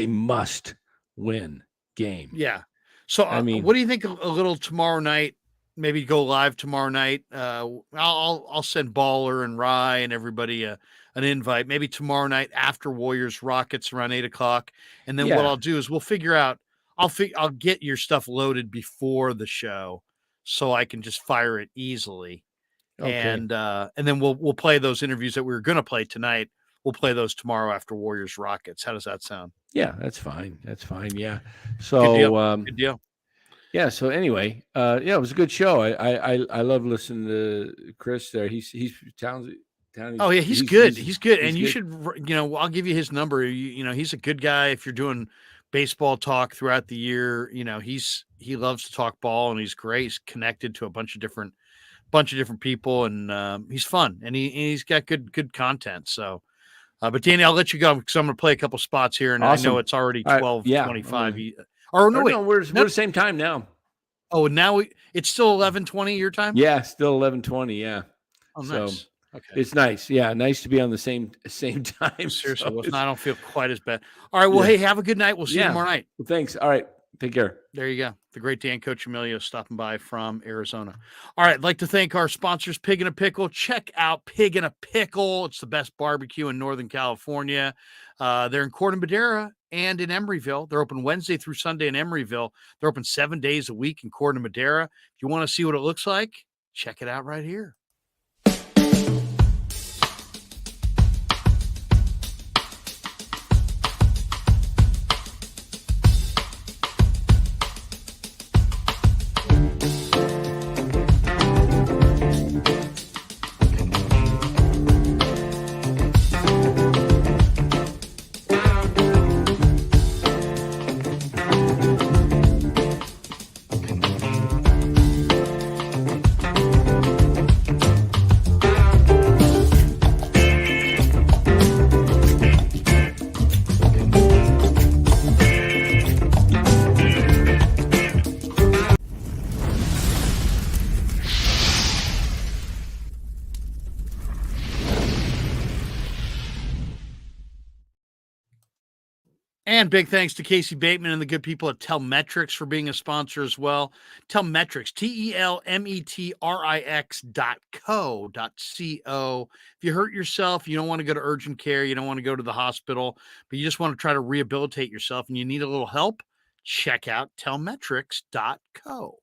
must win game. Yeah. So what do you think? A little tomorrow night. Maybe go live tomorrow night. I'll send Baller and Rye and everybody an invite. Maybe tomorrow night after Warriors Rockets around 8:00, and then what I'll do is we'll figure out. I'll get your stuff loaded before the show, so I can just fire it easily, and then we'll play those interviews that we were going to play tonight. We'll play those tomorrow after Warriors Rockets. How does that sound? Yeah, that's fine. That's fine. Yeah. So good deal. Yeah. So anyway, it was a good show. I love listening to Chris there. He's talented. Oh yeah, he's good. He's good. And you should, I'll give you his number. He's a good guy. If you're doing baseball talk throughout the year, he loves to talk ball, and he's great. He's connected to a bunch of different people, and he's fun, and he's got good content. So, but Danny, I'll let you go because I'm going to play a couple spots here, and awesome. I know it's already 12:25. We're the same time now. Oh, now it's still 11:20 your time? Yeah, still 11:20. Yeah. Oh, nice. So okay. It's nice. Yeah, nice to be on the same time. Seriously, I don't feel quite as bad. All right. Well, hey, have a good night. We'll see you tomorrow night. Well, thanks. All right. Take care. There you go. The great Dan Coach Emilio stopping by from Arizona. All right. I'd like to thank our sponsors, Pig in a Pickle. Check out Pig in a Pickle. It's the best barbecue in Northern California. They're in Corte Madera and in Emeryville. They're open Wednesday through Sunday in Emeryville. They're open 7 days a week in Corte Madera. If you want to see what it looks like, check it out right here. And big thanks to Casey Bateman and the good people at Telmetrics for being a sponsor as well. Telmetrics, TELMETRIX.co.co. If you hurt yourself, you don't want to go to urgent care, you don't want to go to the hospital, but you just want to try to rehabilitate yourself and you need a little help, check out Telmetrics.co.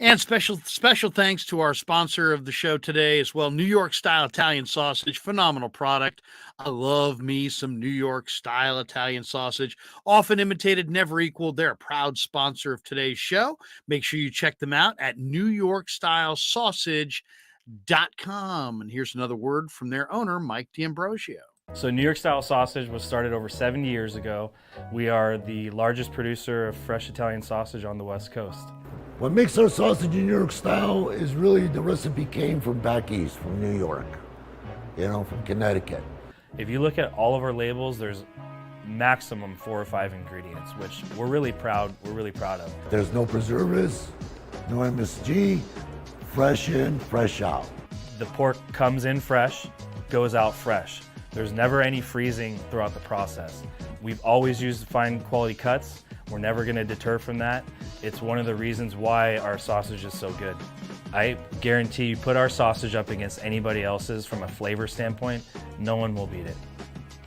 And special thanks to our sponsor of the show today as well, New York Style Italian Sausage, phenomenal product. I love me some New York Style Italian sausage, often imitated, never equaled. They're a proud sponsor of today's show. Make sure you check them out at NewYorkStyleSausage.com. And here's another word from their owner, Mike D'Ambrosio. So New York style sausage was started over 7 years ago. We are the largest producer of fresh Italian sausage on the West Coast. What makes our sausage in New York style is really the recipe came from back east, from New York, from Connecticut. If you look at all of our labels, there's maximum 4 or 5 ingredients, which we're really proud of. There's no preservatives, no MSG, fresh in, fresh out. The pork comes in fresh, goes out fresh. There's never any freezing throughout the process. We've always used fine quality cuts. We're never gonna deter from that. It's one of the reasons why our sausage is so good. I guarantee you put our sausage up against anybody else's from a flavor standpoint, no one will beat it,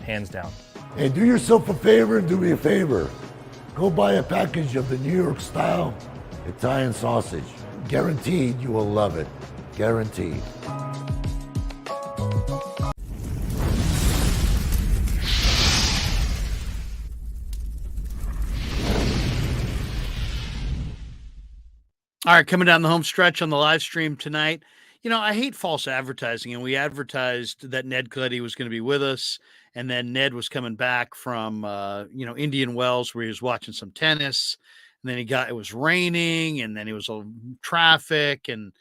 hands down. Hey, do yourself a favor and do me a favor. Go buy a package of the New York style Italian sausage. Guaranteed you will love it, guaranteed. All right, coming down the home stretch on the live stream tonight. I hate false advertising, and we advertised that Ned Colletti was going to be with us, and then Ned was coming back from, Indian Wells, where he was watching some tennis, and then it was raining, and then it was traffic, and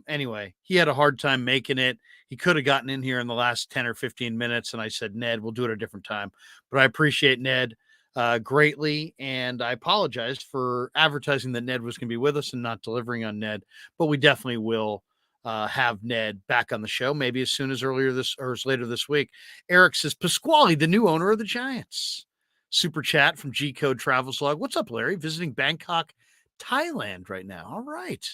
anyway, he had a hard time making it. He could have gotten in here in the last 10 or 15 minutes, and I said, Ned, we'll do it a different time. But I appreciate Ned greatly, and I apologize for advertising that Ned was going to be with us and not delivering on Ned, but we definitely will have Ned back on the show, maybe as soon as later this week. Eric says, Pasquale, the new owner of the Giants. Super chat from G Code Travels Log. What's up, Larry? Visiting Bangkok, Thailand right now. All right.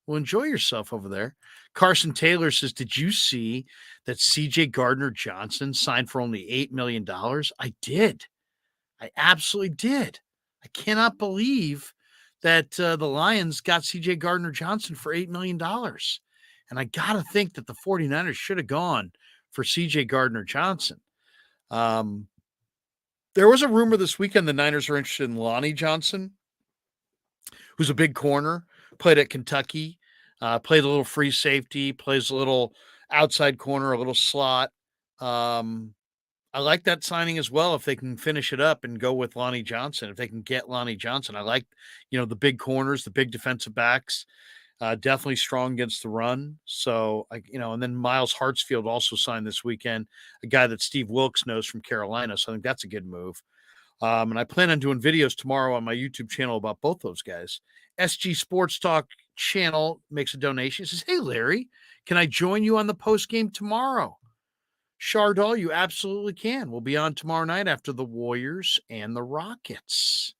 Well, enjoy yourself over there. Carson Taylor says, did you see that CJ Gardner-Johnson signed for only $8 million? I did. I absolutely did. I cannot believe that the Lions got CJ Gardner-Johnson for $8 million. And I got to think that the 49ers should have gone for CJ Gardner-Johnson. There was a rumor this weekend the Niners are interested in Lonnie Johnson, who's a big corner, played at Kentucky, played a little free safety, plays a little outside corner, a little slot. I like that signing as well if they can finish it up and go with Lonnie Johnson. If they can get Lonnie Johnson, I like, the big corners, the big defensive backs, definitely strong against the run. So, and then Miles Hartsfield also signed this weekend, a guy that Steve Wilkes knows from Carolina. So I think that's a good move. And I plan on doing videos tomorrow on my YouTube channel about both those guys. SG Sports Talk channel makes a donation. It says, hey, Larry, can I join you on the post game tomorrow? Chardall, you absolutely can. We'll be on tomorrow night after the Warriors and the Rockets.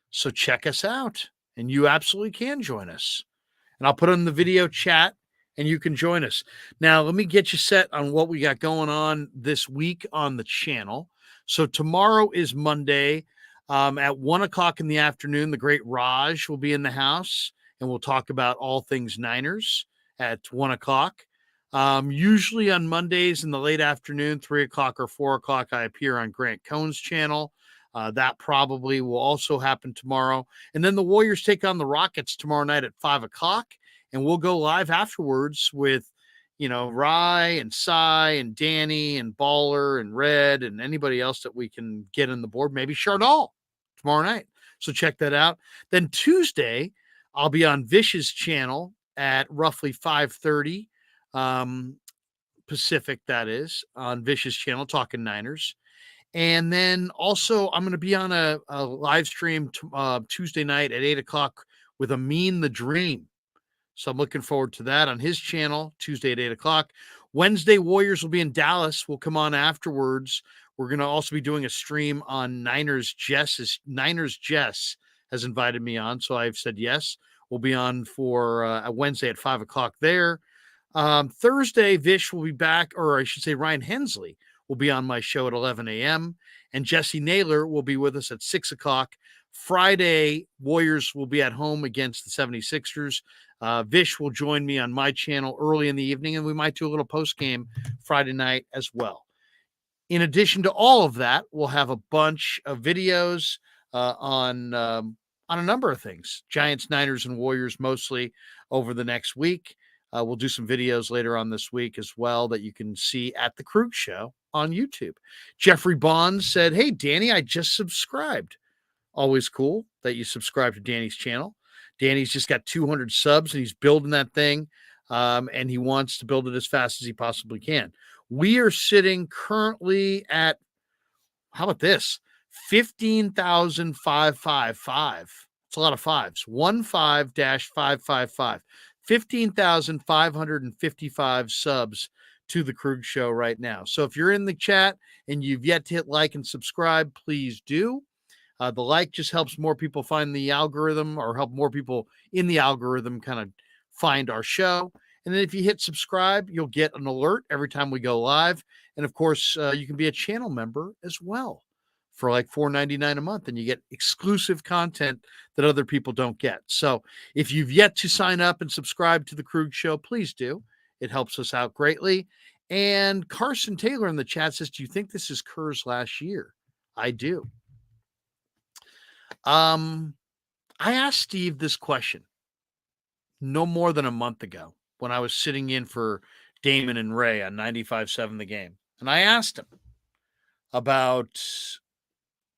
So check us out, and you absolutely can join us. And I'll put it in the video chat, and you can join us. Now, let me get you set on what we got going on this week on the channel. So tomorrow is Monday. At 1 o'clock in the afternoon, the great Raj will be in the house, and we'll talk about all things Niners at 1 o'clock. Usually on Mondays in the late afternoon, 3 o'clock or 4 o'clock, I appear on Grant Cohn's channel. That probably will also happen tomorrow. And then the Warriors take on the Rockets tomorrow night at 5 o'clock, and we'll go live afterwards with, Rye and Cy and Danny and Baller and Red and anybody else that we can get on the board, maybe Chardall tomorrow night. So check that out. Then Tuesday, I'll be on Vish's channel at roughly 5:30. Pacific, that is, on Vish's channel, talking Niners. And then also I'm going to be on a live stream Tuesday night at 8 o'clock with Amin the Dream. So I'm looking forward to that on his channel, Tuesday at 8 o'clock. Wednesday, Warriors will be in Dallas. We'll come on afterwards. We're going to also be doing a stream on Niners Jess has invited me on, so I've said yes. We'll be on for a Wednesday at 5 o'clock there. Thursday, Vish will be back, or I should say Ryan Hensley will be on my show at 11 a.m. And Jesse Naylor will be with us at 6 o'clock. Friday, Warriors will be at home against the 76ers. Vish will join me on my channel early in the evening, and we might do a little post-game Friday night as well. In addition to all of that, we'll have a bunch of videos on a number of things, Giants, Niners, and Warriors mostly over the next week. We'll do some videos later on this week as well that you can see at the Krug Show on YouTube. Jeffrey Bond said, "Hey, Danny, I just subscribed." Always cool that you subscribe to Danny's channel. Danny's just got 200 subs and he's building that thing. And he wants to build it as fast as he possibly can. We are sitting currently at, how about this? 15,555. It's a lot of fives. 15-555. 15,555 subs to the Krug Show right now. So if you're in the chat and you've yet to hit like and subscribe, please do. The like just helps more people find the algorithm, or help more people in the algorithm kind of find our show. And then if you hit subscribe, you'll get an alert every time we go live. And of course, you can be a channel member as well for like $4.99 a month, and you get exclusive content that other people don't get. So if you've yet to sign up and subscribe to the Krug Show, please do. It helps us out greatly. And Carson Taylor in the chat says, "Do you think this is Kerr's last year?" I do. I asked Steve this question no more than a month ago when I was sitting in for Damon and Ray on 95.7 The Game. And I asked him about,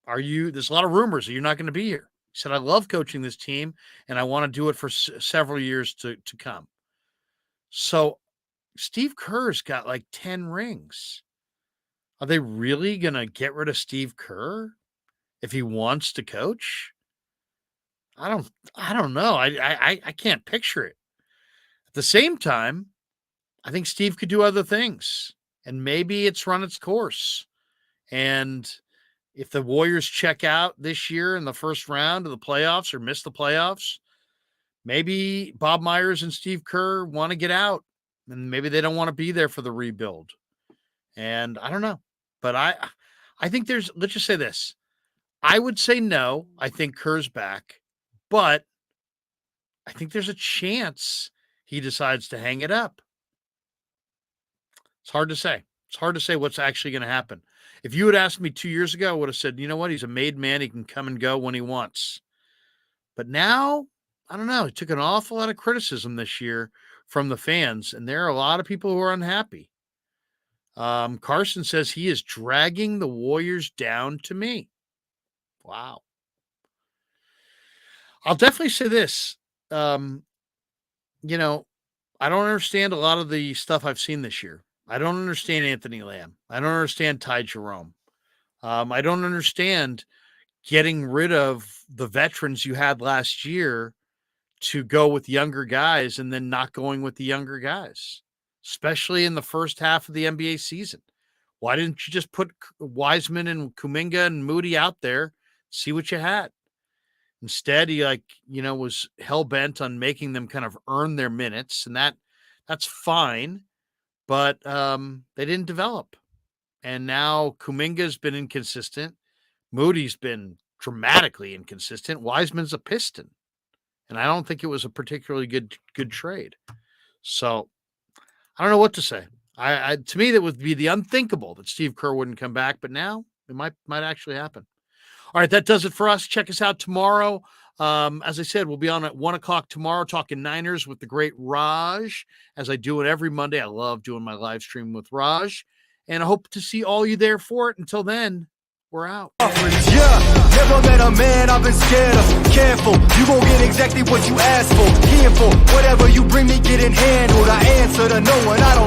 there's a lot of rumors that you're not going to be here. He said, "I love coaching this team and I want to do it for several years to come." So Steve Kerr's got like 10 rings. Are they really going to get rid of Steve Kerr if he wants to coach? I don't know. I can't picture it. At the same time, I think Steve could do other things, and maybe it's run its course. And if the Warriors check out this year in the first round of the playoffs or miss the playoffs, maybe Bob Myers and Steve Kerr want to get out, and maybe they don't want to be there for the rebuild. And I don't know, but I think let's just say this. I would say no. I think Kerr's back, but I think there's a chance he decides to hang it up. It's hard to say. It's hard to say what's actually going to happen. If you had asked me 2 years ago, I would have said, you know what? He's a made man. He can come and go when he wants. But now, I don't know. He took an awful lot of criticism this year from the fans, and there are a lot of people who are unhappy. Carson says he is dragging the Warriors down to me. Wow. I'll definitely say this. I don't understand a lot of the stuff I've seen this year. I don't understand Anthony Lamb. I don't understand Ty Jerome. I don't understand getting rid of the veterans you had last year to go with younger guys and then not going with the younger guys, especially in the first half of the NBA season. Why didn't you just put Wiseman and Kuminga and Moody out there, see what you had? Instead, he was hell-bent on making them kind of earn their minutes, and that's fine, but they didn't develop. And now Kuminga's been inconsistent. Moody's been dramatically inconsistent. Wiseman's a Piston, and I don't think it was a particularly good trade. So I don't know what to say. To me, that would be the unthinkable that Steve Kerr wouldn't come back, but now it might actually happen. All right, that does it for us. Check us out tomorrow. As I said, we'll be on at 1:00 tomorrow talking Niners with the great Raj, as I do it every Monday. I love doing my live stream with Raj, and I hope to see all you there for it. Until then, we're out. Yeah, never met a man I've been scared of. Careful, you gon' get exactly what you asked for. Here for whatever you bring me, getting handled. I answer to no one, I don't